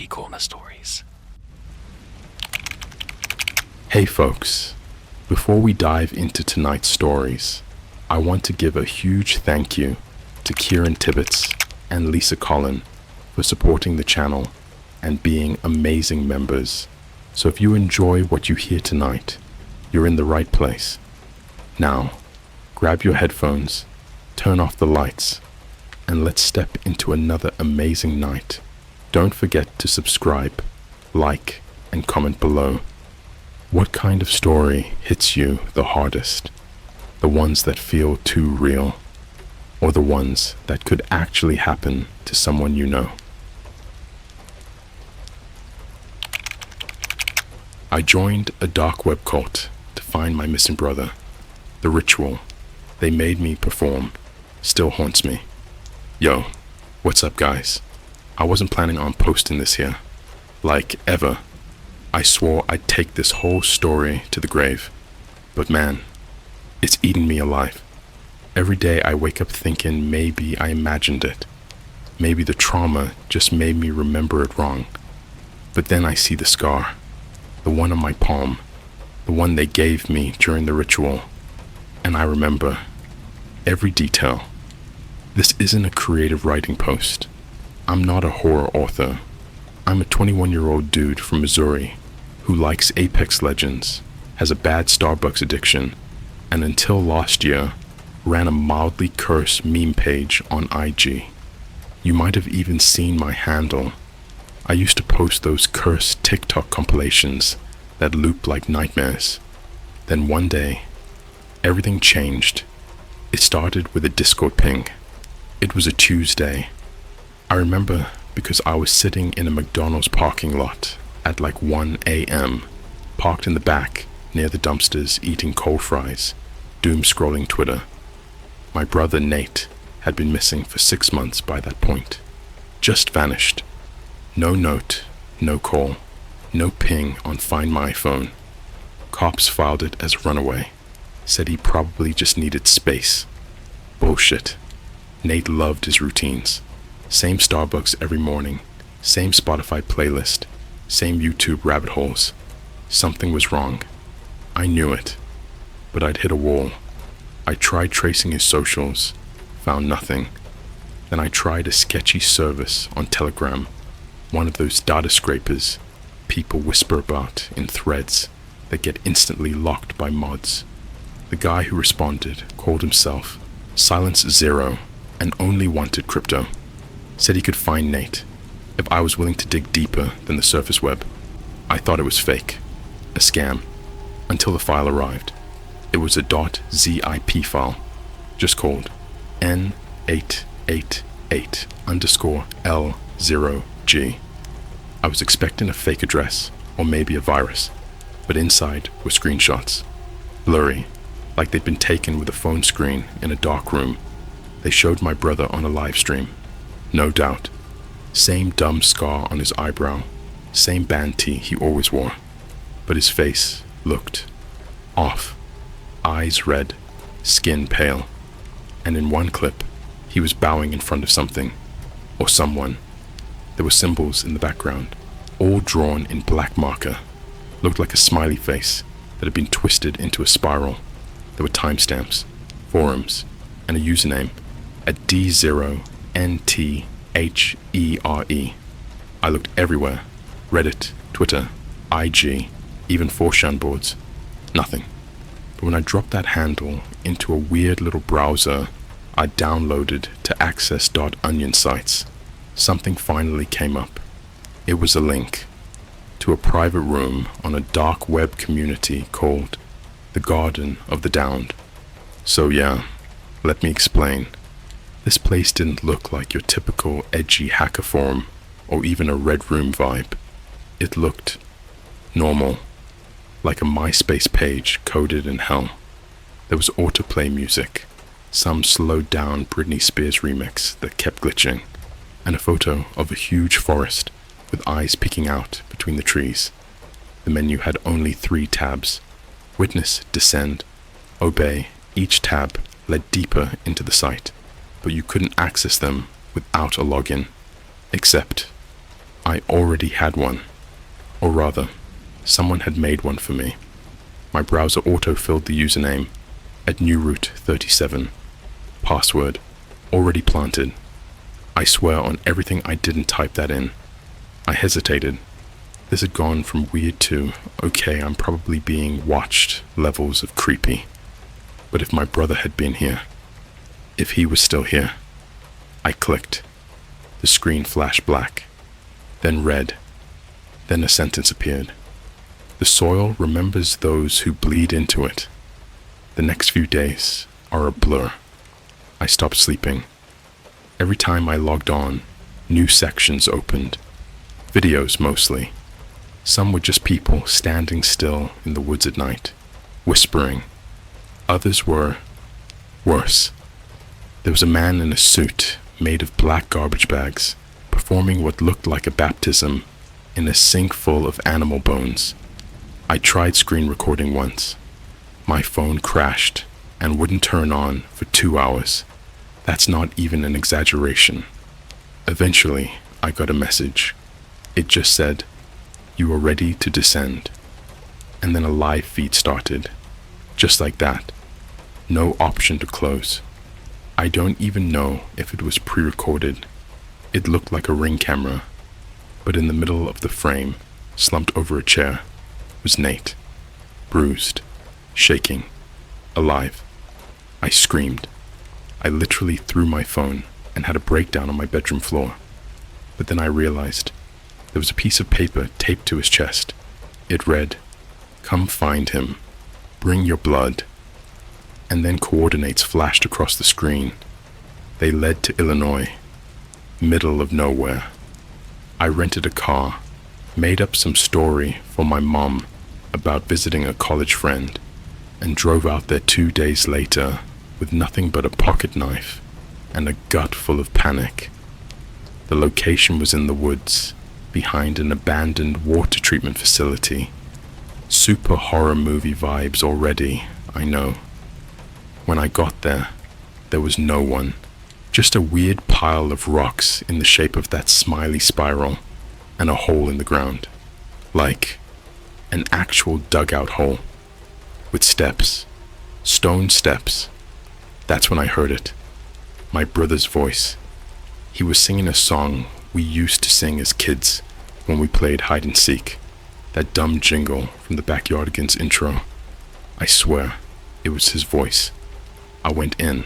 CreepyCorner stories. Hey folks, before we dive into tonight's stories, I want to give a huge thank you to Kieran Tibbetts and Lisa Collin for supporting the channel and being amazing members. So if you enjoy what you hear tonight, you're in the right place. Now, grab your headphones, turn off the lights, and let's step into another amazing night. Don't forget to subscribe, like, and comment below. What kind of story hits you the hardest? The ones that feel too real, or the ones that could actually happen to someone you know? I joined a dark web cult to find my missing brother. The ritual they made me perform still haunts me. Yo, what's up guys? I wasn't planning on posting this here, like ever. I swore I'd take this whole story to the grave, but man, it's eating me alive. Every day I wake up thinking maybe I imagined it. Maybe the trauma just made me remember it wrong. But then I see the scar, the one on my palm, the one they gave me during the ritual, and I remember every detail. This isn't a creative writing post. I'm not a horror author. I'm a 21-year-old dude from Missouri who likes Apex Legends, has a bad Starbucks addiction, and until last year, ran a mildly cursed meme page on IG. You might have even seen my handle. I used to post those cursed TikTok compilations that loop like nightmares. Then one day, everything changed. It started with a Discord ping. It was a Tuesday. I remember because I was sitting in a McDonald's parking lot at like 1 a.m., parked in the back near the dumpsters eating cold fries, doom scrolling Twitter. My brother Nate had been missing for 6 months by that point. Just vanished. No note, no call, no ping on Find My Phone. Cops filed it as a runaway. Said he probably just needed space. Bullshit. Nate loved his routines. Same Starbucks every morning, same Spotify playlist, same YouTube rabbit holes. Something was wrong. I knew it, but I'd hit a wall. I tried tracing his socials, found nothing. Then I tried a sketchy service on Telegram, one of those data scrapers people whisper about in threads that get instantly locked by mods. The guy who responded called himself Silence Zero and only wanted crypto. Said he could find Nate if I was willing to dig deeper than the surface web. I thought it was fake, a scam, until the file arrived. It was a .zip file, just called N888_L0G. I was expecting a fake address, or maybe a virus, but inside were screenshots, blurry, like they'd been taken with a phone screen in a dark room. They showed my brother on a live stream. No doubt. Same dumb scar on his eyebrow, same band tee he always wore. But his face looked off. Eyes red, skin pale. And in one clip, he was bowing in front of something, or someone. There were symbols in the background, all drawn in black marker. Looked like a smiley face that had been twisted into a spiral. There were timestamps, forums, and a username at D0NTHERE. I looked everywhere, Reddit, Twitter, IG, even 4chan boards. Nothing. But when I dropped that handle into a weird little browser I downloaded to access .onion sites, something finally came up. It was a link to a private room on a dark web community called The Garden of the Downed. So yeah, let me explain. This place didn't look like your typical edgy hacker forum or even a Red Room vibe. It looked normal, like a MySpace page coded in hell. There was autoplay music, some slowed down Britney Spears remix that kept glitching, and a photo of a huge forest with eyes peeking out between the trees. The menu had only 3 tabs: Witness, Descend, Obey. Each tab led deeper into the site, but you couldn't access them without a login, except I already had one. Or rather, someone had made one for me. My browser auto-filled the username at newroot37. Password already planted. I swear on everything I didn't type that in. I hesitated. This had gone from weird to, okay, I'm probably being watched levels of creepy. But if my brother had been here, if he was still here, I clicked. The screen flashed black, then red, then a sentence appeared. The soil remembers those who bleed into it. The next few days are a blur. I stopped sleeping. Every time I logged on, new sections opened. Videos mostly. Some were just people standing still in the woods at night, whispering. Others were worse. There was a man in a suit made of black garbage bags, performing what looked like a baptism in a sink full of animal bones. I tried screen recording once. My phone crashed and wouldn't turn on for 2 hours. That's not even an exaggeration. Eventually, I got a message. It just said, "You are ready to descend." And then a live feed started. Just like that. No option to close. I don't even know if it was pre-recorded. It looked like a Ring camera. But in the middle of the frame, slumped over a chair, was Nate. Bruised. Shaking. Alive. I screamed. I literally threw my phone and had a breakdown on my bedroom floor. But then I realized there was a piece of paper taped to his chest. It read, "Come find him. Bring your blood." And then coordinates flashed across the screen. They led to Illinois, middle of nowhere. I rented a car, made up some story for my mom about visiting a college friend, and drove out there 2 days later with nothing but a pocket knife and a gut full of panic. The location was in the woods, behind an abandoned water treatment facility. Super horror movie vibes already, I know. When I got there, there was no one. Just a weird pile of rocks in the shape of that smiley spiral, and a hole in the ground. Like an actual dugout hole. With steps. Stone steps. That's when I heard it. My brother's voice. He was singing a song we used to sing as kids when we played hide and seek. That dumb jingle from the Backyardigans intro. I swear, it was his voice. I went in,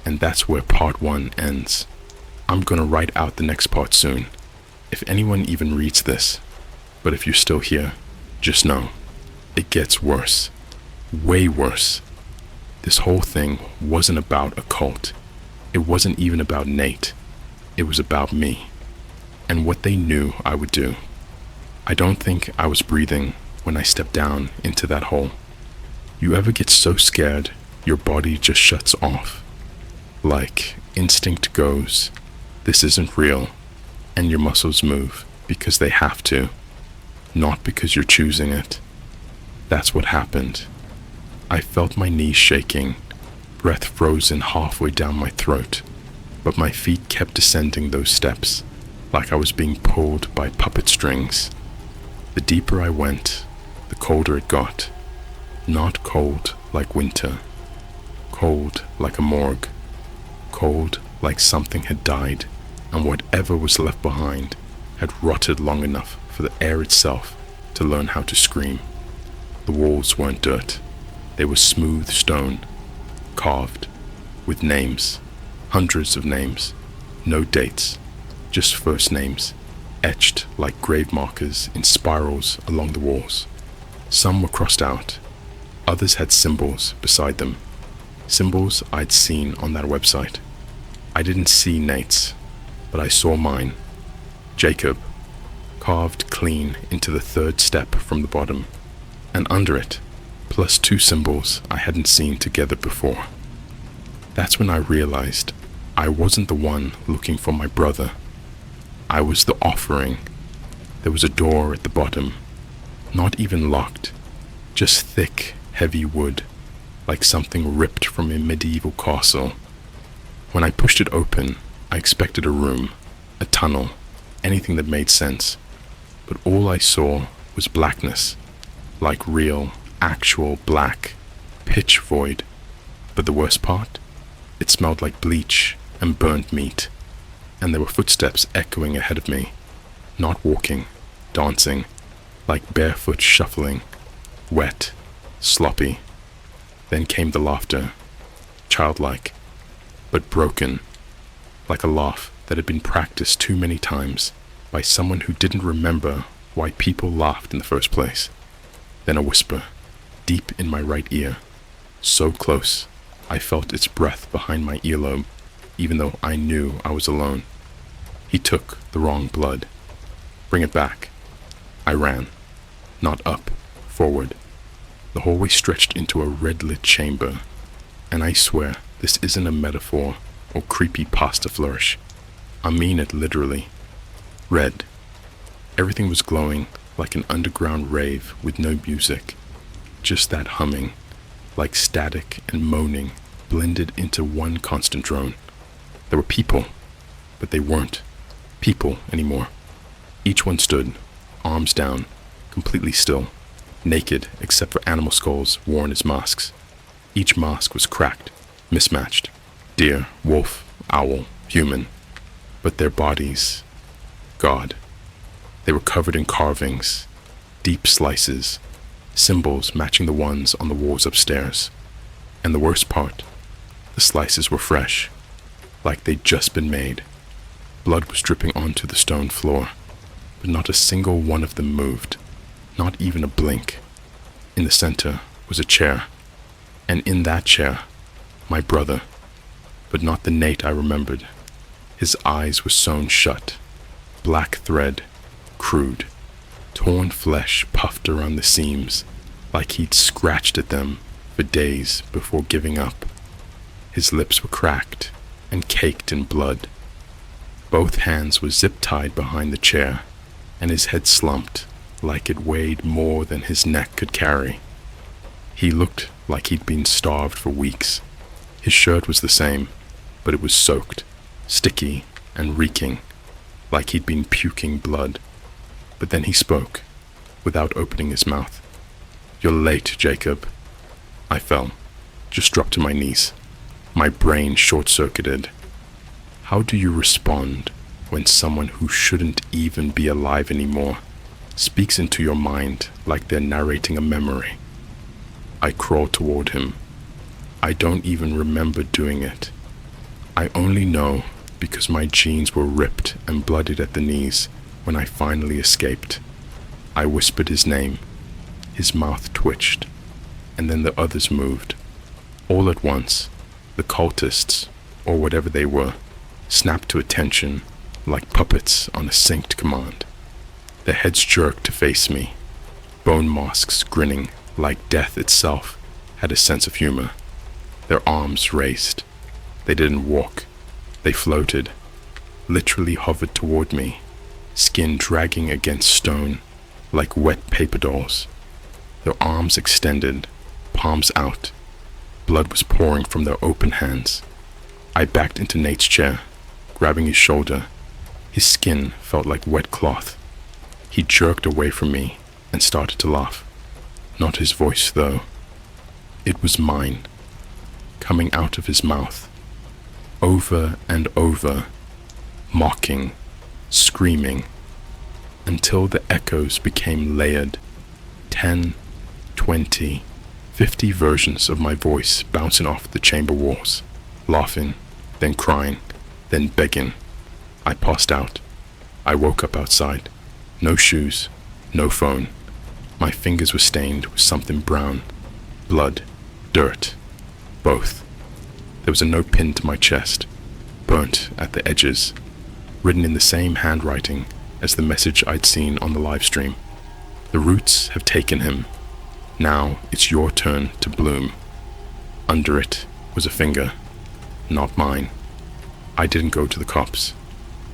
and that's where part 1 ends. I'm gonna write out the next part soon, if anyone even reads this. But if you're still here, just know, it gets worse. Way worse. This whole thing wasn't about a cult. It wasn't even about Nate. It was about me, and what they knew I would do. I don't think I was breathing when I stepped down into that hole. You ever get so scared your body just shuts off? Like instinct goes, this isn't real, and your muscles move because they have to, not because you're choosing it. That's what happened. I felt my knees shaking, breath frozen halfway down my throat, but my feet kept descending those steps like I was being pulled by puppet strings. The deeper I went, the colder it got. Not cold like winter. Cold like a morgue. Cold like something had died, and whatever was left behind had rotted long enough for the air itself to learn how to scream. The walls weren't dirt. They were smooth stone, carved, with names, hundreds of names, no dates, just first names, etched like grave markers in spirals along the walls. Some were crossed out, others had symbols beside them, symbols I'd seen on that website. I didn't see Nate's, but I saw mine, Jacob, carved clean into the third step from the bottom, and under it, plus 2 symbols I hadn't seen together before. That's when I realized I wasn't the one looking for my brother. I was the offering. There was a door at the bottom, not even locked, just thick, heavy wood, like something ripped from a medieval castle. When I pushed it open, I expected a room, a tunnel, anything that made sense. But all I saw was blackness, like real, actual black, pitch void. But the worst part? It smelled like bleach and burnt meat, and there were footsteps echoing ahead of me, not walking, dancing, like barefoot shuffling, wet, sloppy. Then came the laughter, childlike, but broken, like a laugh that had been practiced too many times by someone who didn't remember why people laughed in the first place. Then a whisper, deep in my right ear, so close I felt its breath behind my earlobe, even though I knew I was alone. He took the wrong blood. Bring it back. I ran, not up, forward. The hallway stretched into a red-lit chamber, and I swear this isn't a metaphor or creepypasta flourish. I mean it literally. Red. Everything was glowing like an underground rave with no music, just that humming, like static and moaning blended into one constant drone. There were people, but they weren't people anymore. Each one stood, arms down, completely still, naked except for animal skulls worn as masks. Each mask was cracked, mismatched. Deer, wolf, owl, human. But their bodies, God. They were covered in carvings, deep slices, symbols matching the ones on the walls upstairs. And the worst part, the slices were fresh, like they'd just been made. Blood was dripping onto the stone floor, but not a single one of them moved, not even a blink. In the center was a chair, and in that chair, my brother, but not the Nate I remembered. His eyes were sewn shut, black thread, crude, torn flesh puffed around the seams, like he'd scratched at them for days before giving up. His lips were cracked and caked in blood. Both hands were zip-tied behind the chair, and his head slumped like it weighed more than his neck could carry. He looked like he'd been starved for weeks. His shirt was the same, but it was soaked, sticky and reeking, like he'd been puking blood. But then he spoke, without opening his mouth. "You're late, Jacob." I fell, just dropped to my knees. My brain short-circuited. How do you respond when someone who shouldn't even be alive anymore speaks into your mind like they're narrating a memory? I crawled toward him. I don't even remember doing it. I only know because my jeans were ripped and bloodied at the knees when I finally escaped. I whispered his name. His mouth twitched, and then the others moved. All at once, the cultists, or whatever they were, snapped to attention like puppets on a synced command. Their heads jerked to face me. Bone masks grinning like death itself had a sense of humor. Their arms raised. They didn't walk. They floated, literally hovered toward me, skin dragging against stone like wet paper dolls. Their arms extended, palms out. Blood was pouring from their open hands. I backed into Nate's chair, grabbing his shoulder. His skin felt like wet cloth. He jerked away from me and started to laugh. Not his voice, though. It was mine, coming out of his mouth. Over and over, mocking, screaming, until the echoes became layered. 10, 20, 50 versions of my voice bouncing off the chamber walls, laughing, then crying, then begging. I passed out. I woke up outside. No shoes, no phone. My fingers were stained with something brown. Blood, dirt, both. There was a note pinned to my chest, burnt at the edges, written in the same handwriting as the message I'd seen on the live stream. The roots have taken him. Now it's your turn to bloom. Under it was a finger, not mine. I didn't go to the cops.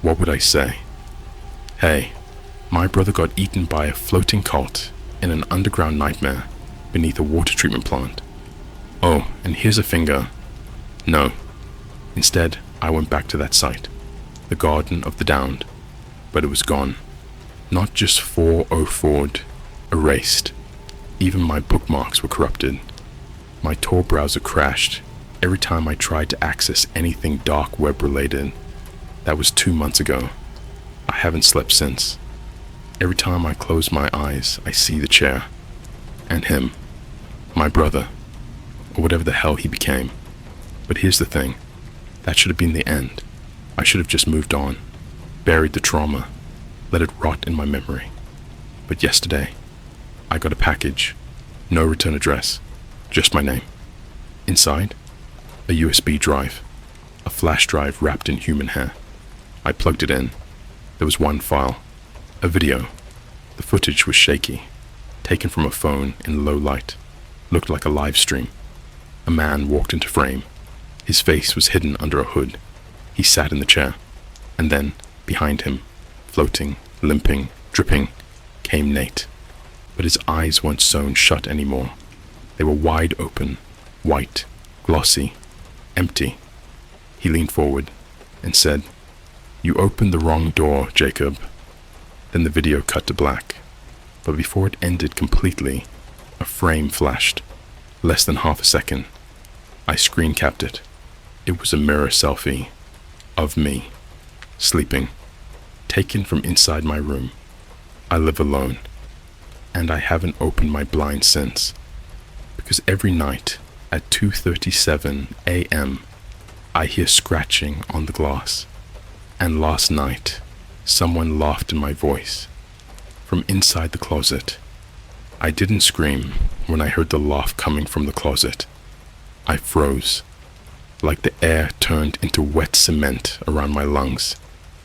What would I say? Hey, my brother got eaten by a floating cult in an underground nightmare beneath a water treatment plant. Oh, and here's a finger. No. Instead, I went back to that site, the Garden of the Damned. but it was gone. Not just 404'd, erased. Even my bookmarks were corrupted. My Tor browser crashed every time I tried to access anything dark web related. That was 2 months ago. I haven't slept since. Every time I close my eyes, I see the chair. And him. My brother. Or whatever the hell he became. But here's the thing. That should have been the end. I should have just moved on. Buried the trauma. Let it rot in my memory. But yesterday, I got a package. No return address. Just my name. Inside, a USB drive. A flash drive wrapped in human hair. I plugged it in. There was one file. A video. The footage was shaky. Taken from a phone in low light. Looked like a live stream. A man walked into frame. His face was hidden under a hood. He sat in the chair. And then, behind him, floating, limping, dripping, came Nate. But his eyes weren't sewn shut anymore. They were wide open, white, glossy, empty. He leaned forward and said, "You opened the wrong door, Jacob." Then the video cut to black. But before it ended completely, a frame flashed. Less than half a second. I screen capped it. It was a mirror selfie of me, sleeping, taken from inside my room. I live alone, and I haven't opened my blinds since, because every night at 2:37 a.m. I hear scratching on the glass, and last night someone laughed in my voice from inside the closet. I didn't scream when I heard the laugh coming from the closet. I froze, like the air turned into wet cement around my lungs,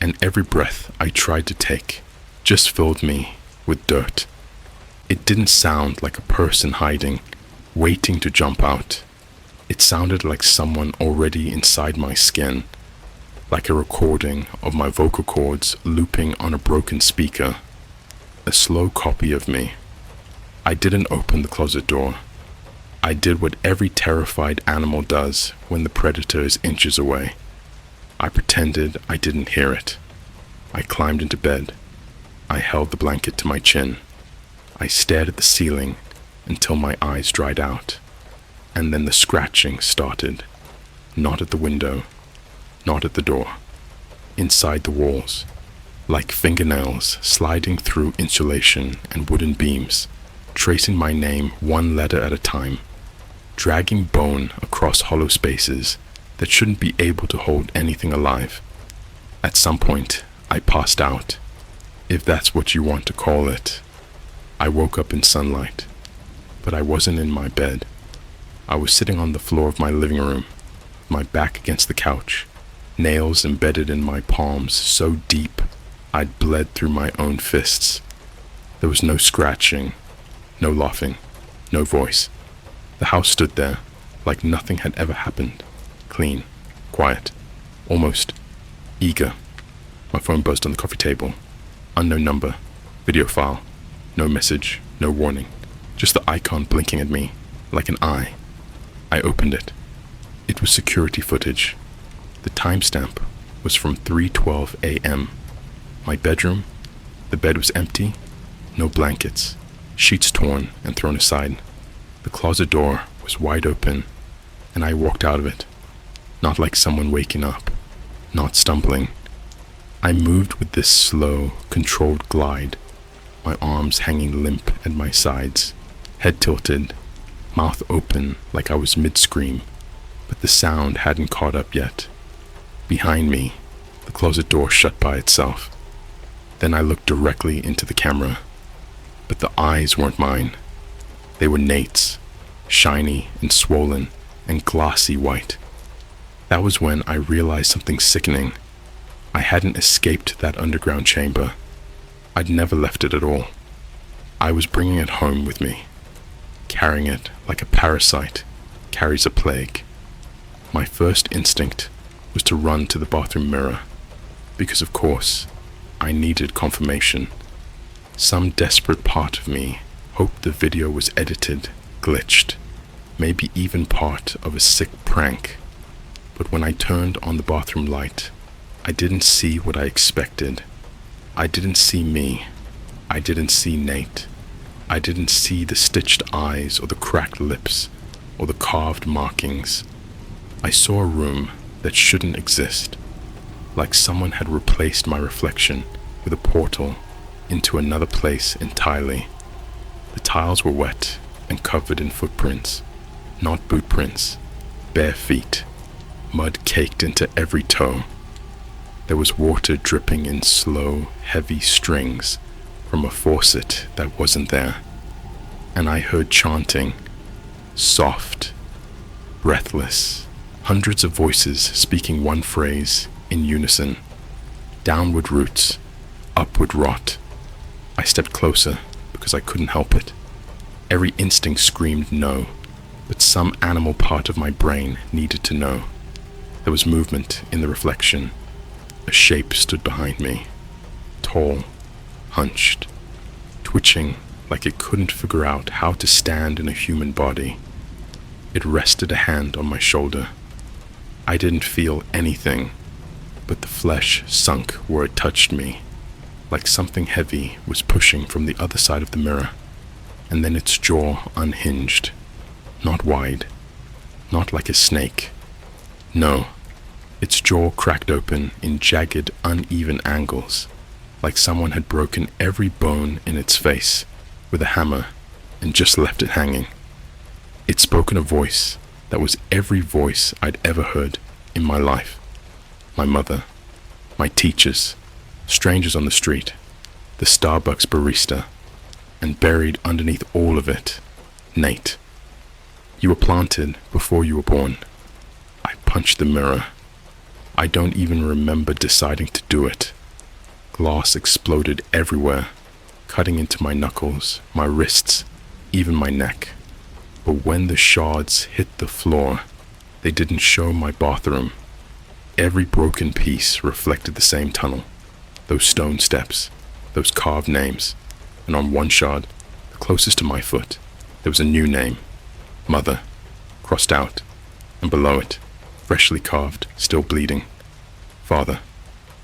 and every breath I tried to take just filled me with dirt. It didn't sound like a person hiding, waiting to jump out. It sounded like someone already inside my skin, like a recording of my vocal cords looping on a broken speaker, a slow copy of me. I didn't open the closet door. I did what every terrified animal does when the predator is inches away. I pretended I didn't hear it. I climbed into bed. I held the blanket to my chin. I stared at the ceiling until my eyes dried out. And then the scratching started. Not at the window. Not at the door. Inside the walls. Like fingernails sliding through insulation and wooden beams, tracing my name one letter at a time. Dragging bone across hollow spaces that shouldn't be able to hold anything alive. At some point, I passed out, if that's what you want to call it. I woke up in sunlight, but I wasn't in my bed. I was sitting on the floor of my living room, my back against the couch, nails embedded in my palms so deep I'd bled through my own fists. There was no scratching, no laughing, no voice. The house stood there, like nothing had ever happened. Clean, quiet, almost eager. My phone buzzed on the coffee table. Unknown number, video file, no message, no warning. Just the icon blinking at me, like an eye. I opened it. It was security footage. The timestamp was from 3:12 a.m. My bedroom, the bed was empty, no blankets, sheets torn and thrown aside. The closet door was wide open, and I walked out of it, not like someone waking up, not stumbling. I moved with this slow, controlled glide, my arms hanging limp at my sides, head tilted, mouth open like I was mid-scream, but the sound hadn't caught up yet. Behind me, the closet door shut by itself. Then I looked directly into the camera, but the eyes weren't mine. They were Nate's, shiny and swollen and glossy white. That was when I realized something sickening. I hadn't escaped that underground chamber. I'd never left it at all. I was bringing it home with me, carrying it like a parasite carries a plague. My first instinct was to run to the bathroom mirror, because of course, I needed confirmation. Some desperate part of me hoped the video was edited, glitched, maybe even part of a sick prank. But when I turned on the bathroom light, I didn't see what I expected. I didn't see me. I didn't see Nate. I didn't see the stitched eyes or the cracked lips or the carved markings. I saw a room that shouldn't exist, like someone had replaced my reflection with a portal into another place entirely. The tiles were wet and covered in footprints, not boot prints, bare feet, mud caked into every toe. There was water dripping in slow, heavy strings from a faucet that wasn't there, and I heard chanting, soft, breathless, hundreds of voices speaking one phrase in unison. Downward roots, upward rot. I stepped closer because I couldn't help it. Every instinct screamed no, but some animal part of my brain needed to know. There was movement in the reflection. A shape stood behind me, tall, hunched, twitching like it couldn't figure out how to stand in a human body. It rested a hand on my shoulder. I didn't feel anything, but the flesh sunk where it touched me, like something heavy was pushing from the other side of the mirror, and then its jaw unhinged, not wide, not like a snake. No, its jaw cracked open in jagged, uneven angles, like someone had broken every bone in its face with a hammer and just left it hanging. It spoke in a voice that was every voice I'd ever heard in my life. My mother, my teachers, strangers on the street, the Starbucks barista, and buried underneath all of it, Nate. You were planted before you were born. I punched the mirror. I don't even remember deciding to do it. Glass exploded everywhere, cutting into my knuckles, my wrists, even my neck. But when the shards hit the floor, they didn't show my bathroom. Every broken piece reflected the same tunnel, those stone steps, those carved names, and on one shard, the closest to my foot, there was a new name, Mother, crossed out, and below it, freshly carved, still bleeding, Father.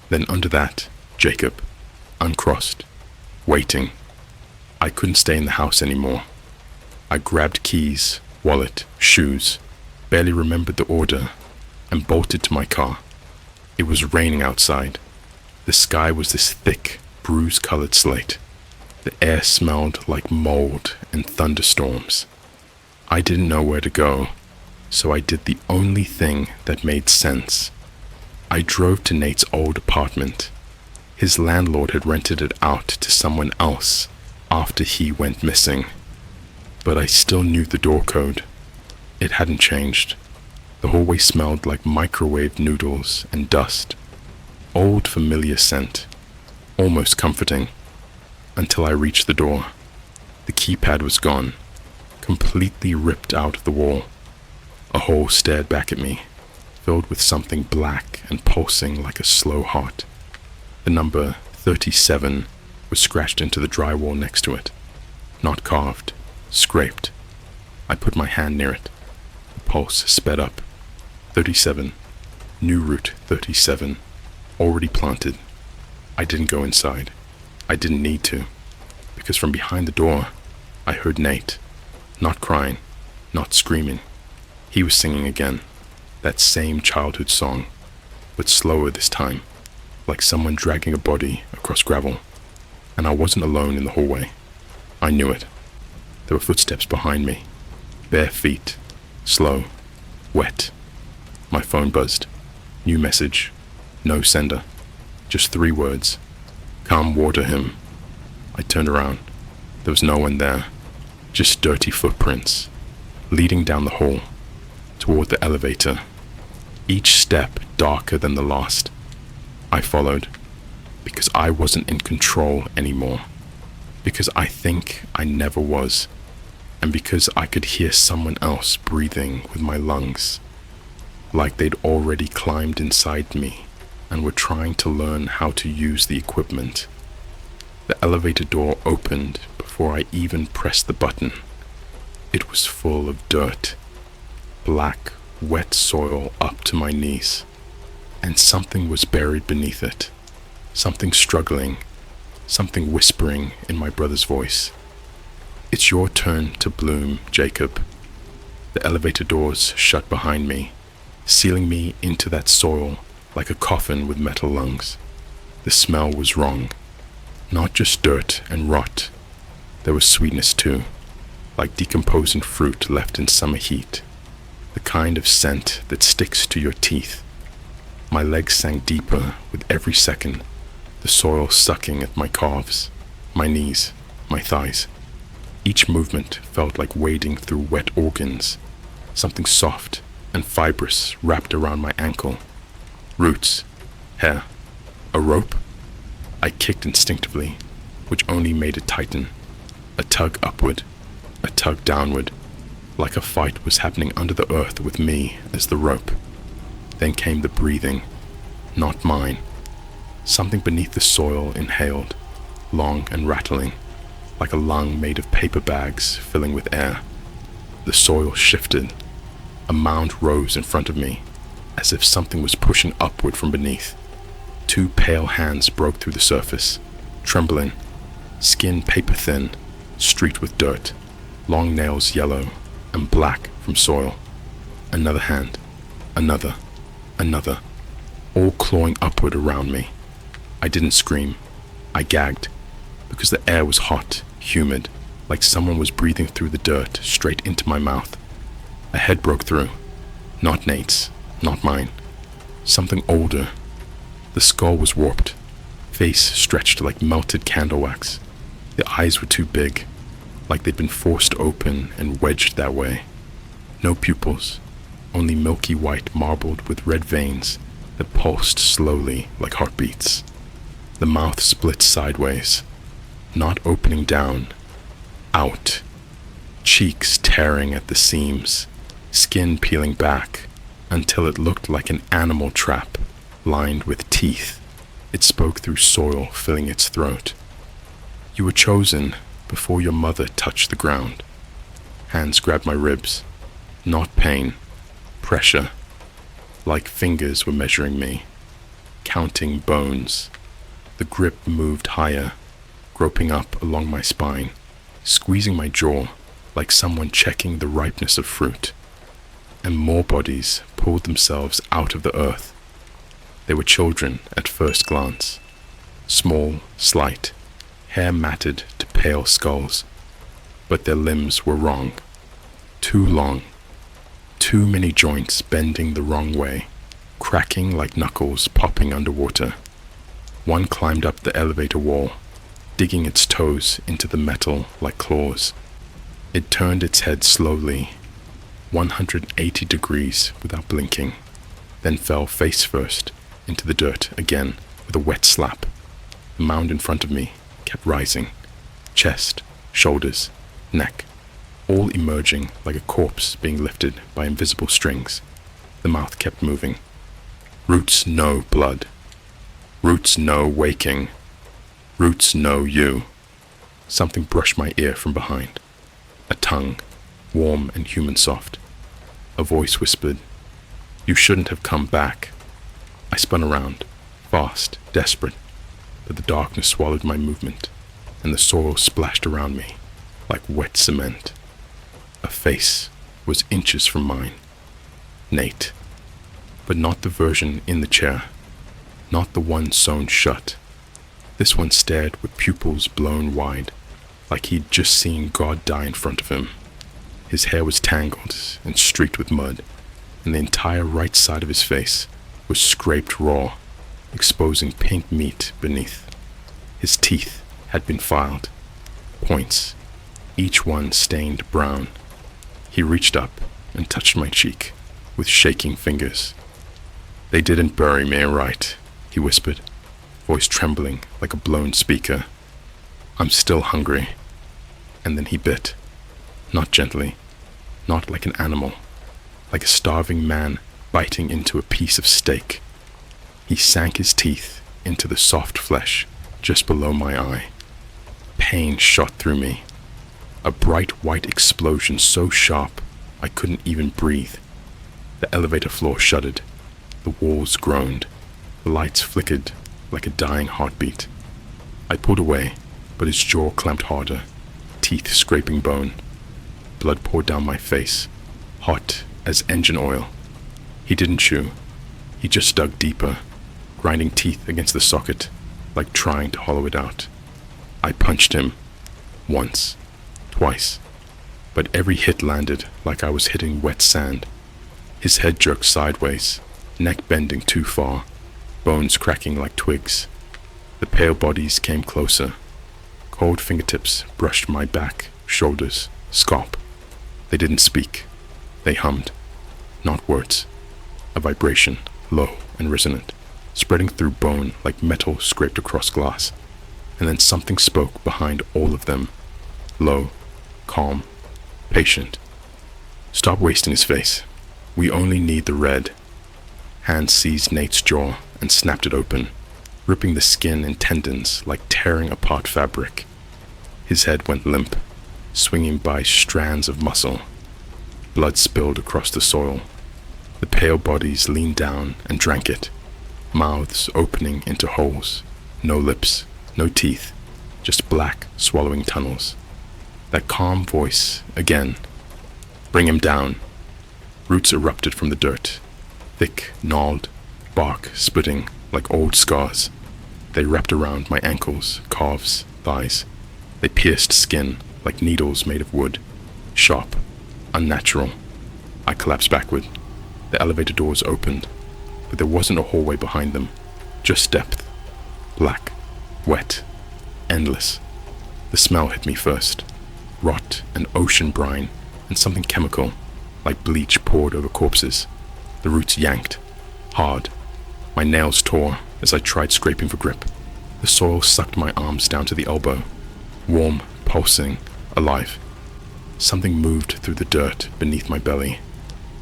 Then under that, Jacob, uncrossed, waiting. I couldn't stay in the house anymore. I grabbed keys, wallet, shoes, barely remembered the order, and bolted to my car. It was raining outside. The sky was this thick, bruise-colored slate. The air smelled like mold and thunderstorms. I didn't know where to go, so I did the only thing that made sense. I drove to Nate's old apartment. His landlord had rented it out to someone else after he went missing. But I still knew the door code. It hadn't changed. The hallway smelled like microwave noodles and dust. Old familiar scent, almost comforting, until I reached the door. The keypad was gone, completely ripped out of the wall. A hole stared back at me, filled with something black and pulsing like a slow heart. The number 37 was scratched into the drywall next to it, not carved, scraped. I put my hand near it. The pulse sped up. 37. New route 37. Already planted. I didn't go inside. I didn't need to, because from behind the door, I heard Nate, not crying, not screaming. He was singing again, that same childhood song, but slower this time, like someone dragging a body across gravel. And I wasn't alone in the hallway. I knew it. There were footsteps behind me, bare feet, slow, wet. My phone buzzed. New message. No sender. Just 3 words. Come water him. I turned around. There was no one there. Just dirty footprints, leading down the hall, toward the elevator. Each step darker than the last. I followed, because I wasn't in control anymore. Because I think I never was. And because I could hear someone else breathing with my lungs, like they'd already climbed inside me and were trying to learn how to use the equipment. The elevator door opened before I even pressed the button. It was full of dirt, black, wet soil up to my knees, and something was buried beneath it, something struggling something whispering in my brother's voice. It's your turn to bloom, Jacob. The elevator doors shut behind me, sealing me into that soil like a coffin with metal lungs. The smell was wrong. Not just dirt and rot. There was sweetness too, like decomposing fruit left in summer heat. The kind of scent that sticks to your teeth. My legs sank deeper with every second, the soil sucking at my calves, my knees, my thighs. Each movement felt like wading through wet organs, something soft and fibrous wrapped around my ankle. Roots, hair, a rope? I kicked instinctively, which only made it tighten. A tug upward, a tug downward, like a fight was happening under the earth with me as the rope. Then came the breathing, not mine. Something beneath the soil inhaled, long and rattling, like a lung made of paper bags filling with air. The soil shifted. A mound rose in front of me, as if something was pushing upward from beneath. Two pale hands broke through the surface, trembling, skin paper thin, streaked with dirt, long nails yellow and black from soil. Another hand, another, all clawing upward around me. I didn't scream. I gagged, because the air was hot, humid, like someone was breathing through the dirt straight into my mouth. A head broke through. Not Nate's, not mine. Something older. The skull was warped, face stretched like melted candle wax. The eyes were too big, like they'd been forced open and wedged that way. No pupils, only milky white marbled with red veins that pulsed slowly like heartbeats. The mouth split sideways, not opening down, out. Cheeks tearing at the seams, skin peeling back until it looked like an animal trap lined with teeth. It spoke through soil filling its throat. You were chosen before your mother touched the ground. Hands grabbed my ribs. Not pain, pressure. Like fingers were measuring me, counting bones. The grip moved higher, groping up along my spine, squeezing my jaw like someone checking the ripeness of fruit. And more bodies pulled themselves out of the earth. They were children at first glance. Small, slight, hair matted to pale skulls. But their limbs were wrong. Too long. Too many joints bending the wrong way, cracking like knuckles popping underwater. One climbed up the elevator wall, digging its toes into the metal like claws. It turned its head slowly, 180 degrees without blinking, then fell face first into the dirt again with a wet slap. The mound in front of me kept rising, chest, shoulders, neck, all emerging like a corpse being lifted by invisible strings. The mouth kept moving. Roots know blood. Roots know waking. Roots know you. Something brushed my ear from behind. A tongue, warm and human soft. A voice whispered, "You shouldn't have come back." I spun around, fast, desperate, but the darkness swallowed my movement, and the soil splashed around me like wet cement. A face was inches from mine. Nate. But not the version in the chair. Not the one sewn shut. This one stared with pupils blown wide, like he'd just seen God die in front of him. His hair was tangled and streaked with mud, and the entire right side of his face was scraped raw, exposing pink meat beneath. His teeth had been filed, points, each one stained brown. He reached up and touched my cheek with shaking fingers. "They didn't bury me right," he whispered, voice trembling like a blown speaker. "I'm still hungry." And then he bit. Not gently, not like an animal, like a starving man biting into a piece of steak. He sank his teeth into the soft flesh just below my eye. Pain shot through me. A bright white explosion so sharp I couldn't even breathe. The elevator floor shuddered. The walls groaned. The lights flickered like a dying heartbeat. I pulled away, but his jaw clamped harder, teeth scraping bone. Blood poured down my face, hot as engine oil. He didn't chew. He just dug deeper, grinding teeth against the socket, like trying to hollow it out. I punched him. Once. Twice. But every hit landed like I was hitting wet sand. His head jerked sideways, neck bending too far, bones cracking like twigs. The pale bodies came closer. Cold fingertips brushed my back, shoulders, scalp. They didn't speak. They hummed. Not words. A vibration, low and resonant, spreading through bone like metal scraped across glass. And then something spoke behind all of them. Low, calm, patient. Stop wasting his face. We only need the red. Hand seized Nate's jaw and snapped it open, ripping the skin and tendons like tearing apart fabric. His head went limp, swinging by strands of muscle. Blood spilled across the soil. The pale bodies leaned down and drank it, mouths opening into holes. No lips, no teeth, just black, swallowing tunnels. That calm voice, again. Bring him down. Roots erupted from the dirt, thick, gnarled, bark splitting like old scars. They wrapped around my ankles, calves, thighs. They pierced skin like needles made of wood, sharp, unnatural. I collapsed backward. The elevator doors opened, but there wasn't a hallway behind them, just depth. Black, wet, endless. The smell hit me first. Rot and ocean brine and something chemical, like bleach poured over corpses. The roots yanked, hard. My nails tore as I tried scraping for grip. The soil sucked my arms down to the elbow, warm, pulsing, alive. Something moved through the dirt beneath my belly,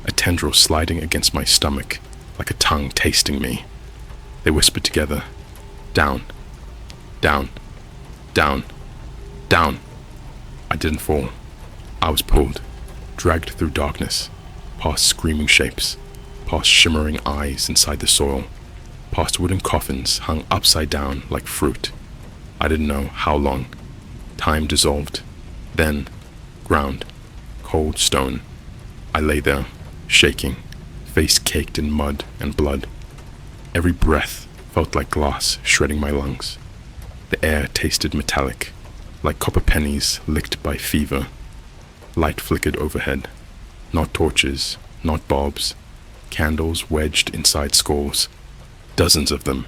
a tendril sliding against my stomach, like a tongue tasting me. They whispered together, down, down, down, down. I didn't fall. I was pulled, dragged through darkness, past screaming shapes, past shimmering eyes inside the soil, past wooden coffins hung upside down like fruit. I didn't know how long. Time dissolved. Then, ground, cold stone. I lay there, shaking, face caked in mud and blood. Every breath felt like glass shredding my lungs. The air tasted metallic, like copper pennies licked by fever. Light flickered overhead. Not torches, not bulbs. Candles wedged inside skulls. Dozens of them,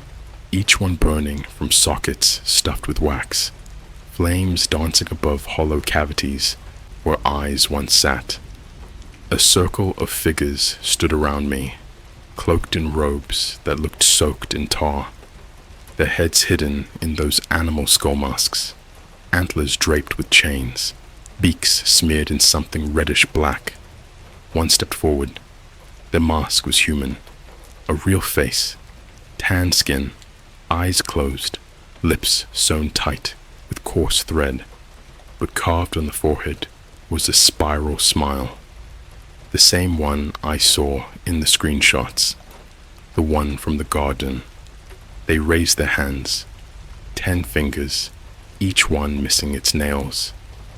each one burning from sockets stuffed with wax. Flames dancing above hollow cavities where eyes once sat. A circle of figures stood around me, cloaked in robes that looked soaked in tar, their heads hidden in those animal skull masks, antlers draped with chains, beaks smeared in something reddish black. One stepped forward. Their mask was human, a real face, tan skin, eyes closed, lips sewn tight with coarse thread, but carved on the forehead was a spiral smile. The same one I saw in the screenshots, the one from the garden. They raised their hands, 10 fingers, each one missing its nails,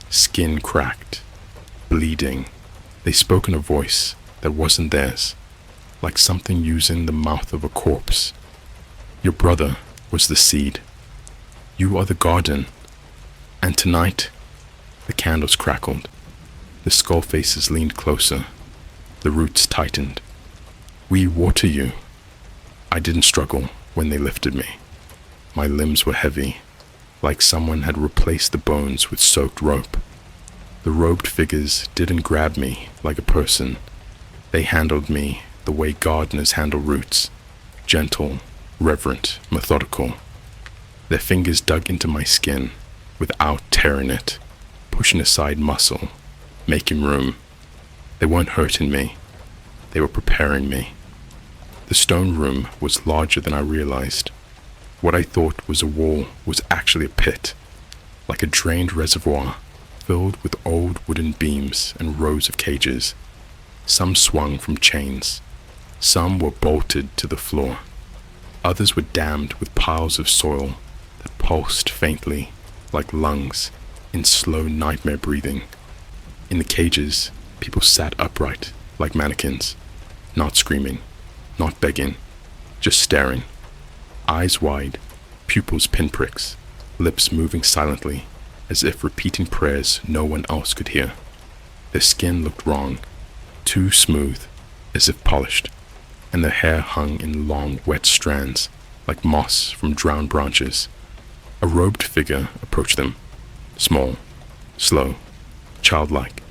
skin cracked, bleeding. They spoke in a voice that wasn't theirs, like something using the mouth of a corpse. Your brother was the seed. You are the garden. And tonight, the candles crackled. The skull faces leaned closer. The roots tightened. We water you. I didn't struggle when they lifted me. My limbs were heavy, like someone had replaced the bones with soaked rope. The robed figures didn't grab me like a person. They handled me the way gardeners handle roots, gentle, reverent, methodical. Their fingers dug into my skin without tearing it, pushing aside muscle, making room. They weren't hurting me. They were preparing me. The stone room was larger than I realized. What I thought was a wall was actually a pit, like a drained reservoir filled with old wooden beams and rows of cages. Some swung from chains. Some were bolted to the floor. Others were dammed with piles of soil, that pulsed faintly like lungs in slow nightmare breathing. In the cages, people sat upright like mannequins, not screaming, not begging, just staring, eyes wide, pupils pinpricks, lips moving silently as if repeating prayers no one else could hear. Their skin looked wrong, too smooth, as if polished, and their hair hung in long, wet strands like moss from drowned branches. A robed figure approached them, small, slow, childlike.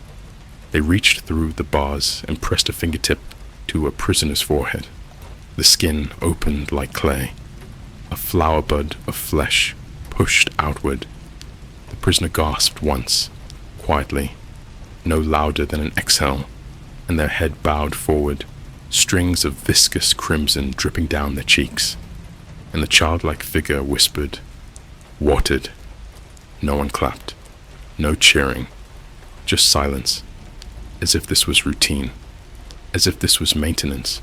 They reached through the bars and pressed a fingertip to a prisoner's forehead. The skin opened like clay, a flower bud of flesh pushed outward. The prisoner gasped once, quietly, no louder than an exhale, and their head bowed forward, strings of viscous crimson dripping down their cheeks. And the childlike figure whispered, "Watered." No one clapped, no cheering, just silence, as if this was routine, as if this was maintenance.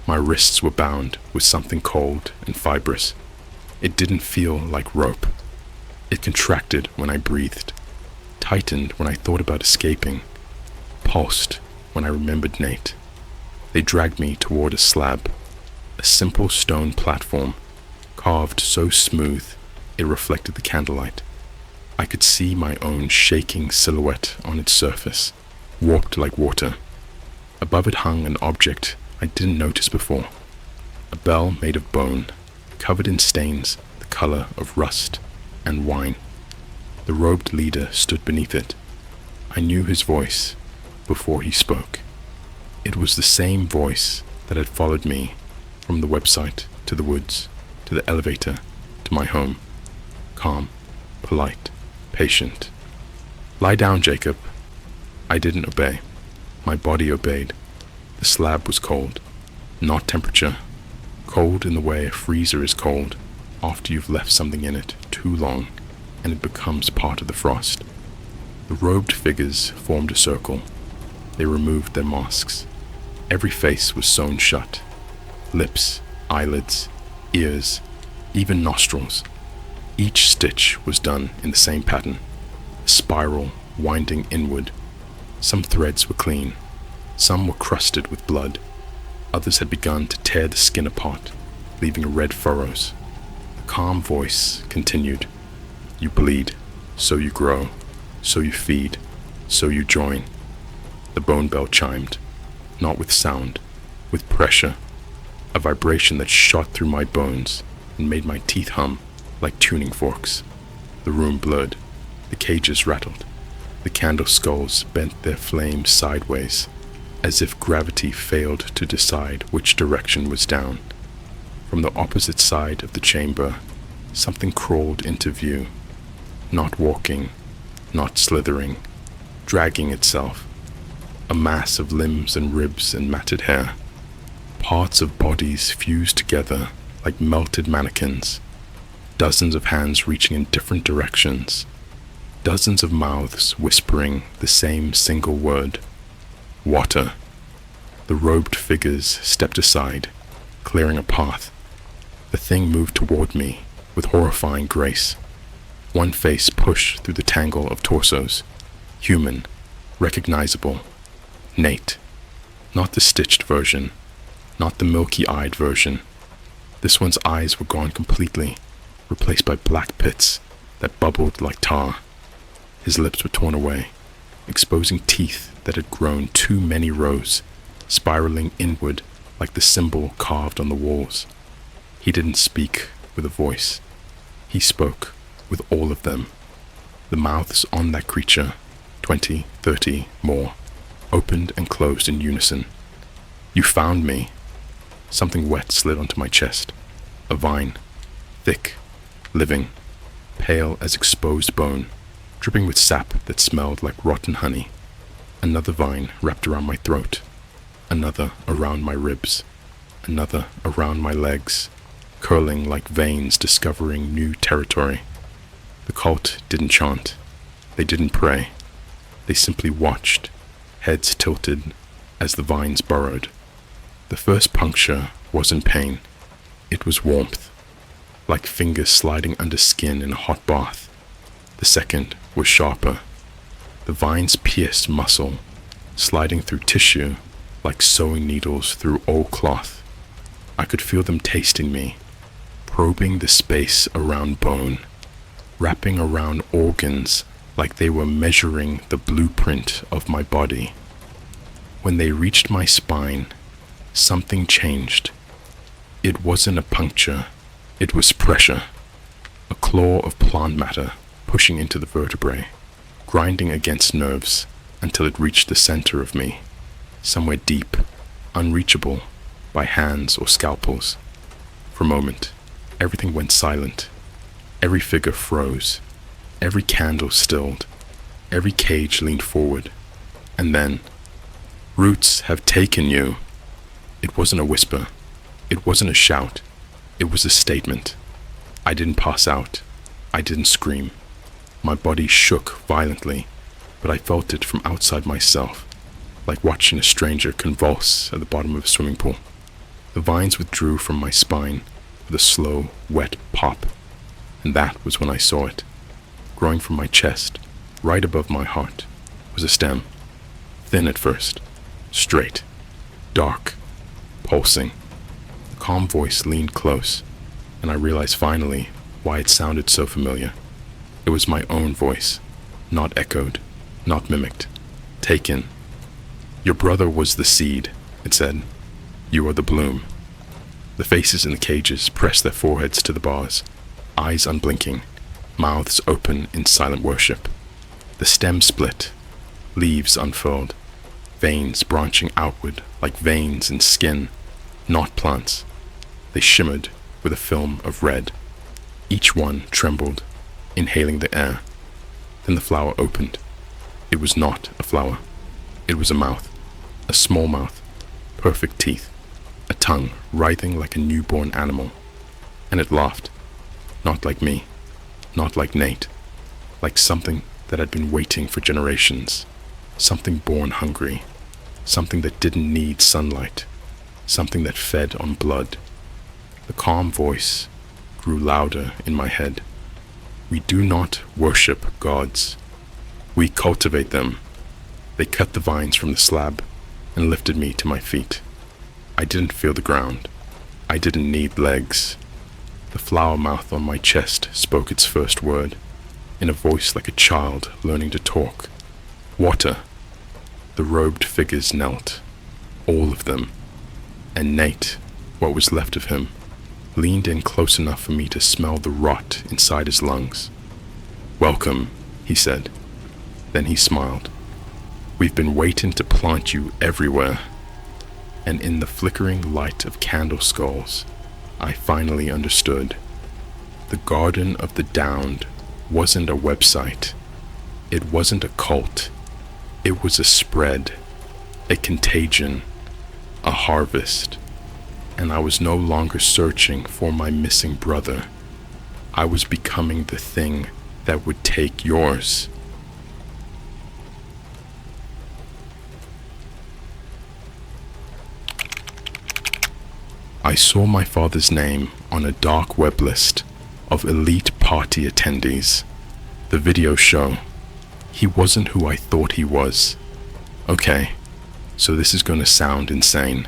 My wrists were bound with something cold and fibrous. It didn't feel like rope. It contracted when I breathed, tightened when I thought about escaping, pulsed when I remembered Nate. They dragged me toward a slab, a simple stone platform, carved so smooth it reflected the candlelight. I could see my own shaking silhouette on its surface, warped like water. Above it hung an object I didn't notice before, a bell made of bone, covered in stains the color of rust and wine. The robed leader stood beneath it. I knew his voice before he spoke. It was the same voice that had followed me from the website to the woods, to the elevator, to my home. Calm, polite, patient. "Lie down, Jacob." I didn't obey. My body obeyed. The slab was cold, not temperature. Cold in the way a freezer is cold after you've left something in it too long and it becomes part of the frost. The robed figures formed a circle. They removed their masks. Every face was sewn shut. Lips, eyelids, ears, even nostrils. Each stitch was done in the same pattern, a spiral winding inward. Some threads were clean, some were crusted with blood. Others had begun to tear the skin apart, leaving red furrows. The calm voice continued, "You bleed, so you grow, so you feed, so you join." The bone bell chimed, not with sound, with pressure, a vibration that shot through my bones and made my teeth hum like tuning forks. The room blurred, the cages rattled, the candle skulls bent their flames sideways, as if gravity failed to decide which direction was down. From the opposite side of the chamber, something crawled into view, not walking, not slithering, dragging itself, a mass of limbs and ribs and matted hair, parts of bodies fused together like melted mannequins, dozens of hands reaching in different directions, dozens of mouths whispering the same single word, "Water." The robed figures stepped aside, clearing a path. The thing moved toward me with horrifying grace. One face pushed through the tangle of torsos, human, recognizable. Nate. Not the stitched version, not the milky-eyed version. This one's eyes were gone completely, replaced by black pits that bubbled like tar. His lips were torn away, exposing teeth that had grown too many rows, spiraling inward like the symbol carved on the walls. He didn't speak with a voice. He spoke with all of them. The mouths on that creature, 20, 30, more, opened and closed in unison. "You found me." Something wet slid onto my chest. A vine, thick, living, pale as exposed bone, dripping with sap that smelled like rotten honey. Another vine wrapped around my throat, another around my ribs, another around my legs, curling like veins discovering new territory. The cult didn't chant. They didn't pray. They simply watched, heads tilted as the vines burrowed. The first puncture wasn't pain. It was warmth. like fingers sliding under skin in a hot bath. The second was sharper. The vines pierced muscle, sliding through tissue like sewing needles through old cloth. I could feel them tasting me, probing the space around bone, wrapping around organs like they were measuring the blueprint of my body. When they reached my spine, something changed. It wasn't a puncture, it was pressure. A claw of plant matter pushing into the vertebrae, grinding against nerves until it reached the center of me, somewhere deep, unreachable by hands or scalpels. For a moment, everything went silent. Every figure froze. Every candle stilled. Every cage leaned forward. And then, "Roots have taken you." It wasn't a whisper. It wasn't a shout. It was a statement. I didn't pass out. I didn't scream. My body shook violently, but I felt it from outside myself, like watching a stranger convulse at the bottom of a swimming pool. The vines withdrew from my spine with a slow, wet pop, and that was when I saw it. Growing from my chest, right above my heart, was a stem. Thin at first, straight, dark, pulsing. The calm voice leaned close, and I realized finally why it sounded so familiar. It was my own voice, not echoed, not mimicked, taken. "Your brother was the seed," it said. "You are the bloom." The faces in the cages pressed their foreheads to the bars, eyes unblinking, mouths open in silent worship. The stem split, leaves unfurled, veins branching outward like veins in skin, not plants. They shimmered with a film of red. Each one trembled, inhaling the air. Then the flower opened. It was not a flower. It was a mouth, a small mouth, perfect teeth, a tongue writhing like a newborn animal. And it laughed, not like me, not like Nate, like something that had been waiting for generations, something born hungry, something that didn't need sunlight, something that fed on blood. The calm voice grew louder in my head. "We do not worship gods. We cultivate them." They cut the vines from the slab and lifted me to my feet. I didn't feel the ground. I didn't need legs. The flower mouth on my chest spoke its first word, in a voice like a child learning to talk. "Water." The robed figures knelt, all of them, and Nate, what was left of him, leaned in close enough for me to smell the rot inside his lungs. "Welcome," he said. Then he smiled. "We've been waiting to plant you everywhere." And in the flickering light of candle skulls, I finally understood. The Garden of the Downed wasn't a website. It wasn't a cult. It was a spread, a contagion, a harvest. And I was no longer searching for my missing brother. I was becoming the thing that would take yours. I saw my father's name on a dark web list of elite party attendees. The video show. He wasn't who I thought he was. Okay, so this is gonna sound insane.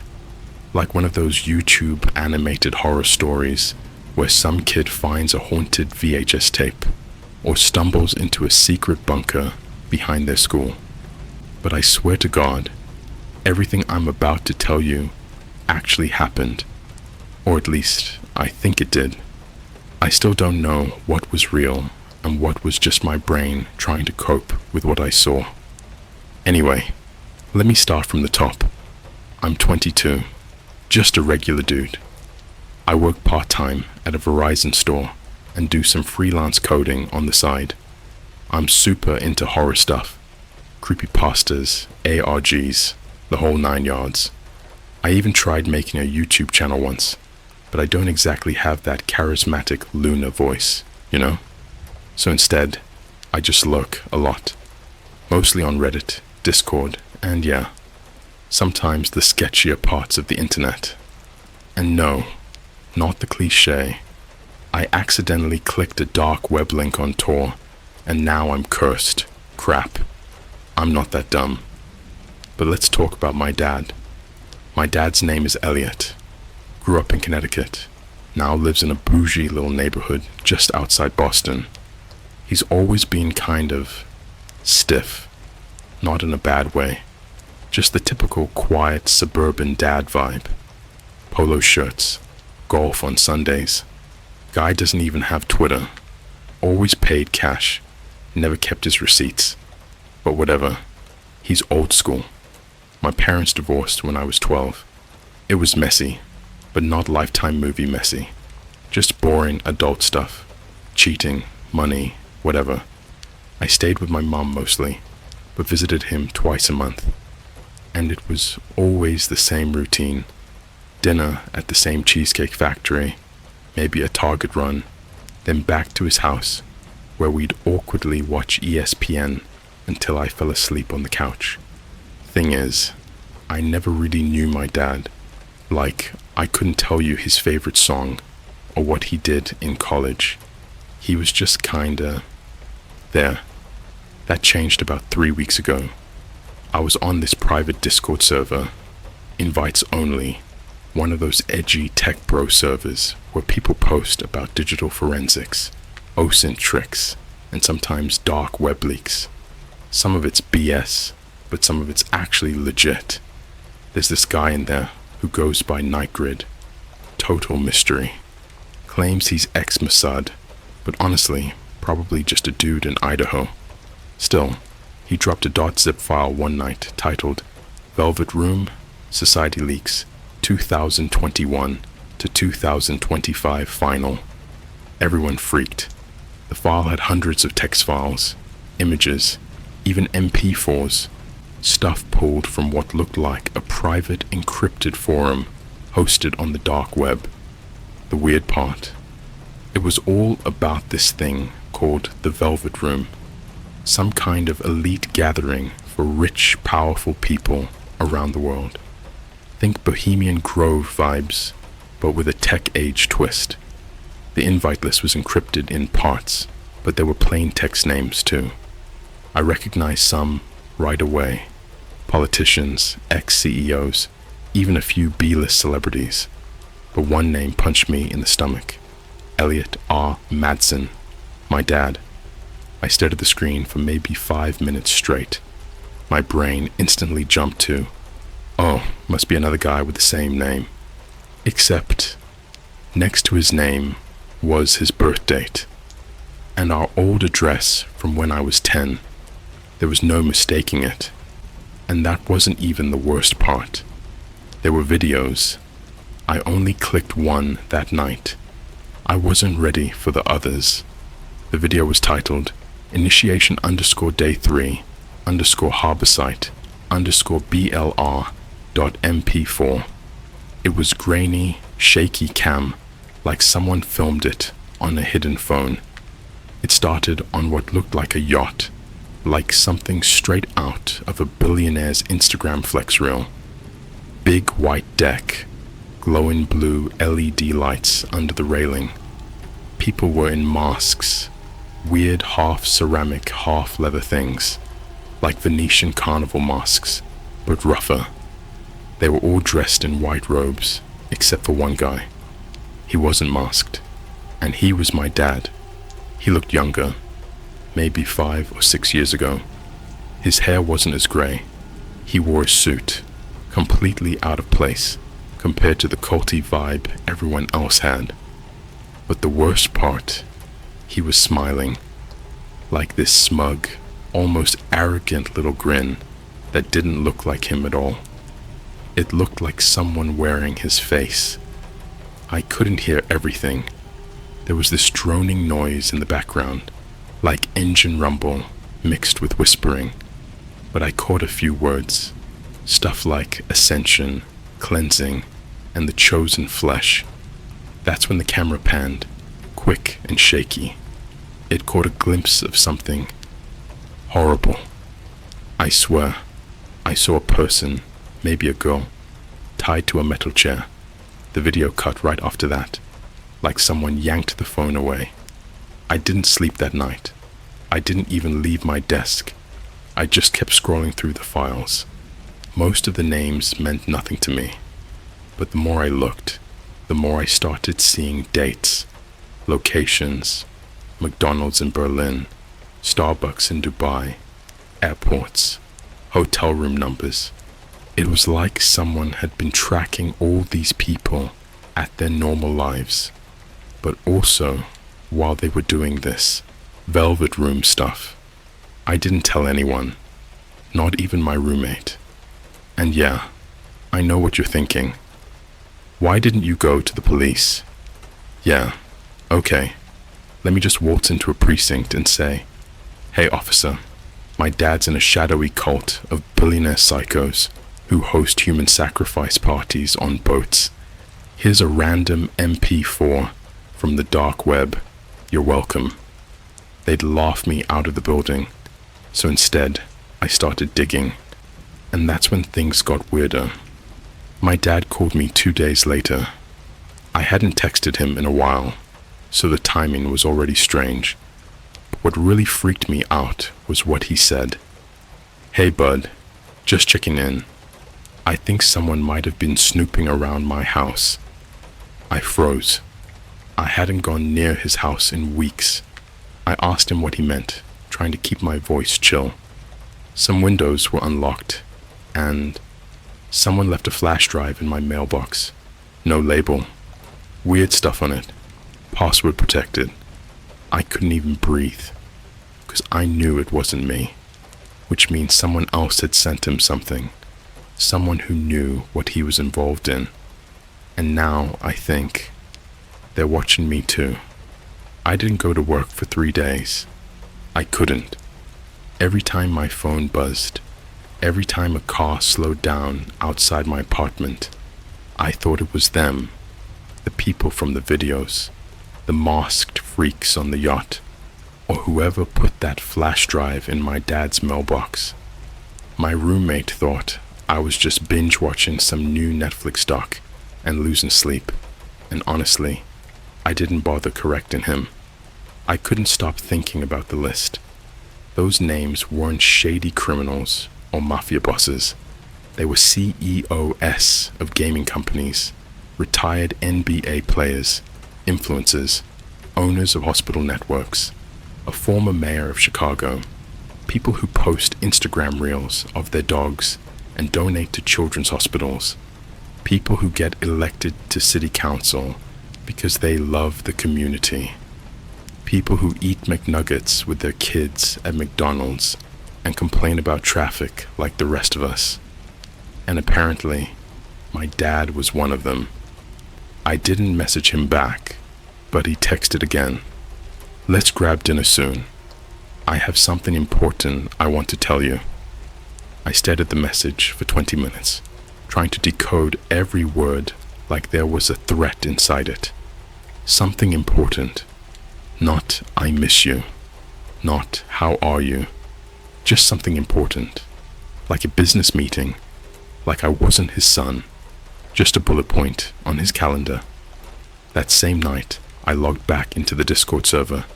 Like one of those YouTube animated horror stories where some kid finds a haunted VHS tape or stumbles into a secret bunker behind their school. But I swear to God, everything I'm about to tell you actually happened. Or at least, I think it did. I still don't know what was real and what was just my brain trying to cope with what I saw. Anyway, let me start from the top. I'm 22, just a regular dude. I work part-time at a Verizon store and do some freelance coding on the side. I'm super into horror stuff, creepypastas, ARGs, the whole 9 yards. I even tried making a YouTube channel once, but I don't exactly have that charismatic Luna voice, you know? So instead, I just lurk a lot. Mostly on Reddit, Discord, and yeah, sometimes the sketchier parts of the internet. And no, not the cliche. I accidentally clicked a dark web link on Tor, and now I'm cursed. Crap. I'm not that dumb. But let's talk about my dad. My dad's name is Elliot. Grew up in Connecticut. Now lives in a bougie little neighborhood just outside Boston. He's always been kind of stiff. Not in a bad way. Just the typical quiet suburban dad vibe. Polo shirts. Golf on Sundays. Guy doesn't even have Twitter. Always paid cash. Never kept his receipts. But whatever. He's old school. My parents divorced when I was 12. It was messy, but not Lifetime movie messy. Just boring adult stuff. Cheating, money, whatever. I stayed with my mom mostly, but visited him twice a month. And it was always the same routine. Dinner at the same cheesecake factory, maybe a Target run, then back to his house, where we'd awkwardly watch ESPN until I fell asleep on the couch. Thing is, I never really knew my dad. Like, I couldn't tell you his favorite song or what he did in college. He was just kinda there. That changed about 3 weeks ago. I was on this private Discord server, invites only, one of those edgy tech bro servers where people post about digital forensics, OSINT tricks, and sometimes dark web leaks. Some of it's BS, but some of it's actually legit. There's this guy in there who goes by Nightgrid. Total mystery. Claims he's ex-Mossad, but honestly, probably just a dude in Idaho. Still, he dropped a .zip file one night titled Velvet Room, Society Leaks, 2021 to 2025 Final. Everyone freaked. The file had hundreds of text files, images, even MP4s, stuff pulled from what looked like a private encrypted forum hosted on the dark web. The weird part, it was all about this thing called the Velvet Room, some kind of elite gathering for rich, powerful people around the world. Think Bohemian Grove vibes, but with a tech age twist. The invite list was encrypted in parts, but there were plain text names too. I recognized some right away. Politicians, ex-CEOs, even a few B-list celebrities. But one name punched me in the stomach. Elliot R. Madsen, my dad. I stared at the screen for maybe 5 minutes straight. My brain instantly jumped to, oh, must be another guy with the same name. Except, next to his name was his birth date, and our old address from when I was 10. There was no mistaking it. And that wasn't even the worst part. There were videos. I only clicked one that night. I wasn't ready for the others. The video was titled Initiation _Day 3 _Harborsite _BLR.MP4. It was grainy, shaky cam, like someone filmed it on a hidden phone. It started on what looked like a yacht, like something straight out of a billionaire's Instagram flex reel. Big white deck, glowing blue LED lights under the railing. People were in masks, weird half ceramic, half leather things, like Venetian carnival masks, but rougher. They were all dressed in white robes, except for one guy. He wasn't masked, and he was my dad. He looked younger, maybe 5 or 6 years ago. His hair wasn't as gray. He wore a suit, completely out of place compared to the culty vibe everyone else had. But the worst part, he was smiling, like this smug, almost arrogant little grin that didn't look like him at all. It looked like someone wearing his face. I couldn't hear everything. There was this droning noise in the background, like engine rumble mixed with whispering, but I caught a few words, stuff like ascension, cleansing, and the chosen flesh. That's when the camera panned, quick and shaky. It caught a glimpse of something horrible. I swear, I saw a person, maybe a girl, tied to a metal chair. The video cut right after that. like someone yanked the phone away. I didn't sleep that night. I didn't even leave my desk. I just kept scrolling through the files. Most of the names meant nothing to me, but the more I looked, the more I started seeing dates, locations, McDonald's in Berlin, Starbucks in Dubai, airports, hotel room numbers. It was like someone had been tracking all these people at their normal lives, but also while they were doing this velvet room stuff. I didn't tell anyone, not even my roommate. And yeah, I know what you're thinking. Why didn't you go to the police? Yeah, okay. Let me just waltz into a precinct and say, "Hey officer, my dad's in a shadowy cult of billionaire psychos who host human sacrifice parties on boats. Here's a random MP4 from the dark web. You're welcome." They'd laugh me out of the building, so instead I started digging, and that's when things got weirder. My dad called me 2 days later. I hadn't texted him in a while, so the timing was already strange. But what really freaked me out was what he said. "Hey bud, just checking in. I think someone might have been snooping around my house." I froze. I hadn't gone near his house in weeks. I asked him what he meant, trying to keep my voice chill. Some windows were unlocked, and someone left a flash drive in my mailbox. No label. Weird stuff on it. Password protected. I couldn't even breathe, because I knew it wasn't me, which means someone else had sent him something. Someone who knew what he was involved in. And now I think they're watching me too. I didn't go to work for 3 days. I couldn't. Every time my phone buzzed, every time a car slowed down outside my apartment, I thought it was them, the people from the videos, the masked freaks on the yacht, or whoever put that flash drive in my dad's mailbox. My roommate thought I was just binge watching some new Netflix doc and losing sleep, and honestly, I didn't bother correcting him. I couldn't stop thinking about the list. Those names weren't shady criminals or mafia bosses. They were CEOs of gaming companies, retired NBA players, influencers, owners of hospital networks, a former mayor of Chicago, people who post Instagram reels of their dogs and donate to children's hospitals, people who get elected to city council because they love the community, people who eat McNuggets with their kids at McDonald's and complain about traffic like the rest of us. And apparently, my dad was one of them. I didn't message him back, but he texted again. "Let's grab dinner soon. I have something important I want to tell you." I stared at the message for 20 minutes, trying to decode every word like there was a threat inside it. Something important. Not "I miss you." Not "How are you?" Just something important. Like a business meeting. Like I wasn't his son. Just a bullet point on his calendar. That same night, I logged back into the Discord server.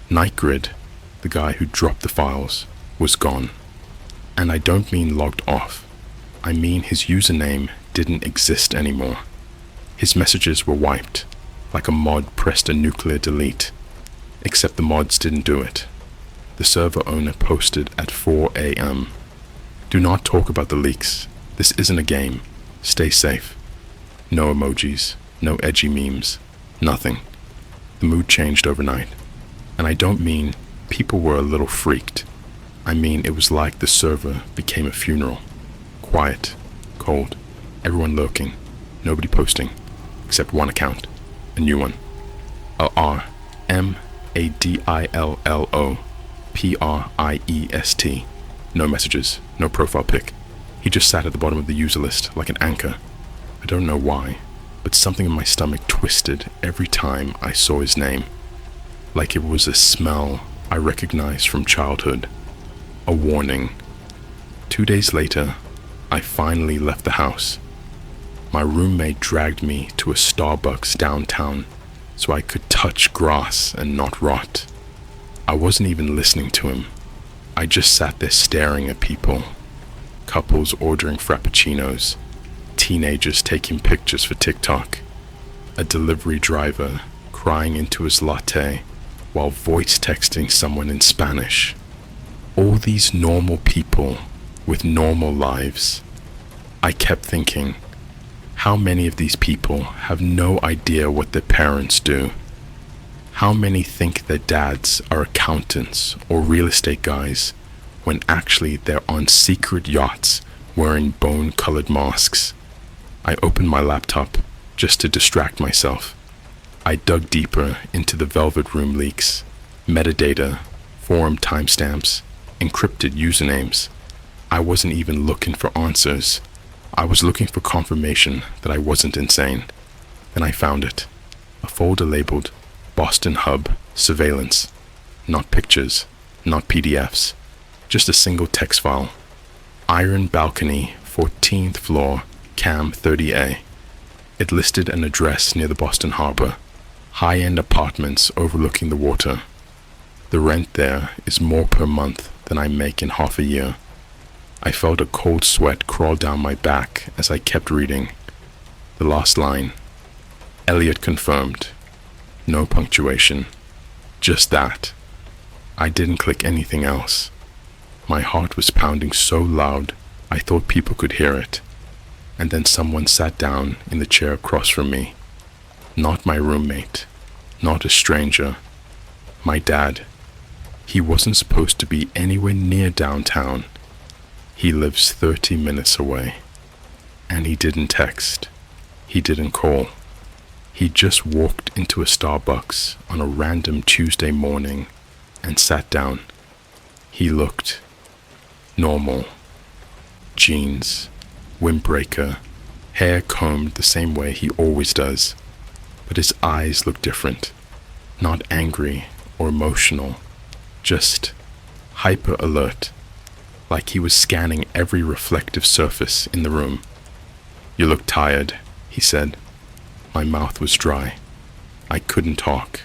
Nightgrid, the guy who dropped the files, was gone. And I don't mean logged off. I mean his username didn't exist anymore. His messages were wiped, like a mod pressed a nuclear delete. Except the mods didn't do it. The server owner posted at 4 a.m. "Do not talk about the leaks. This isn't a game. Stay safe." No emojis, no edgy memes, nothing. The mood changed overnight. And I don't mean people were a little freaked. I mean it was like the server became a funeral. Quiet, cold, everyone lurking, nobody posting, except one account, a new one. RMADILLOPRIEST. No messages, no profile pic. He just sat at the bottom of the user list like an anchor. I don't know why, but something in my stomach twisted every time I saw his name. Like it was a smell I recognized from childhood. A warning. 2 days later, I finally left the house. My roommate dragged me to a Starbucks downtown, so I could touch grass and not rot. I wasn't even listening to him. I just sat there staring at people. Couples ordering frappuccinos, teenagers taking pictures for TikTok, a delivery driver crying into his latte while voice texting someone in Spanish. All these normal people with normal lives. I kept thinking, how many of these people have no idea what their parents do? How many think their dads are accountants or real estate guys when actually they're on secret yachts wearing bone-colored masks? I opened my laptop just to distract myself. I dug deeper into the Velvet Room leaks, metadata, forum timestamps, encrypted usernames. I wasn't even looking for answers. I was looking for confirmation that I wasn't insane. Then I found it. A folder labeled Boston Hub Surveillance. Not pictures, not PDFs. Just a single text file. Iron Balcony, 14th floor, Cam 30A. It listed an address near the Boston Harbor. High-end apartments overlooking the water. The rent there is more per month than I make in half a year. I felt a cold sweat crawl down my back as I kept reading. The last line. Elliot confirmed. No punctuation. Just that. I didn't click anything else. My heart was pounding so loud I thought people could hear it. And then someone sat down in the chair across from me. Not my roommate. Not a stranger. My dad. He wasn't supposed to be anywhere near downtown. He lives 30 minutes away. And he didn't text. He didn't call. He just walked into a Starbucks on a random Tuesday morning and sat down. He looked normal. Jeans, windbreaker, hair combed the same way he always does. But his eyes looked different. Not angry or emotional. Just hyper alert. Like he was scanning every reflective surface in the room. You look tired, he said. My mouth was dry. I couldn't talk.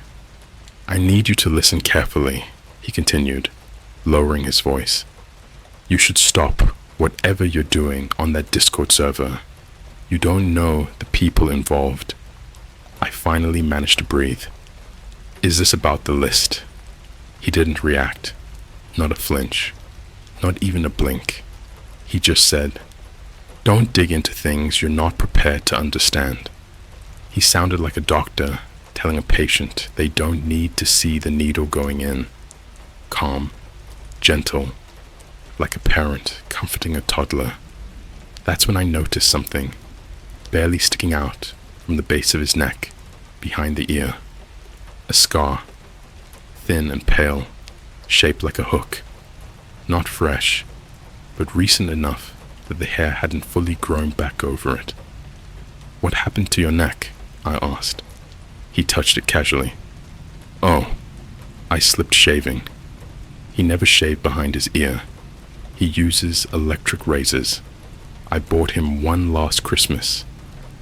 I need you to listen carefully, he continued, lowering his voice. You should stop whatever you're doing on that Discord server. You don't know the people involved. I finally managed to breathe. Is this about the list? He didn't react. Not a flinch. Not even a blink. He just said, don't dig into things you're not prepared to understand. He sounded like a doctor telling a patient they don't need to see the needle going in. Calm, gentle, like a parent comforting a toddler. That's when I noticed something, barely sticking out from the base of his neck, behind the ear. A scar, thin and pale, shaped like a hook. Not fresh, but recent enough that the hair hadn't fully grown back over it. What happened to your neck? I asked. He touched it casually. Oh, I slipped shaving. He never shaved behind his ear. He uses electric razors. I bought him one last Christmas,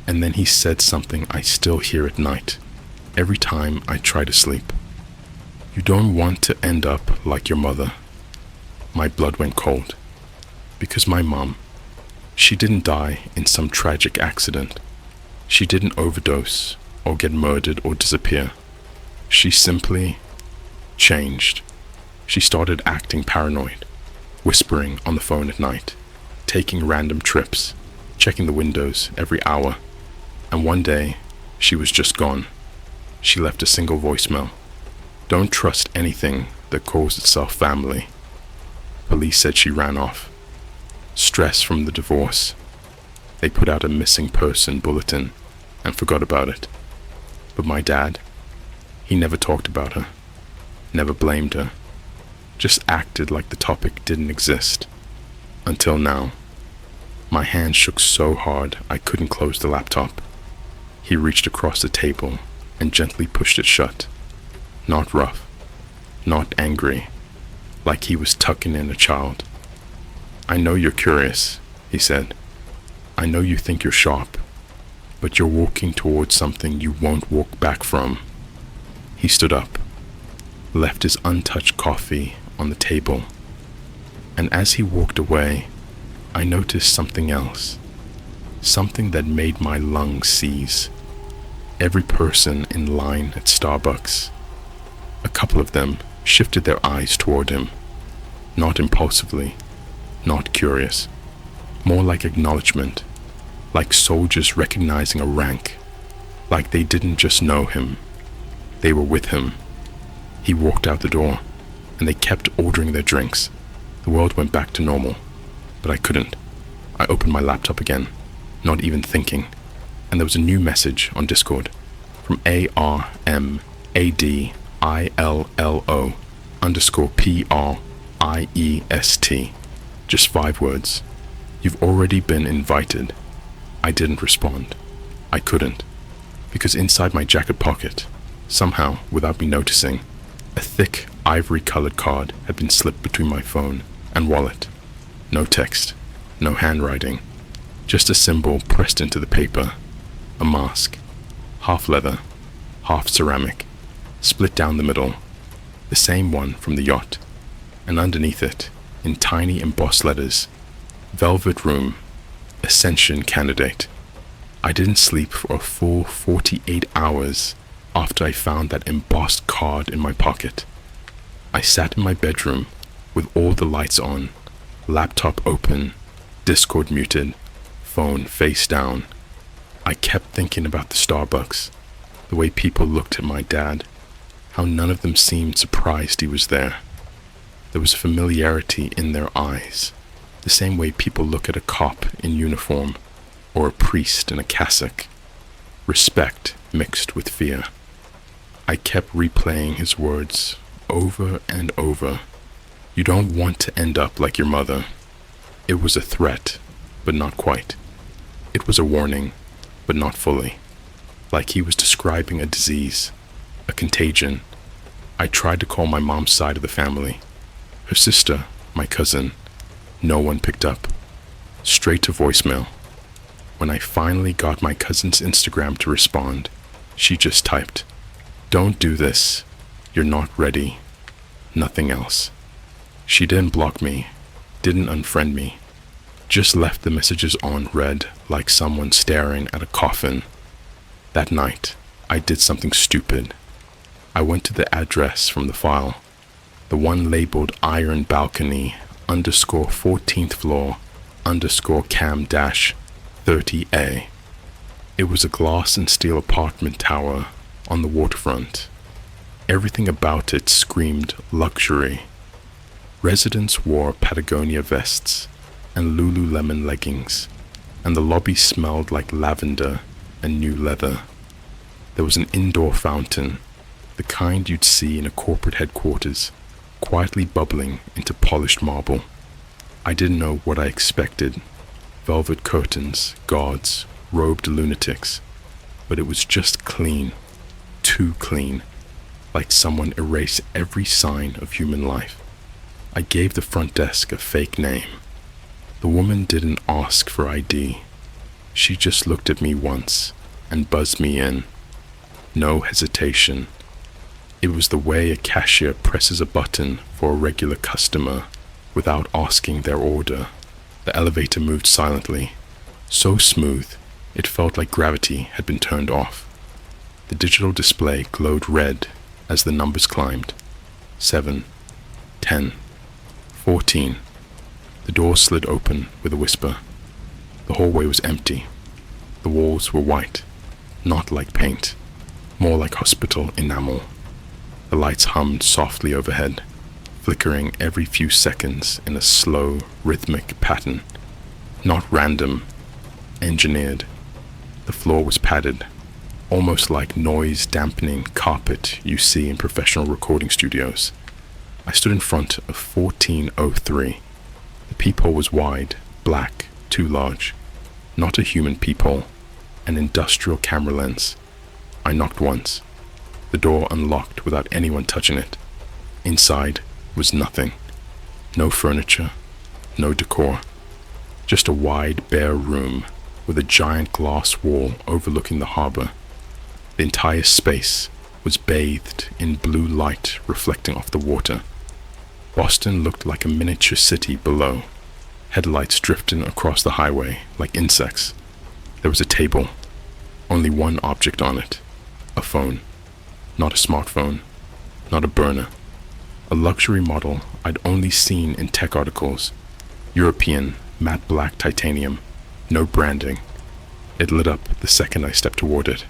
and then he said something I still hear at night, every time I try to sleep. You don't want to end up like your mother. My blood went cold. Because my mom, she didn't die in some tragic accident. She didn't overdose or get murdered or disappear. She simply changed. She started acting paranoid, whispering on the phone at night, taking random trips, checking the windows every hour. And one day, she was just gone. She left a single voicemail. Don't trust anything that calls itself family. Police said she ran off. Stress from the divorce. They put out a missing person bulletin and forgot about it. But my dad, he never talked about her, never blamed her, just acted like the topic didn't exist. Until now. My hand shook so hard I couldn't close the laptop. He reached across the table and gently pushed it shut. Not rough, not angry, like he was tucking in a child. I know you're curious, he said. I know you think you're sharp, but you're walking towards something you won't walk back from. He stood up, left his untouched coffee on the table, and as he walked away, I noticed something else, something that made my lungs seize. Every person in line at Starbucks, a couple of them shifted their eyes toward him, not impulsively, not curious, more like acknowledgement, like soldiers recognizing a rank, like they didn't just know him, they were with him. He walked out the door, and they kept ordering their drinks. The world went back to normal, but I couldn't. I opened my laptop again, not even thinking, and there was a new message on Discord from ARMADILLO_PRIEST. Just 5 words. You've already been invited. I didn't respond. I couldn't, because inside my jacket pocket, somehow, without me noticing, a thick, ivory-colored card had been slipped between my phone and wallet. No text, no handwriting, just a symbol pressed into the paper. A mask, half leather, half ceramic, split down the middle, the same one from the yacht, and underneath it, in tiny embossed letters, Velvet Room, Ascension Candidate. I didn't sleep for a full 48 hours after I found that embossed card in my pocket. I sat in my bedroom with all the lights on, laptop open, Discord muted, phone face down. I kept thinking about the Starbucks, the way people looked at my dad, how none of them seemed surprised he was there. There was familiarity in their eyes, the same way people look at a cop in uniform or a priest in a cassock. Respect mixed with fear. I kept replaying his words over and over. You don't want to end up like your mother. It was a threat, but not quite. It was a warning, but not fully. Like he was describing a disease, a contagion. I tried to call my mom's side of the family. Her sister, my cousin. No one picked up. Straight to voicemail. When I finally got my cousin's Instagram to respond, she just typed, "Don't do this. You're not ready." Nothing else. She didn't block me, didn't unfriend me, just left the messages on read like someone staring at a coffin. That night, I did something stupid. I went to the address from the file, the one labeled Iron Balcony _14th floor _cam-30A. It was a glass and steel apartment tower on the waterfront. Everything about it screamed luxury. Residents wore Patagonia vests and Lululemon leggings, and the lobby smelled like lavender and new leather. There was an indoor fountain, the kind you'd see in a corporate headquarters, quietly bubbling into polished marble. I didn't know what I expected. Velvet curtains, guards, robed lunatics. But it was just clean. Too clean. Like someone erased every sign of human life. I gave the front desk a fake name. The woman didn't ask for ID. She just looked at me once and buzzed me in. No hesitation. It was the way a cashier presses a button for a regular customer without asking their order. The elevator moved silently, so smooth it felt like gravity had been turned off. The digital display glowed red as the numbers climbed. 7, 10, 14. The door slid open with a whisper. The hallway was empty. The walls were white, not like paint, more like hospital enamel. The lights hummed softly overhead, flickering every few seconds in a slow, rhythmic pattern. Not random, engineered. The floor was padded, almost like noise-dampening carpet you see in professional recording studios. I stood in front of 1403. The peephole was wide, black, too large. Not a human peephole, an industrial camera lens. I knocked once. The door unlocked without anyone touching it. Inside was nothing. No furniture, no decor. Just a wide, bare room with a giant glass wall overlooking the harbor. The entire space, was bathed in blue light reflecting off the water. Boston looked like a miniature city below, headlights drifting across the highway like insects. There was a table, only one object on it, a phone. Not a smartphone, not a burner. A luxury model I'd only seen in tech articles. European, matte black titanium, no branding. It lit up the second I stepped toward it.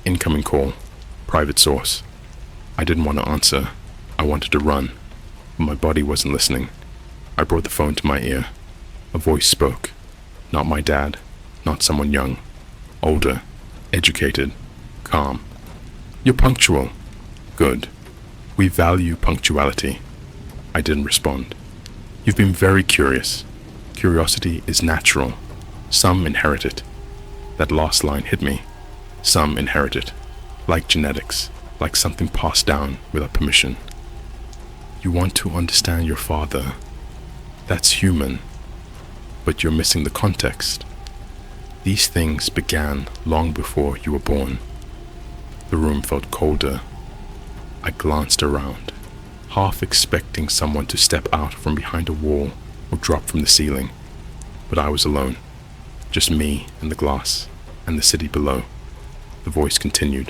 Incoming call, private source. I didn't want to answer. I wanted to run, but my body wasn't listening. I brought the phone to my ear. A voice spoke. Not my dad, not someone young. Older, educated, calm. You're punctual. Good. We value punctuality. I didn't respond. You've been very curious. Curiosity is natural. Some inherit it. That last line hit me. Some inherit it. Like genetics, like something passed down without permission. You want to understand your father. That's human. But you're missing the context. These things began long before you were born. The room felt colder. I glanced around, half expecting someone to step out from behind a wall or drop from the ceiling. But I was alone. Just me and the glass, and the city below. The voice continued.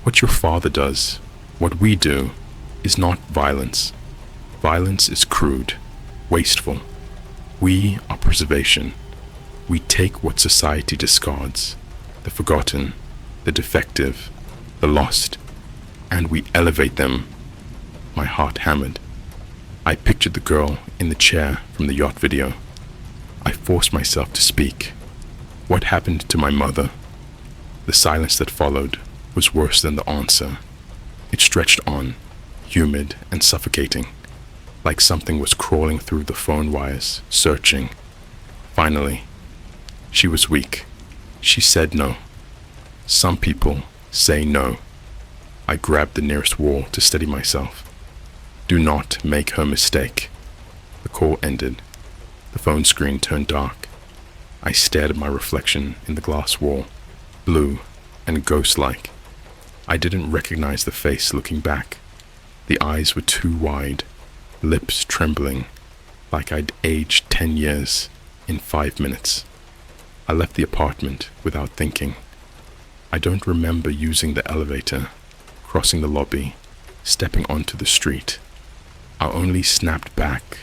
What your father does, what we do, is not violence. Violence is crude, wasteful. We are preservation. We take what society discards, the forgotten, the defective, the lost, and we elevate them. My heart hammered. I pictured the girl in the chair from the yacht video. I forced myself to speak. What happened to my mother? The silence that followed was worse than the answer. It stretched on, humid and suffocating, like something was crawling through the phone wires, searching. Finally, she was weak. She said no. Some people say no. I grabbed the nearest wall to steady myself. Do not make her mistake. The call ended. The phone screen turned dark. I stared at my reflection in the glass wall, blue and ghost-like. I didn't recognize the face looking back. The eyes were too wide, lips trembling, like I'd aged 10 years in 5 minutes. I left the apartment without thinking. I don't remember using the elevator, crossing the lobby, stepping onto the street. I only snapped back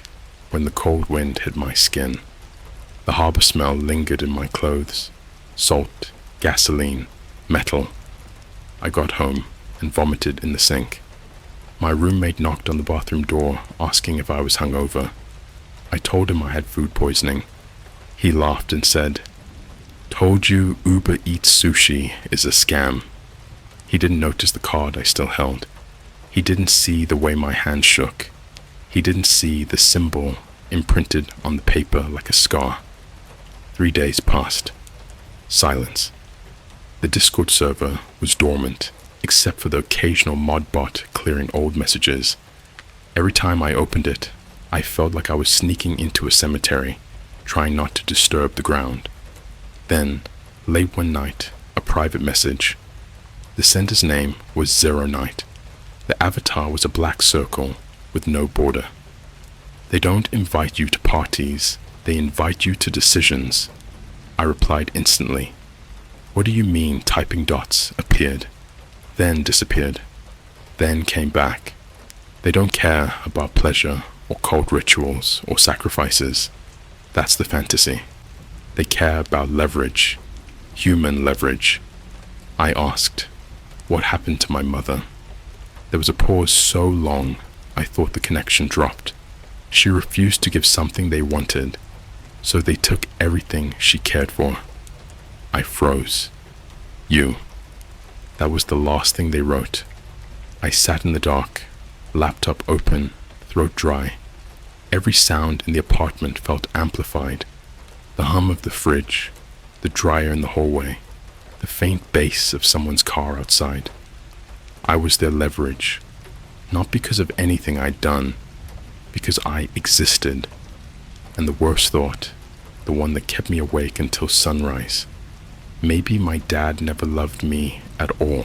when the cold wind hit my skin. The harbor smell lingered in my clothes. Salt, gasoline, metal. I got home and vomited in the sink. My roommate knocked on the bathroom door, asking if I was hungover. I told him I had food poisoning. He laughed and said, "Told you Uber Eats sushi is a scam." He didn't notice the card I still held. He didn't see the way my hand shook. He didn't see the symbol imprinted on the paper like a scar. 3 days passed. Silence. The Discord server was dormant, except for the occasional mod bot clearing old messages. Every time I opened it, I felt like I was sneaking into a cemetery, trying not to disturb the ground. Then, late one night, a private message. The sender's name was Zero Night. The avatar was a black circle with no border. They don't invite you to parties, they invite you to decisions. I replied instantly. What do you mean typing dots appeared, then disappeared, then came back? They don't care about pleasure or cult rituals or sacrifices. That's the fantasy. They care about leverage, human leverage. I asked, what happened to my mother? There was a pause so long, I thought the connection dropped. She refused to give something they wanted, so they took everything she cared for. I froze. You. That was the last thing they wrote. I sat in the dark, laptop open, throat dry. Every sound in the apartment felt amplified. The hum of the fridge, the dryer in the hallway, the faint bass of someone's car outside. I was their leverage, not because of anything I'd done, because I existed. And the worst thought, the one that kept me awake until sunrise, maybe my dad never loved me at all.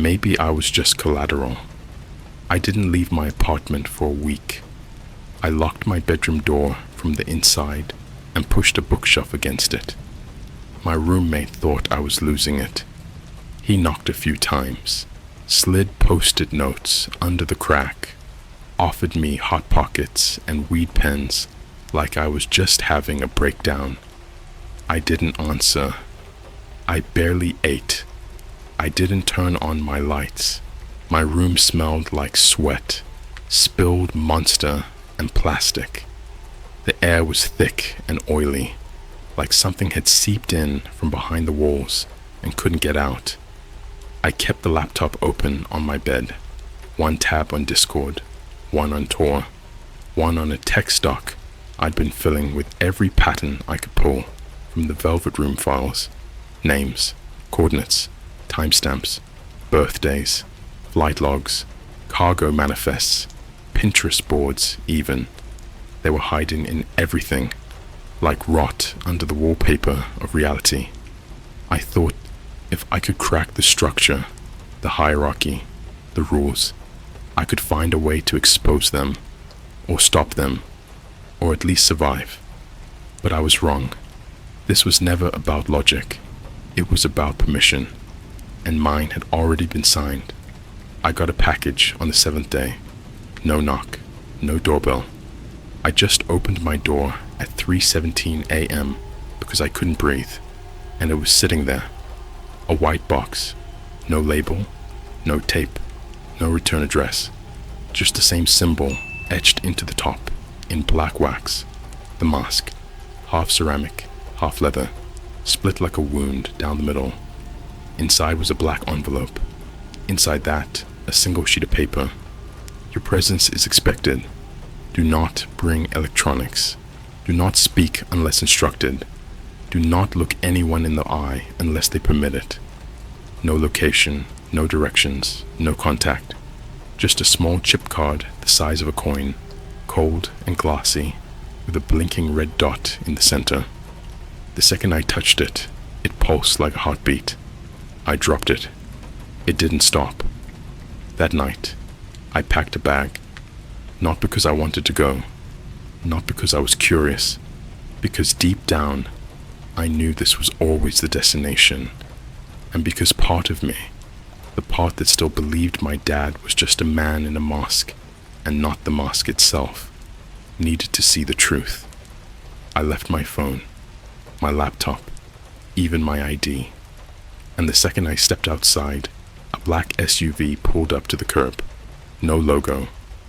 Maybe I was just collateral. I didn't leave my apartment for a week. I locked my bedroom door from the inside and pushed a bookshelf against it. My roommate thought I was losing it. He knocked a few times, slid post-it notes under the crack, offered me Hot Pockets and weed pens like I was just having a breakdown. I didn't answer. I barely ate. I didn't turn on my lights. My room smelled like sweat, spilled monster, and plastic. The air was thick and oily, like something had seeped in from behind the walls and couldn't get out. I kept the laptop open on my bed, one tab on Discord, one on Tor, one on a text doc I'd been filling with every pattern I could pull from the Velvet Room files, names, coordinates, timestamps, birthdays, flight logs, cargo manifests, Pinterest boards even. They were hiding in everything, like rot under the wallpaper of reality. I thought if I could crack the structure, the hierarchy, the rules, I could find a way to expose them, or stop them, or at least survive. But I was wrong. This was never about logic. It was about permission, and mine had already been signed. I got a package on the 7th day. No knock, no doorbell. I just opened my door at 3:17 a.m. because I couldn't breathe, and it was sitting there. A white box, no label, no tape, no return address, just the same symbol etched into the top in black wax. The mask, half ceramic, half leather, split like a wound down the middle. Inside was a black envelope. Inside that, a single sheet of paper. Your presence is expected. Do not bring electronics. Do not speak unless instructed. Do not look anyone in the eye unless they permit it. No location, no directions, no contact. Just a small chip card the size of a coin, cold and glassy, with a blinking red dot in the center. The second I touched it, it pulsed like a heartbeat. I dropped it. It didn't stop. That night, I packed a bag, not because I wanted to go, not because I was curious, because deep down, I knew this was always the destination, and because part of me, the part that still believed my dad was just a man in a mask, and not the mask itself, needed to see the truth. I left my phone, my laptop, even my ID, and the second I stepped outside, a black SUV pulled up to the curb. No logo,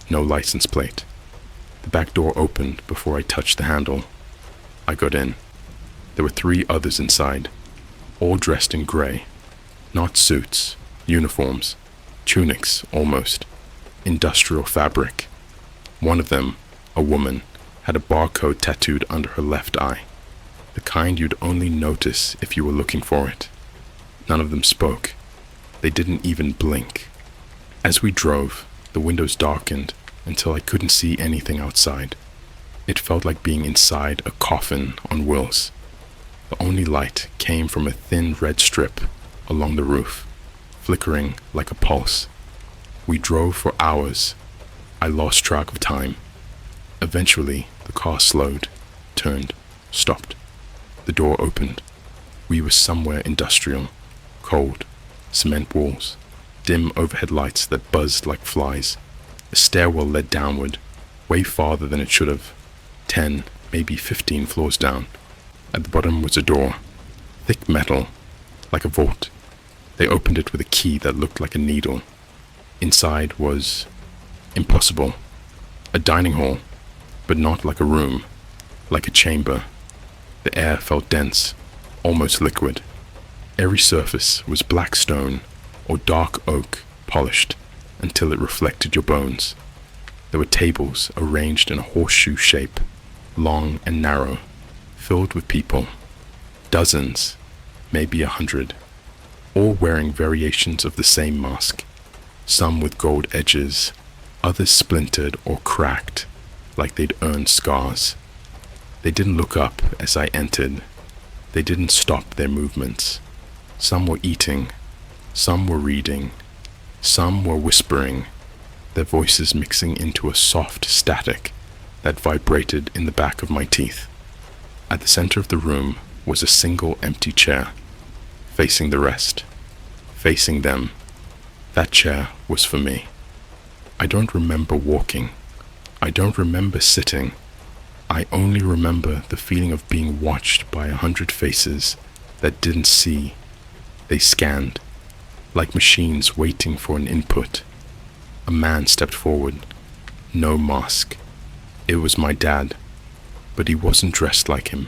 no license plate. The back door opened before I touched the handle. I got in. There were 3 others inside, all dressed in gray. Not suits, uniforms, tunics almost, industrial fabric. One of them, a woman, had a barcode tattooed under her left eye, the kind you'd only notice if you were looking for it. None of them spoke. They didn't even blink. As we drove, the windows darkened until I couldn't see anything outside. It felt like being inside a coffin on wheels. The only light came from a thin red strip along the roof, flickering like a pulse. We drove for hours. I lost track of time. Eventually, the car slowed, turned, stopped. The door opened. We were somewhere industrial, cold, cement walls, dim overhead lights that buzzed like flies. The stairwell led downward, way farther than it should have, 10, maybe 15 floors down. At the bottom was a door, thick metal, like a vault. They opened it with a key that looked like a needle. Inside was impossible. A dining hall, but not like a room, like a chamber. The air felt dense, almost liquid. Every surface was black stone or dark oak polished until it reflected your bones. There were tables arranged in a horseshoe shape, long and narrow, filled with people. Dozens, maybe 100, all wearing variations of the same mask, some with gold edges, others splintered or cracked, like they'd earned scars. They didn't look up as I entered. They didn't stop their movements. Some were eating, some were reading, Some were whispering, their voices mixing into a soft static that vibrated in the back of my teeth. At the center of the room was a single empty chair, facing the rest, facing them. That chair was for me. I don't remember walking. I don't remember sitting. I only remember the feeling of being watched by 100 faces that didn't see. They scanned, like machines waiting for an input. A man stepped forward. No mask. It was my dad, but he wasn't dressed like him.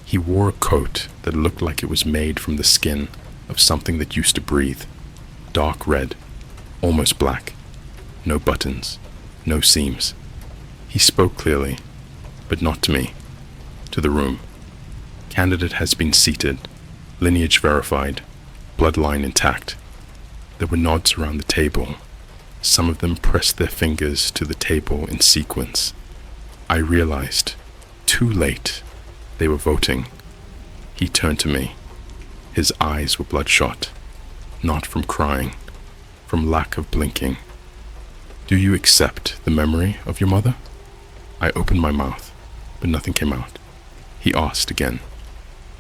He wore a coat that looked like it was made from the skin of something that used to breathe. Dark red, almost black. No buttons, no seams. He spoke clearly, but not to me. To the room. Candidate has been seated, lineage verified, bloodline intact. There were nods around the table. Some of them pressed their fingers to the table in sequence. I realized, too late, they were voting. He turned to me. His eyes were bloodshot, not from crying, from lack of blinking. Do you accept the memory of your mother? I opened my mouth, but nothing came out. He asked again,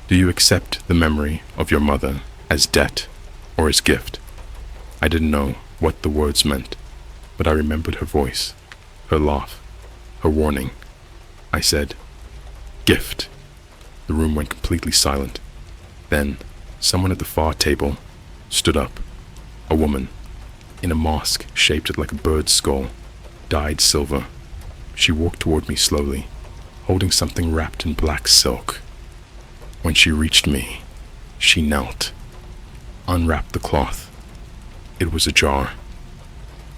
do you accept the memory of your mother as debt or as gift? I didn't know what the words meant, but I remembered her voice, her laugh, her warning. I said, gift. The room went completely silent. Then, someone at the far table stood up. A woman, in a mask shaped like a bird's skull, dyed silver. She walked toward me slowly, holding something wrapped in black silk. When she reached me, she knelt, unwrapped the cloth. It was a jar.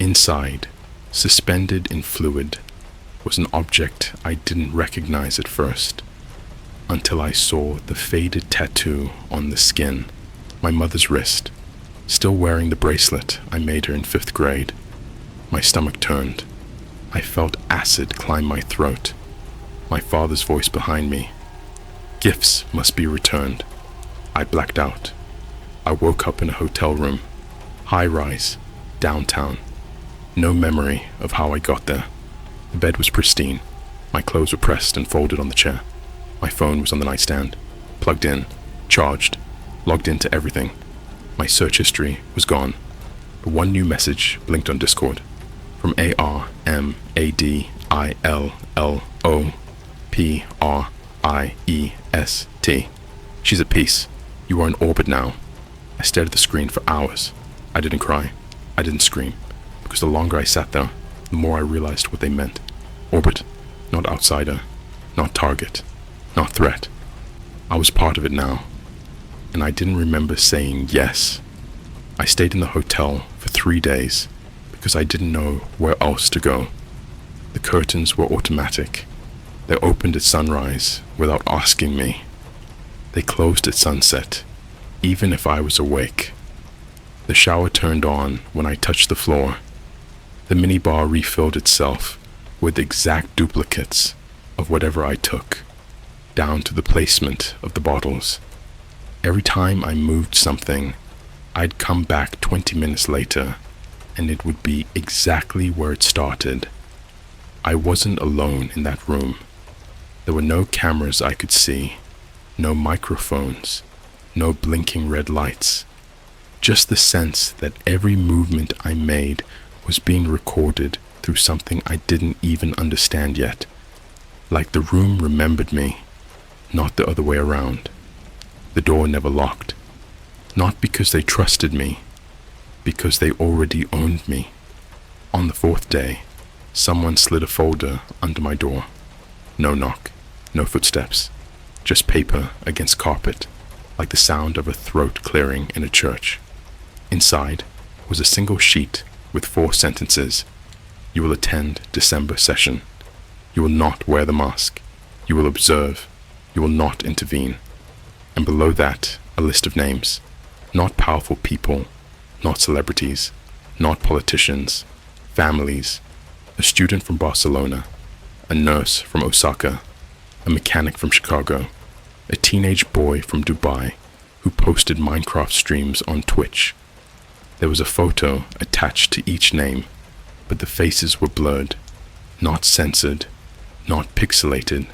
Inside, suspended in fluid, was an object I didn't recognize at first, until I saw the faded tattoo on the skin, my mother's wrist, still wearing the bracelet I made her in 5th grade. My stomach turned. I felt acid climb my throat. My father's voice behind me. Gifts must be returned. I blacked out. I woke up in a hotel room, high-rise, downtown. No memory of how I got there. The bed was pristine. My clothes were pressed and folded on the chair. My phone was on the nightstand, plugged in, charged, logged into everything. My search history was gone, but one new message blinked on Discord. From ARMADILLOPRIEST. She's at peace. You are in orbit now. I stared at the screen for hours. I didn't cry. I didn't scream. Because the longer I sat there, the more I realized what they meant. Orbit. Not outsider. Not target. Not threat. I was part of it now. And I didn't remember saying yes. I stayed in the hotel for 3 days because I didn't know where else to go. The curtains were automatic. They opened at sunrise without asking me. They closed at sunset, even if I was awake. The shower turned on when I touched the floor. The minibar refilled itself with exact duplicates of whatever I took, down to the placement of the bottles. Every time I moved something, I'd come back 20 minutes later, and it would be exactly where it started. I wasn't alone in that room. There were no cameras I could see, no microphones, no blinking red lights. Just the sense that every movement I made was being recorded through something I didn't even understand yet. Like the room remembered me, not the other way around. The door never locked. Not because they trusted me, because they already owned me. On the 4th day, someone slid a folder under my door. No knock, no footsteps, just paper against carpet, like the sound of a throat clearing in a church. Inside was a single sheet with 4 sentences. You will attend December session. You will not wear the mask. You will observe. You will not intervene. And below that, a list of names. Not powerful people, not celebrities, not politicians, families, a student from Barcelona, a nurse from Osaka, a mechanic from Chicago, a teenage boy from Dubai who posted Minecraft streams on Twitch. There was a photo attached to each name, but the faces were blurred, not censored, not pixelated,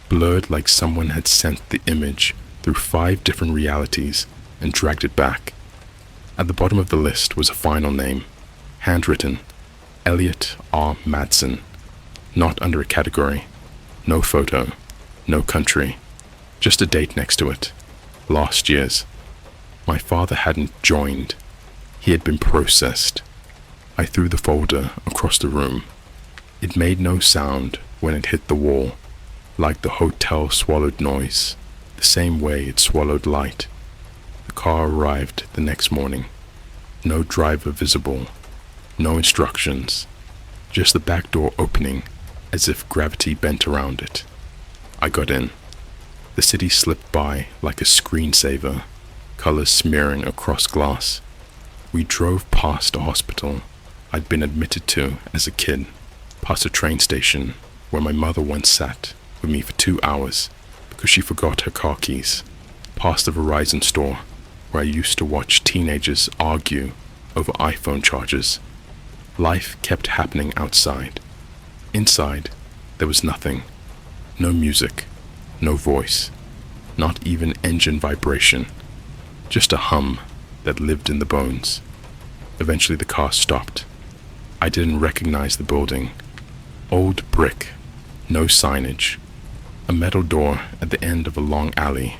blurred like someone had sent the image through 5 different realities and dragged it back. At the bottom of the list was a final name, handwritten, Elliot R. Madsen, not under a category, no photo, no country, just a date next to it, last year's. My father hadn't joined, he had been processed. I threw the folder across the room. It made no sound when it hit the wall, like the hotel swallowed noise, the same way it swallowed light. The car arrived the next morning. No driver visible, no instructions, just the back door opening as if gravity bent around it. I got in. The city slipped by like a screensaver, colors smearing across glass. We drove past a hospital I'd been admitted to as a kid, past a train station where my mother once sat with me for 2 hours because she forgot her car keys, past the Verizon store where I used to watch teenagers argue over iPhone chargers. Life kept happening outside. Inside, there was nothing. No music, no voice, not even engine vibration, just a hum that lived in the bones. Eventually the car stopped. I didn't recognize the building. Old brick, no signage, a metal door at the end of a long alley,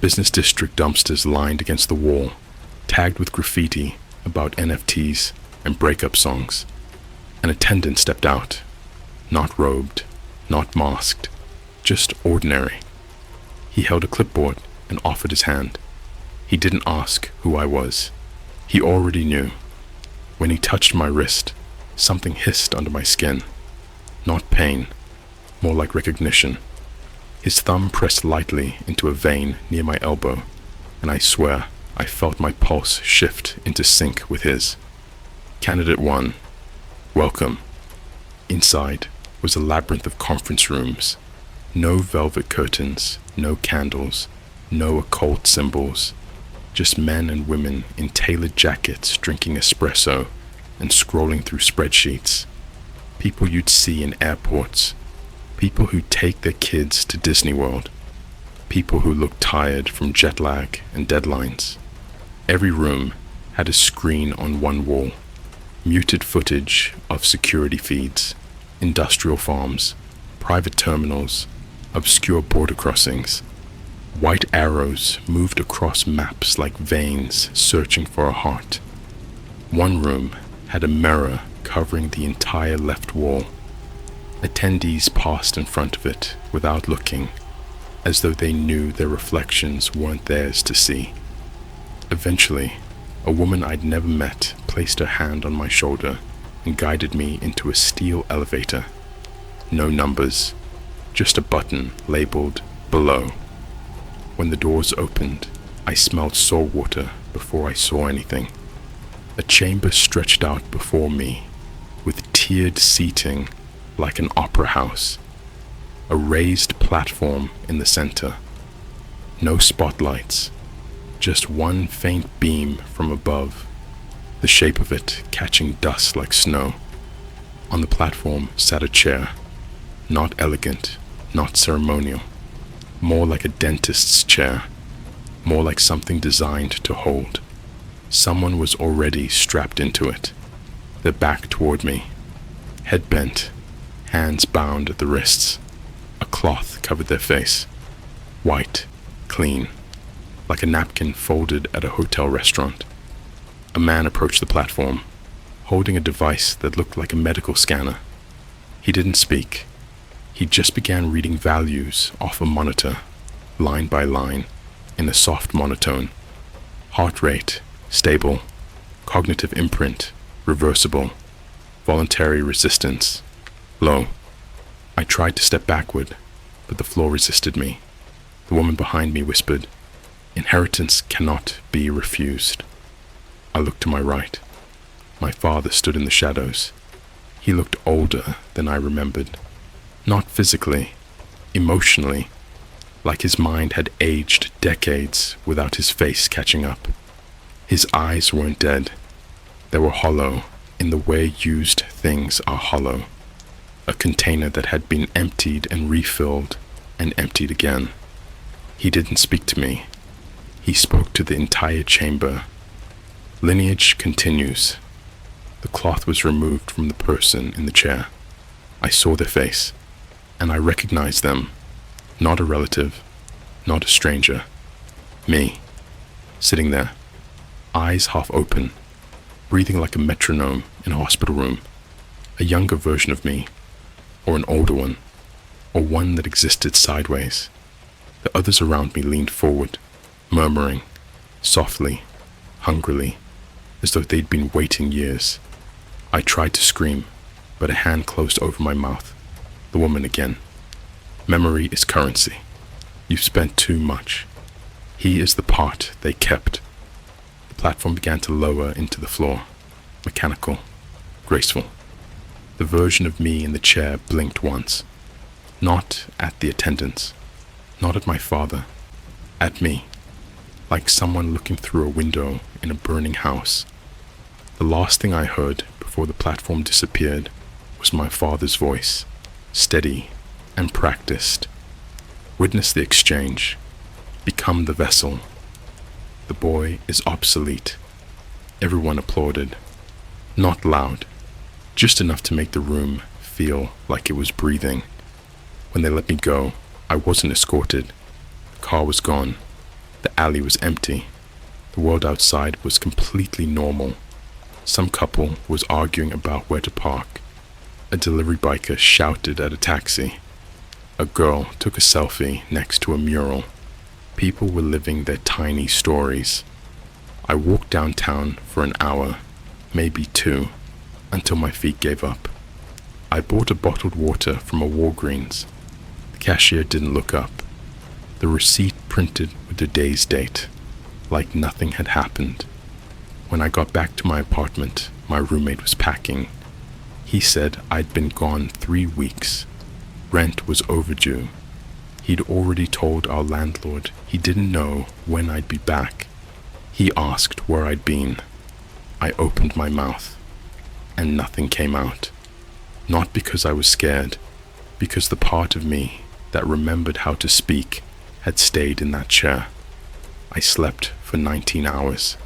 business district dumpsters lined against the wall, tagged with graffiti about NFTs and breakup songs. An attendant stepped out, not robed, not masked, just ordinary. He held a clipboard and offered his hand. He didn't ask who I was. He already knew. When he touched my wrist, something hissed under my skin. Not pain, more like recognition. His thumb pressed lightly into a vein near my elbow, and I swear I felt my pulse shift into sync with his. Candidate 1, welcome. Inside was a labyrinth of conference rooms. No velvet curtains, no candles, no occult symbols. Just men and women in tailored jackets drinking espresso and scrolling through spreadsheets. People you'd see in airports. People who take their kids to Disney World. People who look tired from jet lag and deadlines. Every room had a screen on one wall. Muted footage of security feeds, industrial farms, private terminals, obscure border crossings. White arrows moved across maps like veins searching for a heart. One room had a mirror covering the entire left wall. Attendees passed in front of it without looking, as though they knew their reflections weren't theirs to see. Eventually, a woman I'd never met placed her hand on my shoulder and guided me into a steel elevator. No numbers, just a button labeled below. When the doors opened, I smelled salt water before I saw anything. A chamber stretched out before me, with tiered seating like an opera house. A raised platform in the center. No spotlights, just one faint beam from above, the shape of it catching dust like snow. On the platform sat a chair, not elegant, not ceremonial. More like a dentist's chair, more like something designed to hold. Someone was already strapped into it, their back toward me, head bent, hands bound at the wrists. A cloth covered their face, white, clean, like a napkin folded at a hotel restaurant. A man approached the platform, holding a device that looked like a medical scanner. He didn't speak. He just began reading values off a monitor, line by line, in a soft monotone. Heart rate, stable. Cognitive imprint, reversible. Voluntary resistance, low. I tried to step backward, but the floor resisted me. The woman behind me whispered, "Inheritance cannot be refused." I looked to my right. My father stood in the shadows. He looked older than I remembered. Not physically, emotionally, like his mind had aged decades without his face catching up. His eyes weren't dead, They were hollow in the way used things are hollow. A container that had been emptied and refilled and emptied again. He didn't speak to me. He spoke to the entire chamber. Lineage continues. The cloth was removed from the person in the chair. I saw their face, and I recognized them. Not a relative, not a stranger. Me, sitting there, eyes half open, breathing like a metronome in a hospital room. A younger version of me, or an older one, or one that existed sideways. The others around me leaned forward, murmuring, softly, hungrily, as though they'd been waiting years. I tried to scream, but a hand closed over my mouth. The woman again. Memory is currency. You've spent too much. He is the part they kept. The platform began to lower into the floor. Mechanical. Graceful. The version of me in the chair blinked once. Not at the attendants. Not at my father. At me. Like someone looking through a window in a burning house. The last thing I heard before the platform disappeared was my father's voice, steady and practiced. Witness the exchange. Become the vessel. The boy is obsolete. Everyone applauded. Not loud, just enough to make the room feel like it was breathing. When they let me go, I wasn't escorted. The car was gone. The alley was empty. The world outside was completely normal. Some couple was arguing about where to park. A delivery biker shouted at a taxi. A girl took a selfie next to a mural. People were living their tiny stories. I walked downtown for an hour, maybe 2, until my feet gave up. I bought a bottled water from a Walgreens. The cashier didn't look up. The receipt printed with the day's date, like nothing had happened. When I got back to my apartment, my roommate was packing. He said I'd been gone 3 weeks. Rent was overdue. He'd already told our landlord he didn't know when I'd be back. He asked where I'd been. I opened my mouth, and nothing came out. Not because I was scared, because the part of me that remembered how to speak had stayed in that chair. I slept for 19 hours,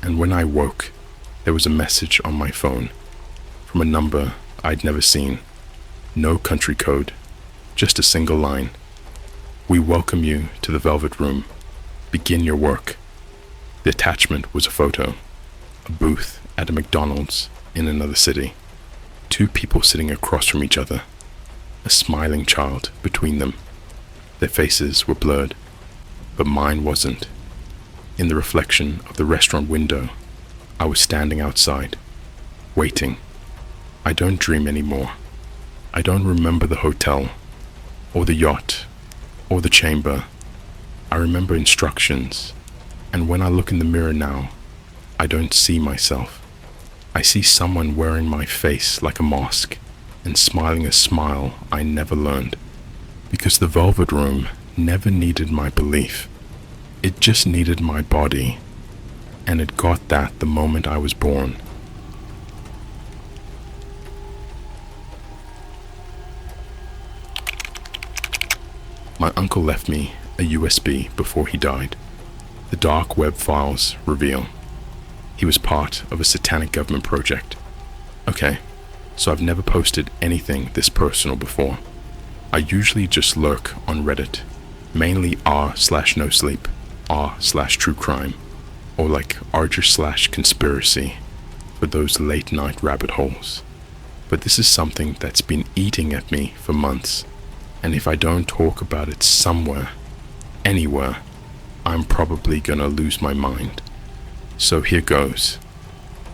and when I woke, there was a message on my phone from a number I'd never seen. No country code, just a single line. We welcome you to the Velvet Room. Begin your work. The attachment was a photo, a booth at a McDonald's in another city. 2 people sitting across from each other, a smiling child between them. Their faces were blurred, but mine wasn't. In the reflection of the restaurant window, I was standing outside, waiting. I don't dream anymore. I don't remember the hotel, or the yacht, or the chamber. I remember instructions, and when I look in the mirror now, I don't see myself. I see someone wearing my face like a mask, and smiling a smile I never learned. Because the Velvet Room never needed my belief. It just needed my body, and it got that the moment I was born. My uncle left me a USB before he died. The dark web files reveal. He was part of a satanic government project. Okay, so I've never posted anything this personal before. I usually just lurk on Reddit, mainly r/nosleep, r/true crime, or like r/conspiracy for those late night rabbit holes. But this is something that's been eating at me for months, and if I don't talk about it somewhere, anywhere, I'm probably gonna lose my mind. So here goes.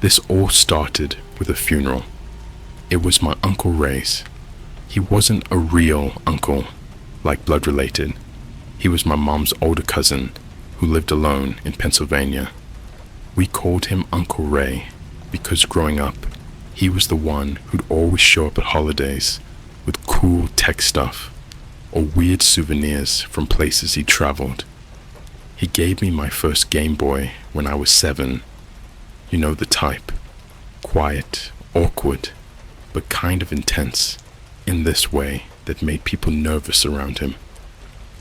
This all started with a funeral. It was my Uncle Ray's. He wasn't a real uncle, like blood related. He was my mom's older cousin who lived alone in Pennsylvania. We called him Uncle Ray because growing up, he was the one who'd always show up at holidays with cool tech stuff or weird souvenirs from places he'd traveled. He gave me my first Game Boy when I was 7. You know the type, Quiet, awkward, but kind of intense, in this way that made people nervous around him.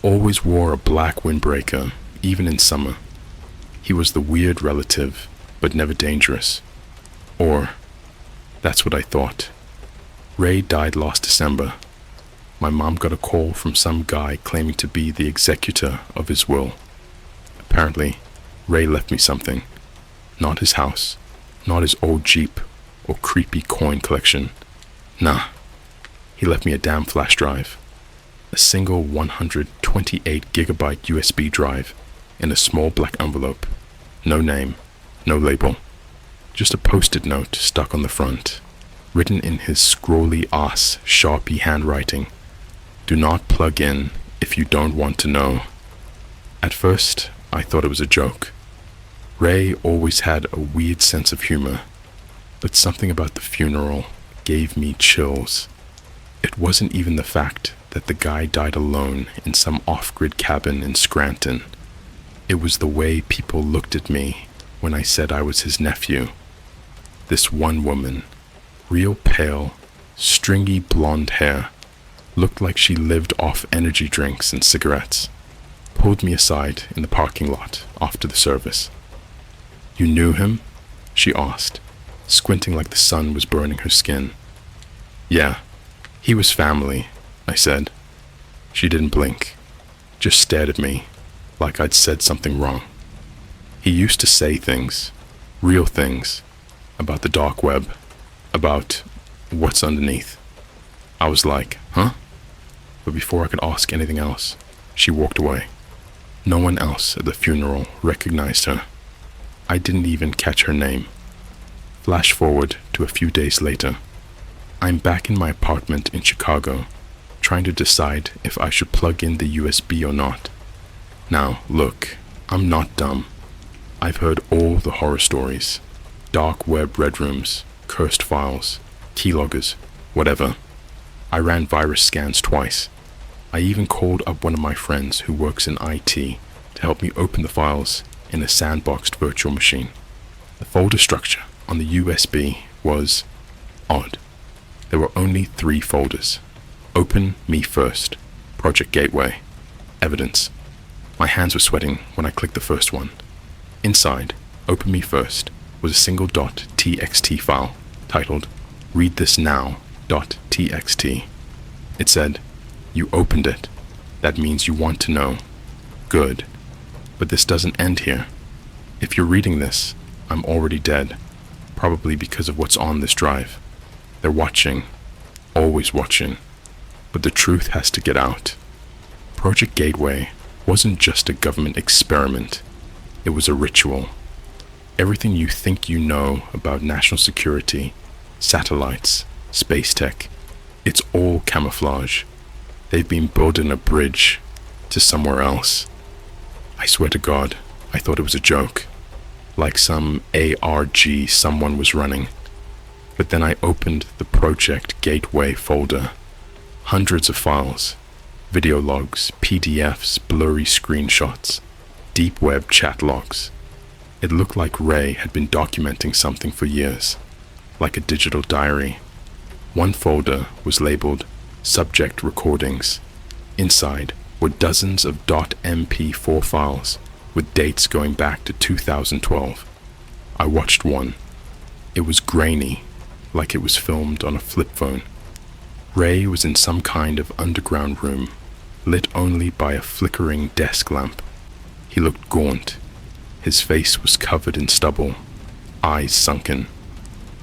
Always wore a black windbreaker, even in summer. He was the weird relative, but never dangerous. Or, that's what I thought. Ray died last December. My mom got a call from some guy claiming to be the executor of his will. Apparently, Ray left me something. Not his house, not his old Jeep or creepy coin collection. Nah, he left me a damn flash drive. A single 128 gigabyte USB drive in a small black envelope. No name, no label. Just a post-it note stuck on the front, written in his scrawly ass Sharpie handwriting. Do not plug in if you don't want to know. At first, I thought it was a joke. Ray always had a weird sense of humor, but something about the funeral gave me chills. It wasn't even the fact that the guy died alone in some off-grid cabin in Scranton. It was the way people looked at me when I said I was his nephew. This one woman, real pale, stringy blonde hair, looked like she lived off energy drinks and cigarettes, pulled me aside in the parking lot after the service. You knew him? She asked, squinting like the sun was burning her skin. Yeah, he was family, I said. She didn't blink, just stared at me like I'd said something wrong. He used to say things, real things, about the dark web, about what's underneath. I was like, huh? But before I could ask anything else, she walked away. No one else at the funeral recognized her. I didn't even catch her name. Flash forward to a few days later. I'm back in my apartment in Chicago, trying to decide if I should plug in the USB or not. Now, look, I'm not dumb. I've heard all the horror stories. Dark web red rooms, cursed files, keyloggers, whatever. I ran virus scans twice. I even called up one of my friends who works in IT to help me open the files in a sandboxed virtual machine. The folder structure on the USB was odd. There were only 3 folders. Open Me First, Project Gateway, Evidence. My hands were sweating when I clicked the first one. Inside, Open Me First, was a single .txt file titled Read This Now.txt. It said, you opened it. That means you want to know. Good. But this doesn't end here. If you're reading this, I'm already dead, probably because of what's on this drive. They're watching, always watching, but the truth has to get out. Project Gateway wasn't just a government experiment. It was a ritual. Everything you think you know about national security, satellites, space tech, it's all camouflage. They've been building a bridge to somewhere else. I swear to God, I thought it was a joke, like some ARG someone was running. But then I opened the Project Gateway folder. Hundreds of files, video logs, PDFs, blurry screenshots, deep web chat logs. It looked like Ray had been documenting something for years, like a digital diary. One folder was labeled Subject Recordings. Inside were dozens of .mp4 files with dates going back to 2012. I watched one. It was grainy, like it was filmed on a flip phone. Ray was in some kind of underground room, lit only by a flickering desk lamp. He looked gaunt. His face was covered in stubble, eyes sunken.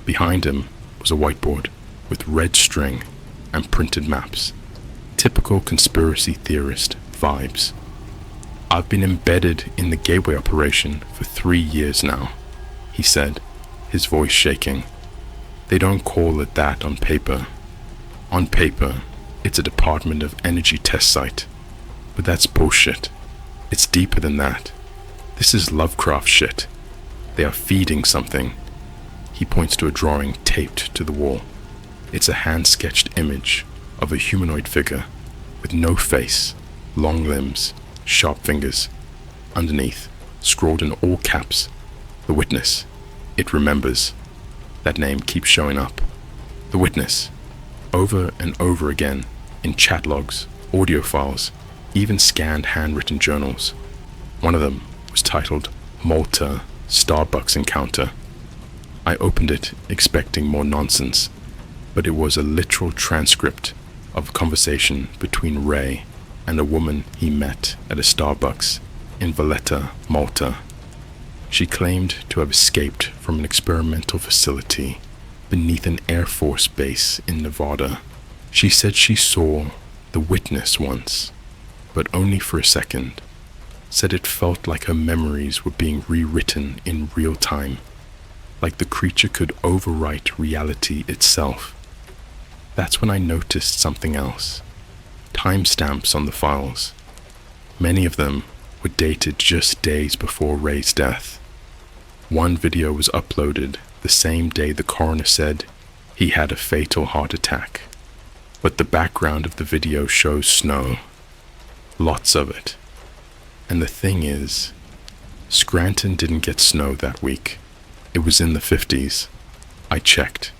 Behind him was a whiteboard with red string and printed maps. Typical conspiracy theorist vibes. I've been embedded in the gateway operation for 3 years now, he said, his voice shaking. They don't call it that on paper. On paper, it's a Department of Energy test site. But that's bullshit. It's deeper than that. This is Lovecraft shit. They are feeding something. He points to a drawing taped to the wall. It's a hand-sketched image of a humanoid figure with no face, long limbs, sharp fingers. Underneath, scrawled in all caps, the witness, it remembers. That name keeps showing up. The witness. Over and over again, in chat logs, audio files, even scanned handwritten journals. One of them was titled Malta Starbucks Encounter. I opened it expecting more nonsense, but it was a literal transcript of a conversation between Ray and a woman he met at a Starbucks in Valletta, Malta. She claimed to have escaped from an experimental facility beneath an Air Force base in Nevada. She said she saw the witness once, but only for a second. Said it felt like her memories were being rewritten in real time, like the creature could overwrite reality itself. That's when I noticed something else. Timestamps on the files. Many of them were dated just days before Ray's death. One video was uploaded the same day the coroner said he had a fatal heart attack, but the background of the video shows snow. Lots of it. And the thing is, Scranton didn't get snow that week. It was in the 50s. I checked.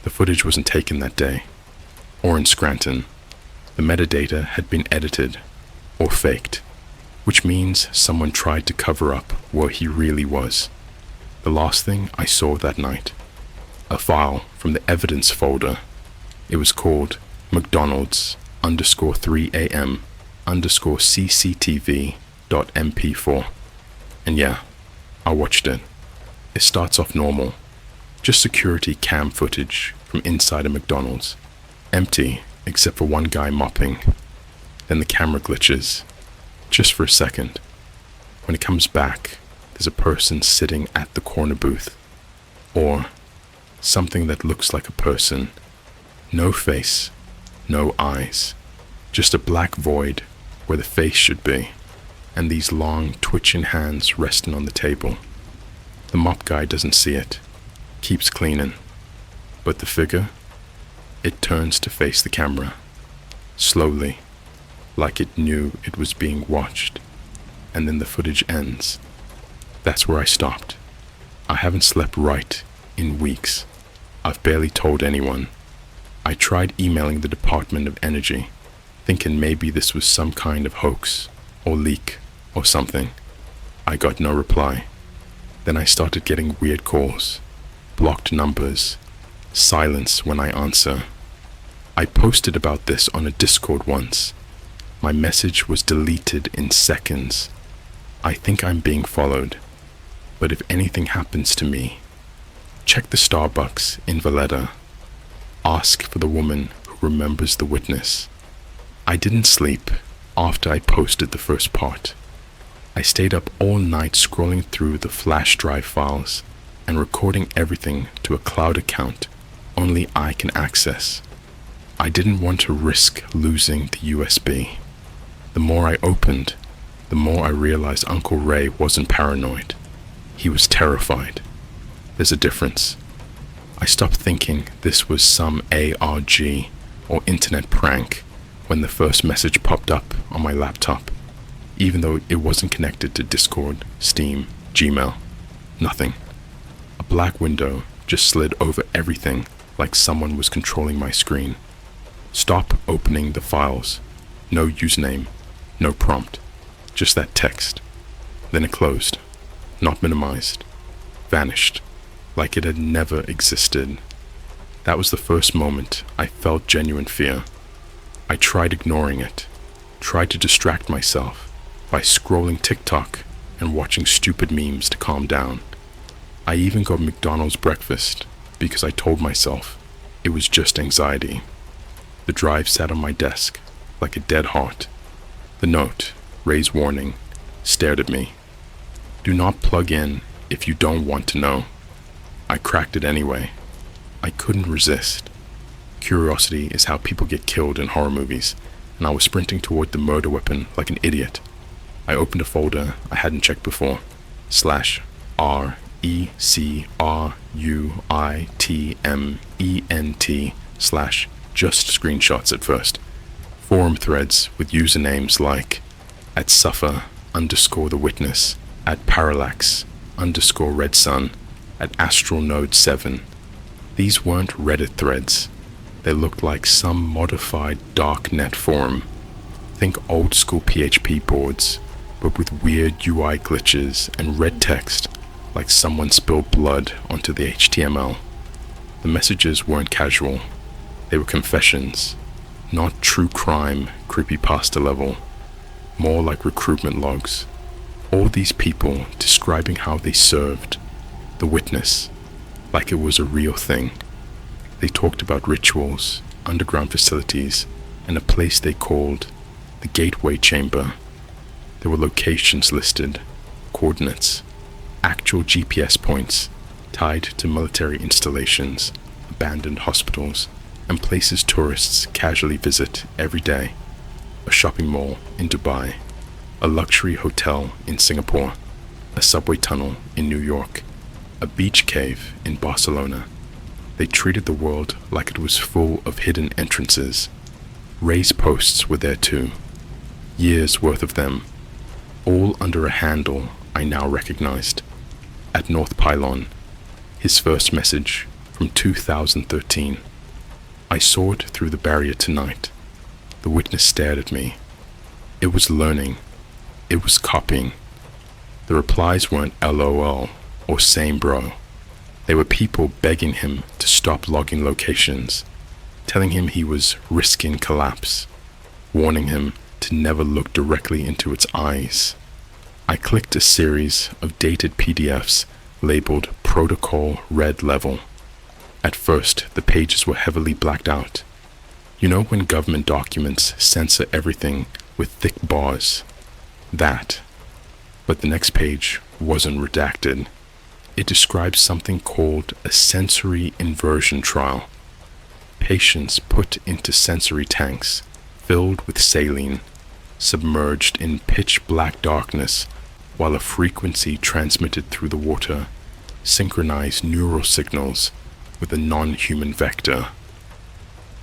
The footage wasn't taken that day. Or in Scranton. The metadata had been edited or faked, which means someone tried to cover up where he really was. The last thing I saw that night, a file from the evidence folder. It was called McDonald's_3am_CCTV.mp4. And yeah, I watched it. It starts off normal, just security cam footage from inside a McDonald's. Empty, except for one guy mopping. Then the camera glitches, just for a second. When it comes back, there's a person sitting at the corner booth. Or something that looks like a person. No face, no eyes. Just a black void where the face should be, and these long, twitching hands resting on the table. The mop guy doesn't see it, keeps cleaning. But the figure, it turns to face the camera, slowly, like it knew it was being watched, and then the footage ends. That's where I stopped. I haven't slept right in weeks. I've barely told anyone. I tried emailing the Department of Energy, thinking maybe this was some kind of hoax or leak or something. I got no reply. Then I started getting weird calls, blocked numbers, silence when I answer. I posted about this on a Discord once. My message was deleted in seconds. I think I'm being followed. But if anything happens to me, check the Starbucks in Valletta. Ask for the woman who remembers the witness. I didn't sleep after I posted the first part. I stayed up all night scrolling through the flash drive files and recording everything to a cloud account only I can access. I didn't want to risk losing the USB. The more I opened, the more I realized Uncle Ray wasn't paranoid. He was terrified. There's a difference. I stopped thinking this was some ARG or internet prank when the first message popped up on my laptop, even though it wasn't connected to Discord, Steam, Gmail. Nothing. A black window just slid over everything like someone was controlling my screen. Stop opening the files. No username, no prompt, just that text. Then it closed, not minimized, vanished, like it had never existed. That was the first moment I felt genuine fear. I tried ignoring it, tried to distract myself by scrolling TikTok and watching stupid memes to calm down. I even got McDonald's breakfast because I told myself it was just anxiety. The drive sat on my desk like a dead heart. The note, Ray's warning, stared at me. Do not plug in if you don't want to know. I cracked it anyway. I couldn't resist. Curiosity is how people get killed in horror movies, and I was sprinting toward the murder weapon like an idiot. I opened a folder I hadn't checked before, /RECRUITMENT/ just screenshots at first. Forum threads with usernames like @suffer_the witness, @parallax_redsun, @astralnode7, These weren't Reddit threads. They looked like some modified darknet forum. Think old school PHP boards, but with weird UI glitches and red text like someone spilled blood onto the HTML. The messages weren't casual. They were confessions, not true crime creepypasta level, more like recruitment logs. All these people describing how they served the witness like it was a real thing. They talked about rituals, underground facilities, and a place they called the Gateway Chamber. There were locations listed, coordinates, actual GPS points tied to military installations, abandoned hospitals, and places tourists casually visit every day. A shopping mall in Dubai, a luxury hotel in Singapore, a subway tunnel in New York, a beach cave in Barcelona. They treated the world like it was full of hidden entrances. Ray's posts were there too, years worth of them, all under a handle I now recognized. At North Pylon, his first message from 2013. I saw it through the barrier tonight. The witness stared at me. It was learning. It was copying. The replies weren't LOL or same bro. They were people begging him to stop logging locations, telling him he was risking collapse, warning him to never look directly into its eyes. I clicked a series of dated PDFs labeled Protocol Red Level. At first, the pages were heavily blacked out. You know when government documents censor everything with thick bars? That. But the next page wasn't redacted. It describes something called a sensory inversion trial. Patients put into sensory tanks filled with saline, submerged in pitch black darkness, while a frequency transmitted through the water synchronized neural signals with a non-human vector.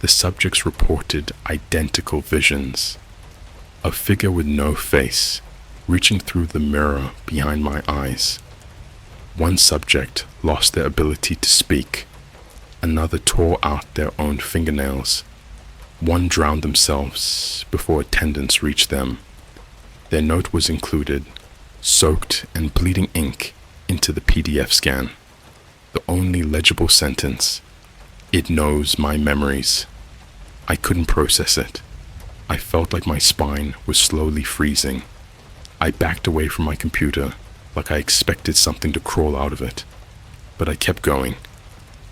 The subjects reported identical visions. A figure with no face reaching through the mirror behind my eyes. One subject lost their ability to speak. Another tore out their own fingernails. One drowned themselves before attendants reached them. Their note was included, soaked in bleeding ink into the PDF scan. The only legible sentence: it knows my memories. I couldn't process it. I felt like my spine was slowly freezing. I backed away from my computer like I expected something to crawl out of it. But I kept going.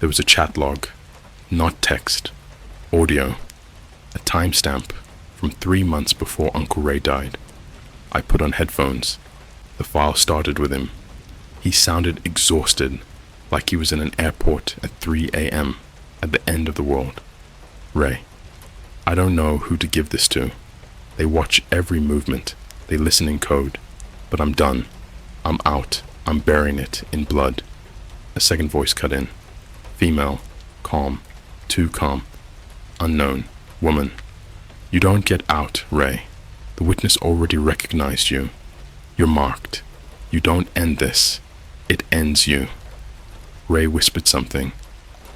There was a chat log, not text, audio, a timestamp from 3 months before Uncle Ray died. I put on headphones. The file started with him. He sounded exhausted, like he was in an airport at 3 a.m. at the end of the world. Ray, I don't know who to give this to. They watch every movement. They listen in code. But I'm done. I'm out. I'm burying it in blood. A second voice cut in. Female. Calm. Too calm. Unknown. Woman. You don't get out, Ray. The witness already recognized you. You're marked. You don't end this. It ends you. Ray whispered something.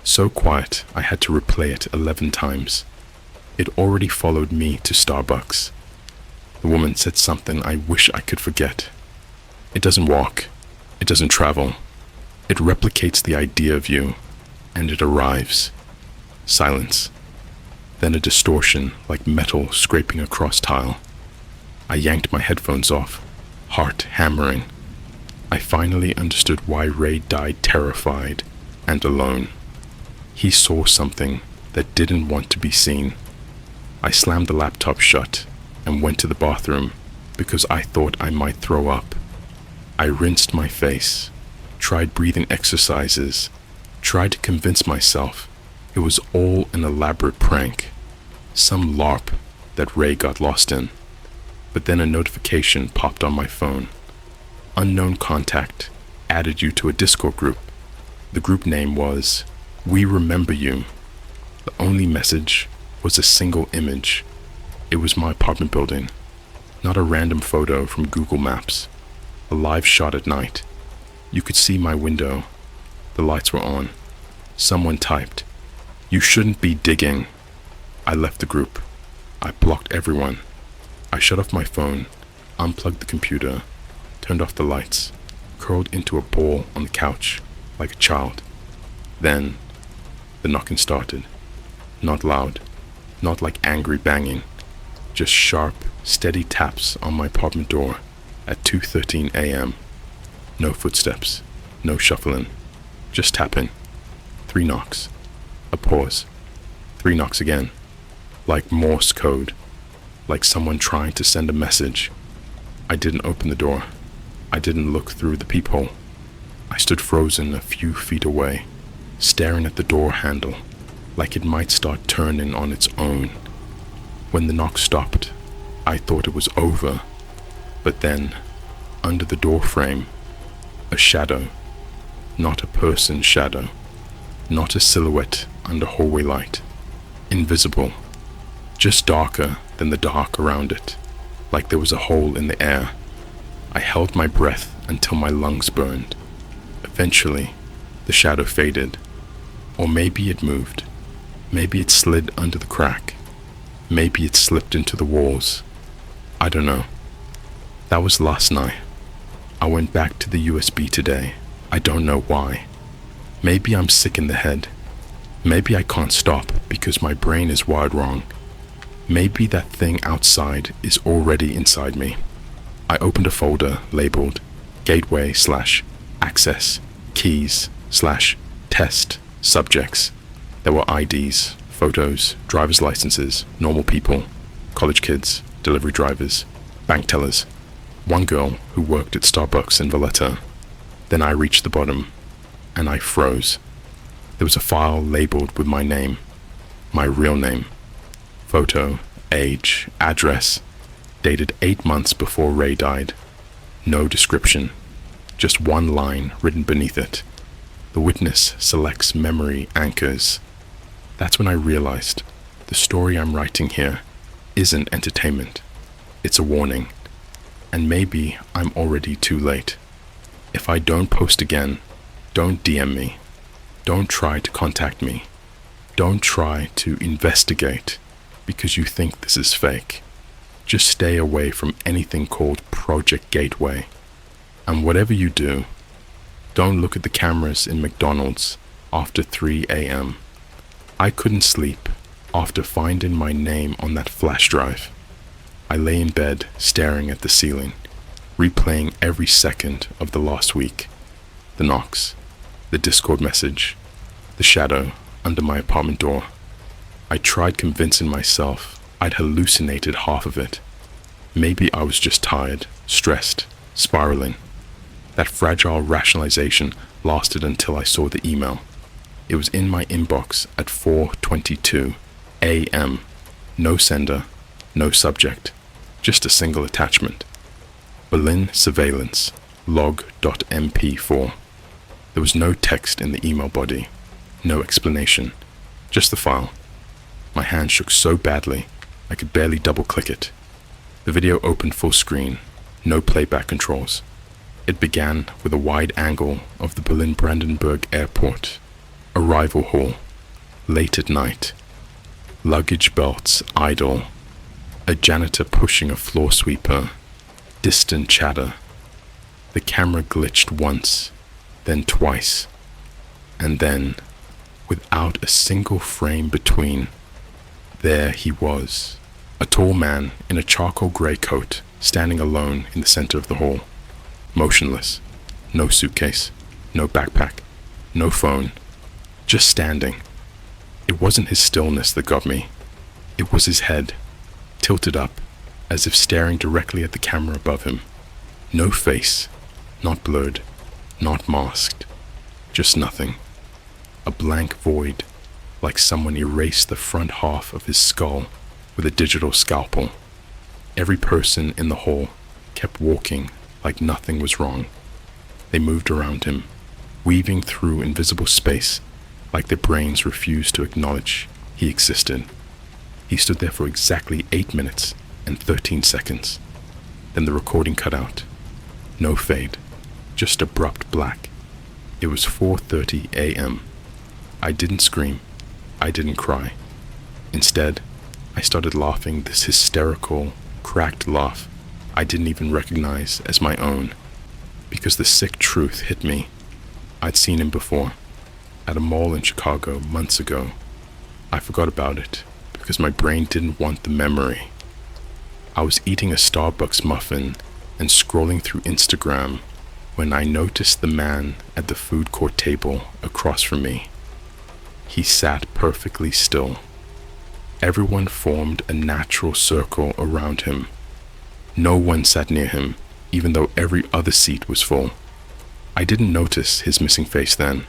So quiet, I had to replay it 11 times. It already followed me to Starbucks. The woman said something I wish I could forget. It doesn't walk. It doesn't travel. It replicates the idea of you, and it arrives. Silence. Then a distortion like metal scraping across tile. I yanked my headphones off, heart hammering. I finally understood why Ray died terrified and alone. He saw something that didn't want to be seen. I slammed the laptop shut and went to the bathroom because I thought I might throw up. I rinsed my face, tried breathing exercises, tried to convince myself it was all an elaborate prank, some LARP that Ray got lost in. But then a notification popped on my phone. Unknown contact added you to a Discord group. The group name was We Remember You. The only message was a single image. It was my apartment building, not a random photo from Google Maps. A live shot at night. You could see my window. The lights were on. Someone typed, "You shouldn't be digging." I left the group. I blocked everyone. I shut off my phone, unplugged the computer, turned off the lights, curled into a ball on the couch like a child. Then, the knocking started. Not loud, not like angry banging, just sharp, steady taps on my apartment door at 2:13 a.m. No footsteps, no shuffling, just tapping. 3 knocks, a pause, 3 knocks again, like Morse code, like someone trying to send a message. I didn't open the door. I didn't look through the peephole. I stood frozen a few feet away, staring at the door handle, like it might start turning on its own. When the knock stopped, I thought it was over, but then, under the door frame, a shadow, not a person's shadow, not a silhouette under hallway light, invisible, just darker than the dark around it, like there was a hole in the air. I held my breath until my lungs burned. Eventually, the shadow faded, or maybe it moved. Maybe it slid under the crack. Maybe it slipped into the walls. I don't know. That was last night. I went back to the USB today. I don't know why. Maybe I'm sick in the head. Maybe I can't stop because my brain is wired wrong. Maybe that thing outside is already inside me. I opened a folder labeled gateway/access keys/test subjects. There were IDs, photos, driver's licenses, normal people, college kids, delivery drivers, bank tellers, one girl who worked at Starbucks in Valletta. Then I reached the bottom, and I froze. There was a file labeled with my name, my real name, photo, age, address, dated 8 months before Ray died. No description, just one line written beneath it. The witness selects memory anchors. That's when I realized the story I'm writing here isn't entertainment. It's a warning. And maybe I'm already too late. If I don't post again, don't DM me. Don't try to contact me. Don't try to investigate because you think this is fake. Just stay away from anything called Project Gateway. And whatever you do, don't look at the cameras in McDonald's after 3 a.m. I couldn't sleep after finding my name on that flash drive. I lay in bed staring at the ceiling, replaying every second of the last week. The knocks, the Discord message, the shadow under my apartment door. I tried convincing myself I'd hallucinated half of it. Maybe I was just tired, stressed, spiraling. That fragile rationalization lasted until I saw the email. It was in my inbox at 4:22 a.m. No sender, no subject, just a single attachment. Berlin surveillance, log.mp4. There was no text in the email body, no explanation, just the file. My hand shook so badly, I could barely double-click it. The video opened full screen, no playback controls. It began with a wide angle of the Berlin-Brandenburg airport, arrival hall, late at night, luggage belts idle, a janitor pushing a floor sweeper, distant chatter. The camera glitched once, then twice, and then, without a single frame between, there he was, a tall man in a charcoal gray coat, standing alone in the center of the hall, motionless, no suitcase, no backpack, no phone, just standing. It wasn't his stillness that got me. It was his head, tilted up, as if staring directly at the camera above him. No face, not blurred, not masked, just nothing. A blank void, like someone erased the front half of his skull with a digital scalpel. Every person in the hall kept walking like nothing was wrong. They moved around him, weaving through invisible space like their brains refused to acknowledge he existed. He stood there for exactly 8 minutes and 13 seconds. Then the recording cut out. No fade, just abrupt black. It was 4:30 a.m. I didn't scream. I didn't cry. Instead, I started laughing this hysterical, cracked laugh I didn't even recognize as my own, because the sick truth hit me. I'd seen him before, at a mall in Chicago months ago. I forgot about it because my brain didn't want the memory. I was eating a Starbucks muffin and scrolling through Instagram when I noticed the man at the food court table across from me. He sat perfectly still. Everyone formed a natural circle around him. No one sat near him, even though every other seat was full. I didn't notice his missing face then.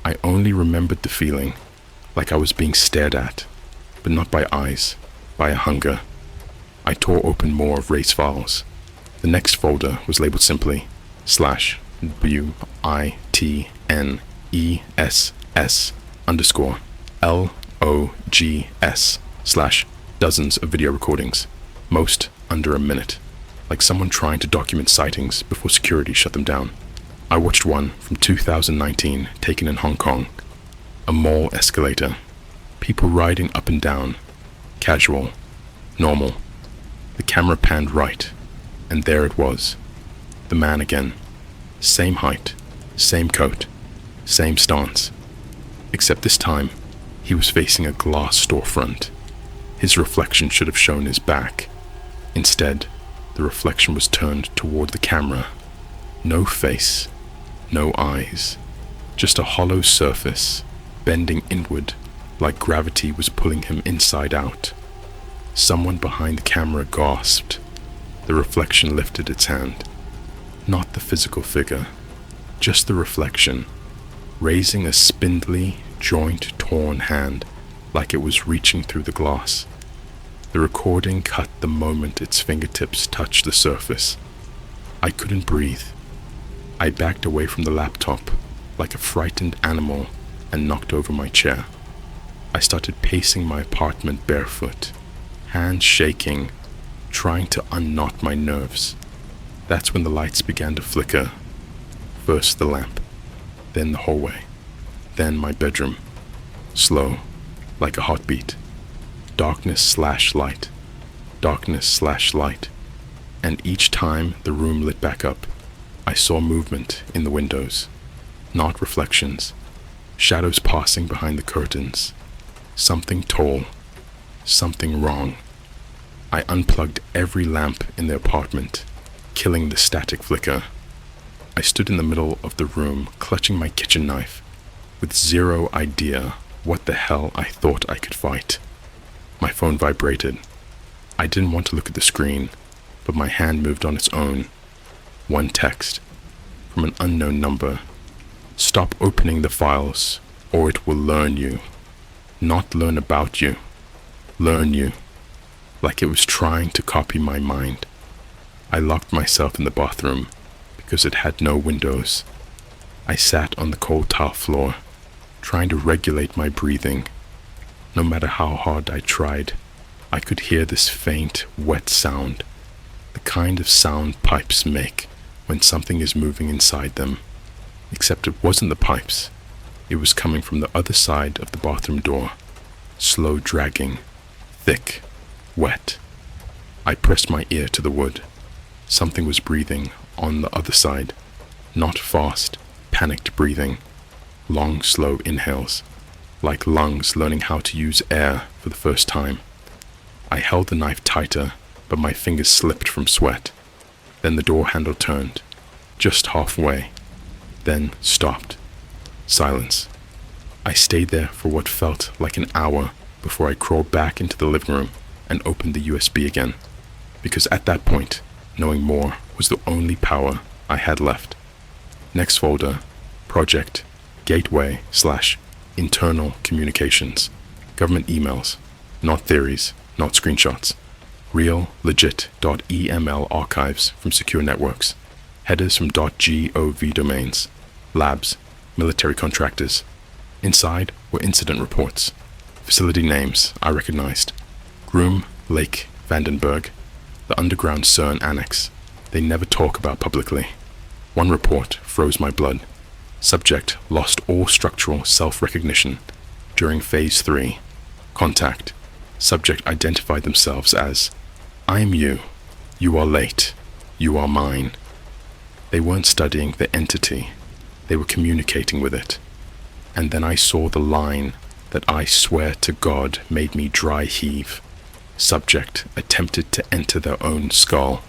I only remembered the feeling, like I was being stared at, but not by eyes, by a hunger. I tore open more of Ray's files. The next folder was labeled simply /WITNESS_LOGS/dozens of video recordings, most under a minute, like someone trying to document sightings before security shut them down. I watched one from 2019 taken in Hong Kong, a mall escalator, people riding up and down, casual, normal. The camera panned right, and there it was, the man again. Same height, same coat, same stance. Except this time, he was facing a glass storefront. His reflection should have shown his back. Instead, the reflection was turned toward the camera. No face, no eyes, just a hollow surface, bending inward like gravity was pulling him inside out. Someone behind the camera gasped. The reflection lifted its hand. Not the physical figure, just the reflection, raising a spindly, joint-torn hand like it was reaching through the glass. The recording cut the moment its fingertips touched the surface. I couldn't breathe. I backed away from the laptop like a frightened animal and knocked over my chair. I started pacing my apartment barefoot, hands shaking, trying to unknot my nerves. That's when the lights began to flicker. First the lamp, then the hallway, then my bedroom. Slow, like a heartbeat. Darkness/light, darkness/light. And each time the room lit back up, I saw movement in the windows, not reflections. Shadows passing behind the curtains. Something tall, something wrong. I unplugged every lamp in the apartment, killing the static flicker. I stood in the middle of the room, clutching my kitchen knife, with zero idea what the hell I thought I could fight. My phone vibrated. I didn't want to look at the screen, but my hand moved on its own. One text, from an unknown number. Stop opening the files, or it will learn you. Not learn about you. Learn you. Like it was trying to copy my mind. I locked myself in the bathroom because it had no windows. I sat on the cold tile floor, trying to regulate my breathing. No matter how hard I tried, I could hear this faint, wet sound, the kind of sound pipes make when something is moving inside them. Except it wasn't the pipes. It was coming from the other side of the bathroom door, slow dragging, thick, wet. I pressed my ear to the wood. Something was breathing on the other side, not fast, panicked breathing. Long, slow inhales, like lungs learning how to use air for the first time. I held the knife tighter, but my fingers slipped from sweat. Then the door handle turned, just halfway, then stopped. Silence. I stayed there for what felt like an hour before I crawled back into the living room and opened the USB again, because at that point, knowing more was the only power I had left. Next folder, project, gateway/internal communications, government emails, not theories, not screenshots, real, legit .eml archives from secure networks, headers from .gov domains, labs, military contractors. Inside were incident reports, facility names I recognized: Groom, Lake, Vandenberg, the underground CERN annex. They never talk about publicly. One report froze my blood. Subject lost all structural self-recognition. During Phase 3, contact, subject identified themselves as, I am you, you are late, you are mine. They weren't studying the entity, they were communicating with it. And then I saw the line that I swear to God made me dry heave. Subject attempted to enter their own skull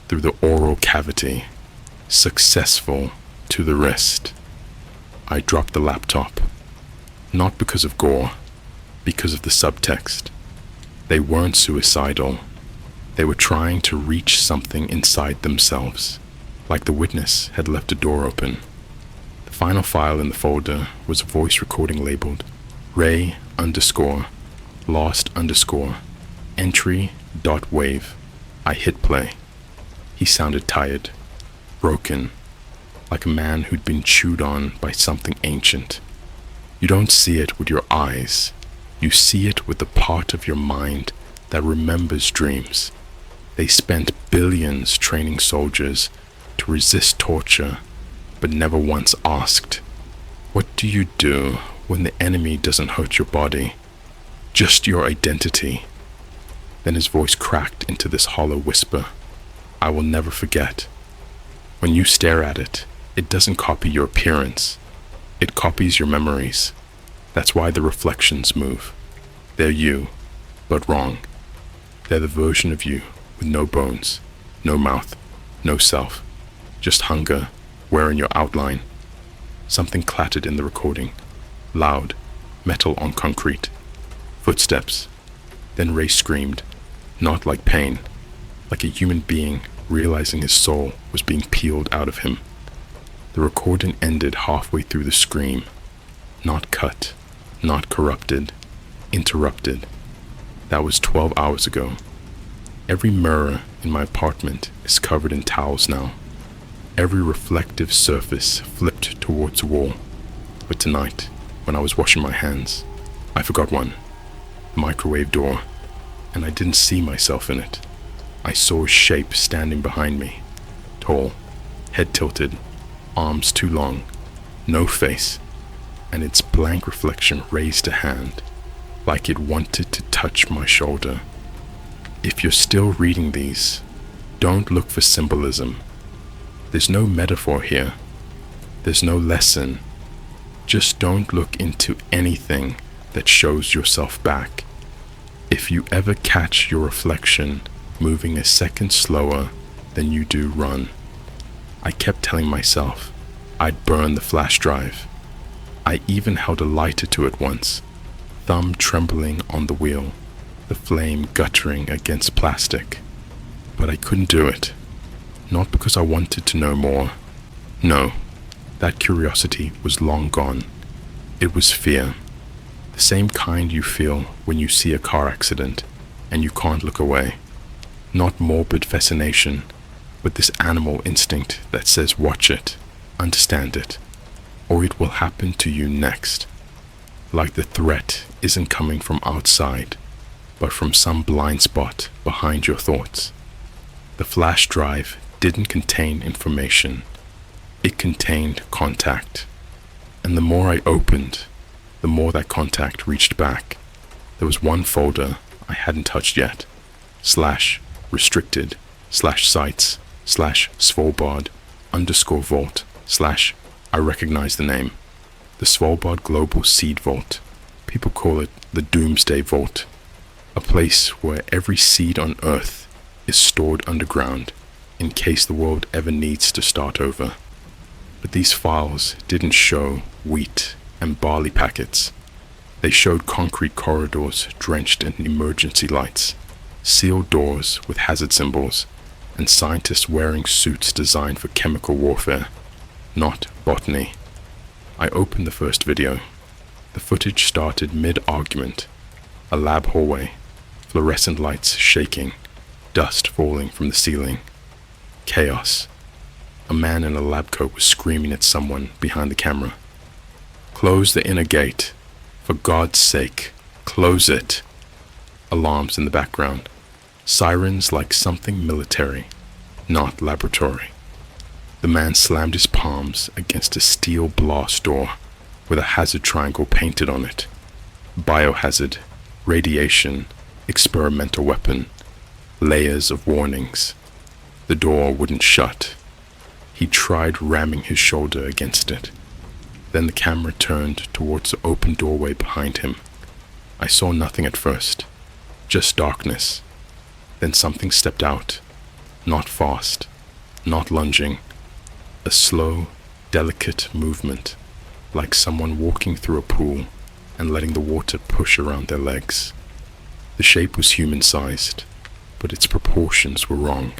through the oral cavity. Successful to the wrist. I dropped the laptop. Not because of gore, because of the subtext. They weren't suicidal. They were trying to reach something inside themselves, like the witness had left a door open. The final file in the folder was a voice recording labeled Ray_lost_entry.wave. I hit play. He sounded tired, broken, like a man who'd been chewed on by something ancient. You don't see it with your eyes. You see it with the part of your mind that remembers dreams. They spent billions training soldiers to resist torture, but never once asked, what do you do when the enemy doesn't hurt your body? Just your identity. Then his voice cracked into this hollow whisper. I will never forget. When you stare at it, it doesn't copy your appearance. It copies your memories. That's why the reflections move. They're you, but wrong. They're the version of you with no bones, no mouth, no self. Just hunger, wearing your outline. Something clattered in the recording. Loud, metal on concrete. Footsteps. Then Ray screamed, not like pain, like a human being realizing his soul was being peeled out of him. The recording ended halfway through the scream. Not cut, not corrupted, interrupted. That was 12 hours ago. Every mirror in my apartment is covered in towels now. Every reflective surface flipped towards the wall. But tonight, when I was washing my hands, I forgot one. The microwave door. And I didn't see myself in it. I saw a shape standing behind me. Tall, head tilted, arms too long, no face, and its blank reflection raised a hand, like it wanted to touch my shoulder. If you're still reading these, don't look for symbolism. There's no metaphor here. There's no lesson. Just don't look into anything that shows yourself back. If you ever catch your reflection moving a second slower than you do run, I kept telling myself I'd burn the flash drive. I even held a lighter to it once, thumb trembling on the wheel, the flame guttering against plastic. But I couldn't do it. Not because I wanted to know more. No, that curiosity was long gone. It was fear. The same kind you feel when you see a car accident and you can't look away. Not morbid fascination, but this animal instinct that says watch it, understand it, or it will happen to you next. Like the threat isn't coming from outside, but from some blind spot behind your thoughts. The flash drive didn't contain information. It contained contact. And the more I opened, the more that contact reached back. There was one folder I hadn't touched yet. /restricted /sites /Svalbard_vault / I recognize the name. The Svalbard Global Seed Vault. People call it the Doomsday Vault. A place where every seed on Earth is stored underground in case the world ever needs to start over. But these files didn't show wheat and barley packets. They showed concrete corridors drenched in emergency lights, sealed doors with hazard symbols, and scientists wearing suits designed for chemical warfare, not botany. I opened the first video. The footage started mid-argument. A lab hallway, fluorescent lights shaking, dust falling from the ceiling. Chaos. A man in a lab coat was screaming at someone behind the camera. Close the inner gate. For God's sake, close it. Alarms in the background. Sirens like something military, not laboratory. The man slammed his palms against a steel blast door with a hazard triangle painted on it. Biohazard, radiation, experimental weapon, layers of warnings. The door wouldn't shut. He tried ramming his shoulder against it. Then the camera turned towards the open doorway behind him. I saw nothing at first, just darkness. Then something stepped out, not fast, not lunging. A slow, delicate movement, like someone walking through a pool and letting the water push around their legs. The shape was human-sized, but its proportions were wrong.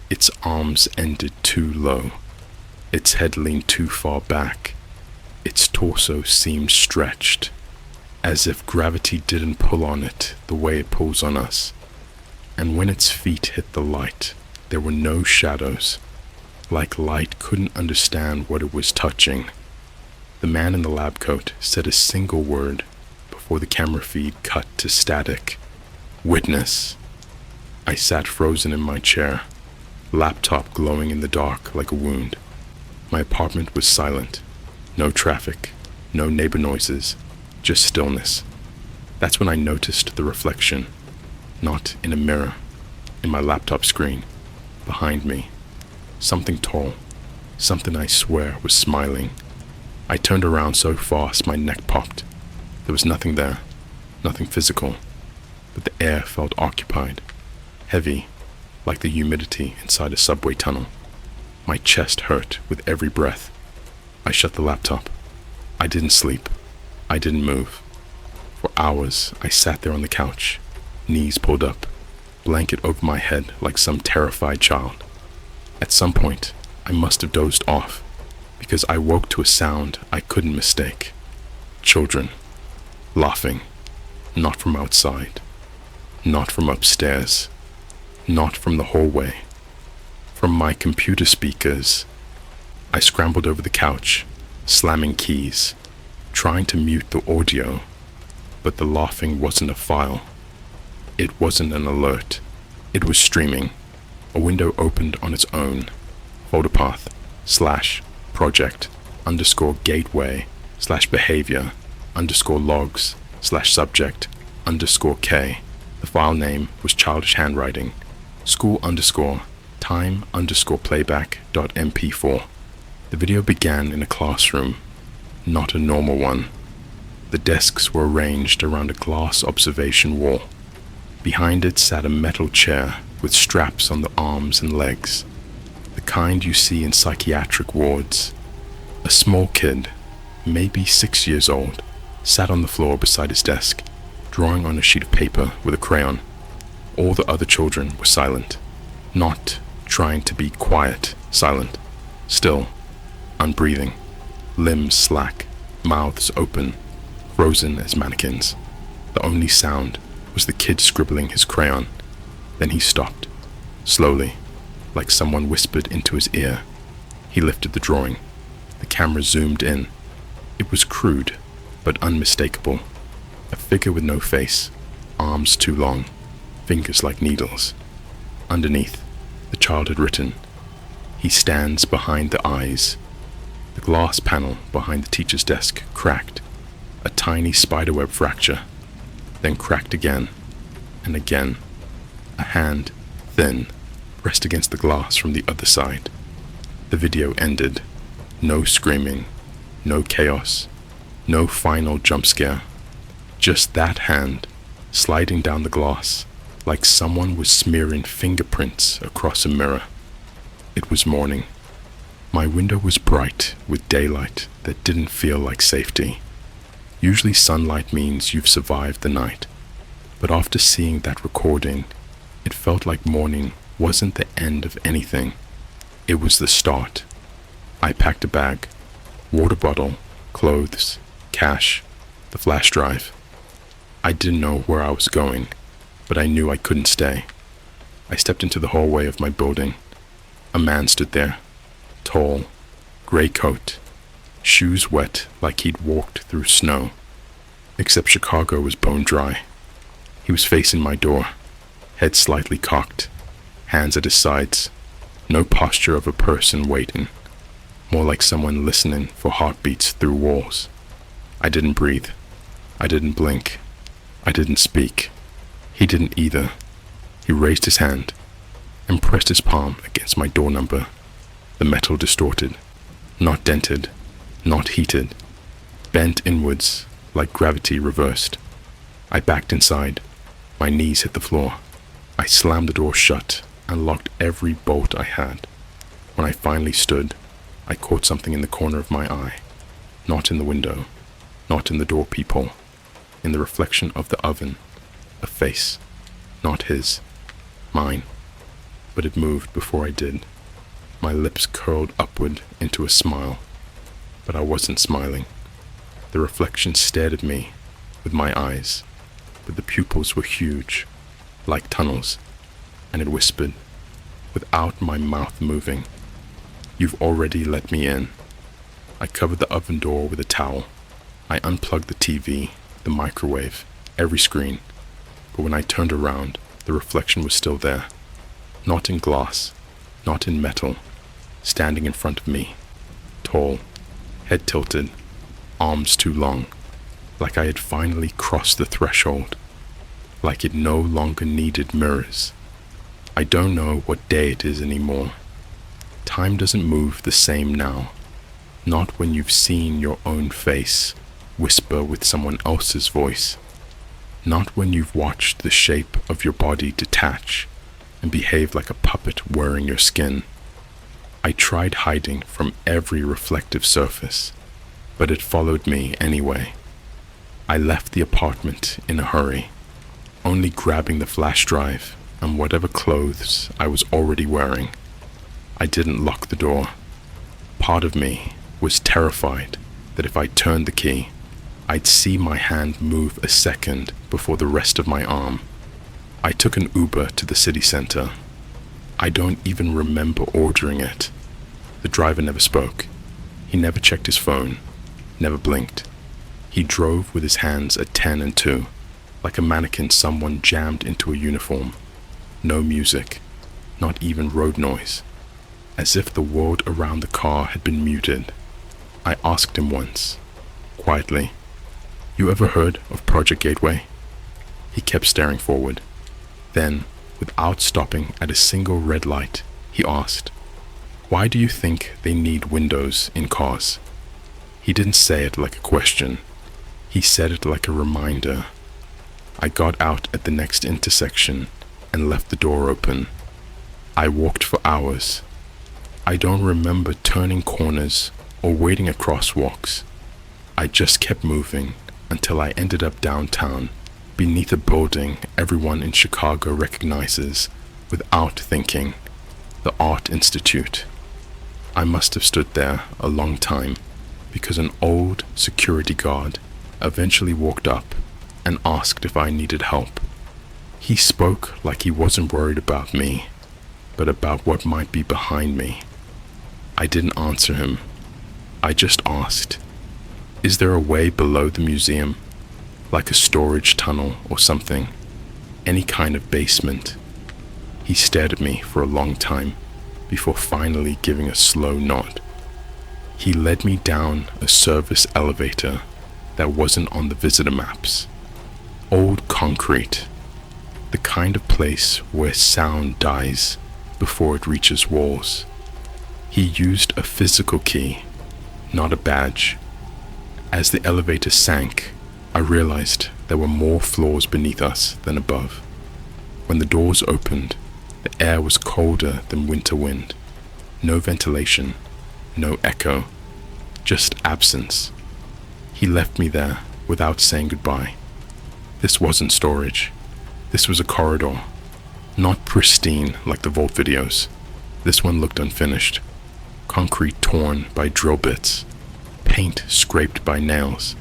Its arms ended too low. Its head leaned too far back. Its torso seemed stretched, as if gravity didn't pull on it the way it pulls on us. And when its feet hit the light, there were no shadows, like light couldn't understand what it was touching. The man in the lab coat said a single word before the camera feed cut to static. Witness. I sat frozen in my chair, laptop glowing in the dark like a wound. My apartment was silent. No traffic, no neighbor noises, just stillness. That's when I noticed the reflection, not in a mirror, in my laptop screen, behind me. Something tall, something I swear was smiling. I turned around so fast my neck popped. There was nothing there, nothing physical, but the air felt occupied, heavy, like the humidity inside a subway tunnel. My chest hurt with every breath. I shut the laptop. I didn't sleep. I didn't move. For hours, I sat there on the couch, knees pulled up, blanket over my head like some terrified child. At some point, I must have dozed off, because I woke to a sound I couldn't mistake. Children, laughing, not from outside, not from upstairs, not from the hallway, from my computer speakers. I scrambled over the couch, slamming keys, trying to mute the audio, but the laughing wasn't a file. It wasn't an alert. It was streaming. A window opened on its own. Folder path /project_gateway/behavior_logs/subject_k. The file name was childish handwriting. School_time_playback.mp4. The video began in a classroom, not a normal one. The desks were arranged around a glass observation wall. Behind it sat a metal chair with straps on the arms and legs, the kind you see in psychiatric wards. A small kid, maybe 6 years old, sat on the floor beside his desk, drawing on a sheet of paper with a crayon. All the other children were silent, not trying to be quiet, silent, still, unbreathing, limbs slack, mouths open, frozen as mannequins. The only sound was the kid scribbling his crayon. Then he stopped, slowly, like someone whispered into his ear. He lifted the drawing. The camera zoomed in. It was crude, but unmistakable. A figure with no face, arms too long, fingers like needles. Underneath, the child had written, "He stands behind the eyes." The glass panel behind the teacher's desk cracked, a tiny spiderweb fracture, then cracked again and again. A hand, thin, pressed against the glass from the other side. The video ended. No screaming, no chaos, no final jump scare. Just that hand, sliding down the glass, like someone was smearing fingerprints across a mirror. It was morning. My window was bright with daylight that didn't feel like safety. Usually sunlight means you've survived the night, but after seeing that recording, it felt like morning wasn't the end of anything. It was the start. I packed a bag, water bottle, clothes, cash, the flash drive. I didn't know where I was going, but I knew I couldn't stay. I stepped into the hallway of my building. A man stood there, tall, gray coat, shoes wet like he'd walked through snow, except Chicago was bone dry. He was facing my door, head slightly cocked, hands at his sides, No posture of a person waiting, more like someone listening for heartbeats through walls. I didn't breathe. I didn't blink. I didn't speak. He didn't either. He raised his hand and pressed his palm against my door number. The metal distorted, not dented, not heated, bent inwards like gravity reversed. I backed inside. My knees hit the floor. I slammed the door shut and locked every bolt I had. When I finally stood, I caught something in the corner of my eye. Not in the window, not in the door peephole, in the reflection of the oven. A face, not his, mine. But it moved before I did. My lips curled upward into a smile, but I wasn't smiling. The reflection stared at me with my eyes, but the pupils were huge, like tunnels, and it whispered, without my mouth moving, "You've already let me in." I covered the oven door with a towel. I unplugged the TV, the microwave, every screen, but when I turned around, the reflection was still there. Not in glass, not in metal, standing in front of me, tall, head tilted, arms too long, like I had finally crossed the threshold, like it no longer needed mirrors. I don't know what day it is anymore. Time doesn't move the same now, not when you've seen your own face whisper with someone else's voice, not when you've watched the shape of your body detach and behave like a puppet wearing your skin. I tried hiding from every reflective surface, but it followed me anyway. I left the apartment in a hurry, only grabbing the flash drive and whatever clothes I was already wearing. I didn't lock the door. Part of me was terrified that if I turned the key, I'd see my hand move a second before the rest of my arm. I took an Uber to the city center. I don't even remember ordering it. The driver never spoke. He never checked his phone, never blinked. He drove with his hands at 10 and 2, like a mannequin someone jammed into a uniform. No music, not even road noise, as if the world around the car had been muted. I asked him once, quietly, "You ever heard of Project Gateway?" He kept staring forward. Then, without stopping at a single red light, he asked, "Why do you think they need windows in cars?" He didn't say it like a question. He said it like a reminder. I got out at the next intersection and left the door open. I walked for hours. I don't remember turning corners or waiting at crosswalks. I just kept moving until I ended up downtown, beneath a building everyone in Chicago recognizes without thinking, the Art Institute. I must have stood there a long time because an old security guard eventually walked up and asked if I needed help. He spoke like he wasn't worried about me, but about what might be behind me. I didn't answer him. I just asked, "Is there a way below the museum? Like a storage tunnel or something? Any kind of basement?" He stared at me for a long time before finally giving a slow nod. He led me down a service elevator that wasn't on the visitor maps. Old concrete, the kind of place where sound dies before it reaches walls. He used a physical key, not a badge. As the elevator sank, I realized there were more floors beneath us than above. When the doors opened, the air was colder than winter wind. No ventilation, no echo, just absence. He left me there without saying goodbye. This wasn't storage. This was a corridor, not pristine like the Vault videos. This one looked unfinished. Concrete torn by drill bits, paint scraped by nails,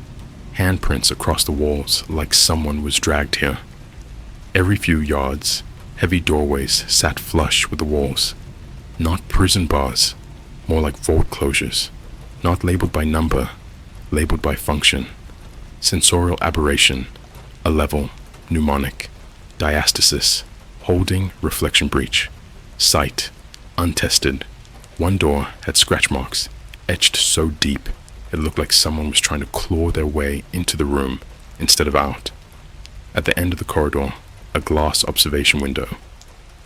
handprints across the walls like someone was dragged here. Every few yards, heavy doorways sat flush with the walls. Not prison bars, more like vault closures. Not labeled by number, labeled by function. Sensorial aberration, a level, mnemonic, diastasis, holding reflection breach, sight, untested. One door had scratch marks, etched so deep it looked like someone was trying to claw their way into the room instead of out. At the end of the corridor, a glass observation window.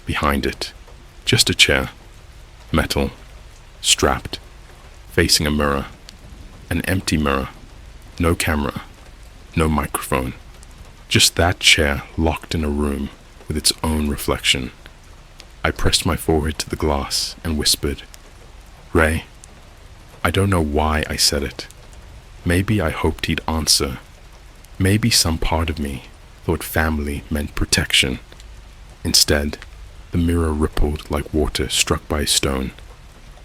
Behind it, just a chair, metal, strapped, facing a mirror, an empty mirror, no camera, no microphone. Just that chair locked in a room with its own reflection. I pressed my forehead to the glass and whispered, "Ray." I don't know why I said it. Maybe I hoped he'd answer. Maybe some part of me thought family meant protection. Instead, the mirror rippled like water struck by a stone.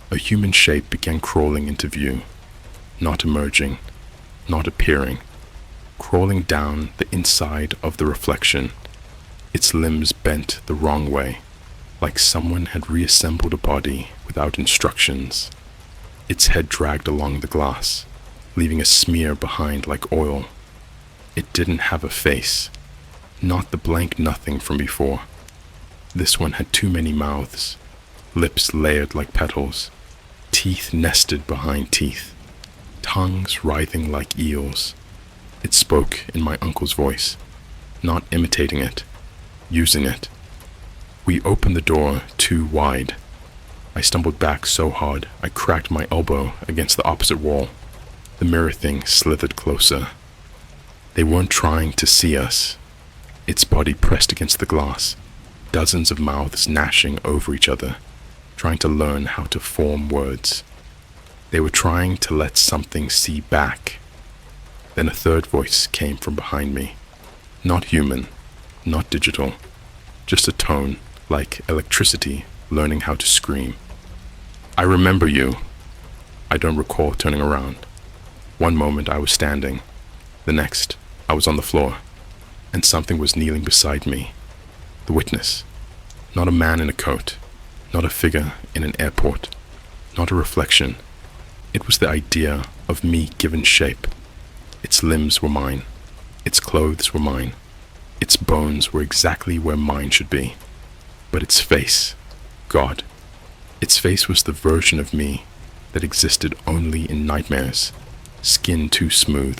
A human shape began crawling into view, not emerging, not appearing, crawling down the inside of the reflection, its limbs bent the wrong way, like someone had reassembled a body without instructions. Its head dragged along the glass, leaving a smear behind like oil. It didn't have a face, not the blank nothing from before. This one had too many mouths, lips layered like petals, teeth nested behind teeth, tongues writhing like eels. It spoke in my uncle's voice, not imitating it, using it. We opened the door too wide. I stumbled back so hard I cracked my elbow against the opposite wall. The mirror thing slithered closer. They weren't trying to see us. Its body pressed against the glass, dozens of mouths gnashing over each other, trying to learn how to form words. They were trying to let something see back. Then a third voice came from behind me. Not human, not digital, just a tone like electricity learning how to scream. "I remember you." I don't recall turning around. One moment I was standing, the next I was on the floor, and something was kneeling beside me. The witness. Not a man in a coat, not a figure in an airport, not a reflection. It was the idea of me given shape. Its limbs were mine, its clothes were mine, its bones were exactly where mine should be. But its face, God, its face was the version of me that existed only in nightmares, skin too smooth,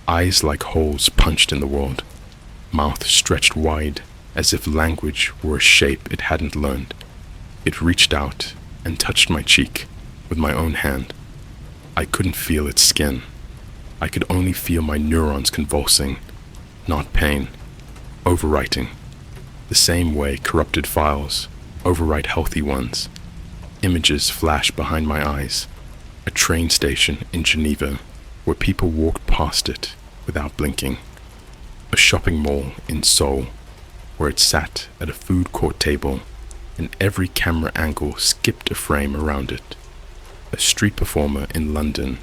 eyes like holes punched in the world, mouth stretched wide as if language were a shape it hadn't learned. It reached out and touched my cheek with my own hand. I couldn't feel its skin. I could only feel my neurons convulsing, not pain, overwriting, the same way corrupted files overwrite healthy ones. Images flashed behind my eyes. A train station in Geneva where people walked past it without blinking. A shopping mall in Seoul where it sat at a food court table and every camera angle skipped a frame around it. A street performer in London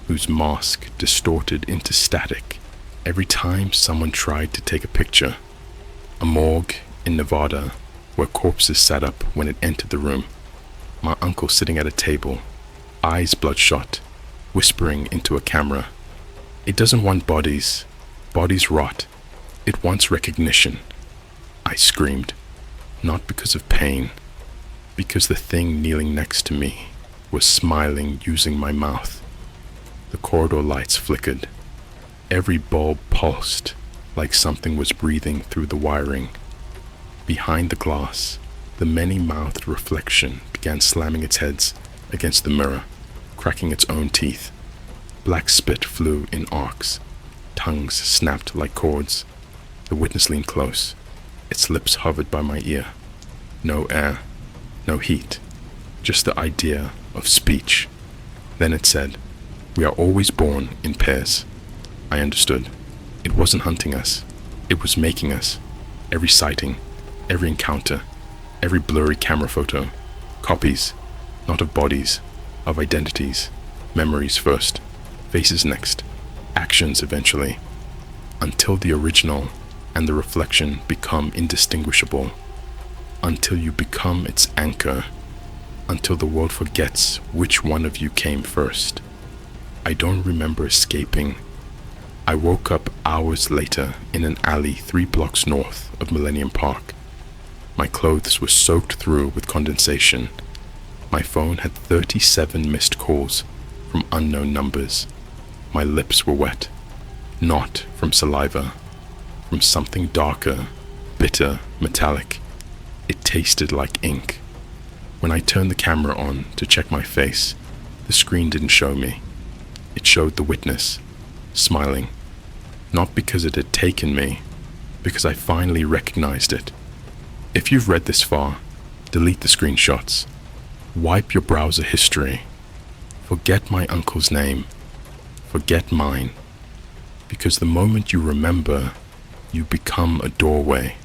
whose mask distorted into static every time someone tried to take a picture. A morgue in Nevada where corpses sat up when it entered the room. My uncle sitting at a table, eyes bloodshot, whispering into a camera. "It doesn't want bodies. Bodies rot. It wants recognition." I screamed, not because of pain, because the thing kneeling next to me was smiling using my mouth. The corridor lights flickered. Every bulb pulsed like something was breathing through the wiring. Behind the glass, the many-mouthed reflection began slamming its heads against the mirror, cracking its own teeth. Black spit flew in arcs. Tongues snapped like cords. The witness leaned close. Its lips hovered by my ear. No air, no heat, just the idea of speech. Then it said, "We are always born in pairs." I understood. It wasn't hunting us. It was making us. Every sighting, every encounter, every blurry camera photo. Copies, not of bodies, of identities. Memories first, faces next, actions eventually. Until the original and the reflection become indistinguishable. Until you become its anchor. Until the world forgets which one of you came first. I don't remember escaping. I woke up hours later in an alley 3 blocks north of Millennium Park. My clothes were soaked through with condensation, My phone had 37 missed calls from unknown numbers. My lips were wet, not from saliva, from something darker, bitter, metallic. It tasted like ink. When I turned the camera on to check my face, the screen didn't show me. It showed the witness, smiling. Not because it had taken me, because I finally recognized it. If you've read this far, delete the screenshots. Wipe your browser history. Forget my uncle's name. Forget mine. Because the moment you remember, you become a doorway.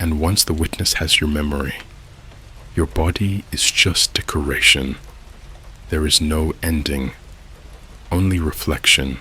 And once the witness has your memory, your body is just decoration. There is no ending, only reflection.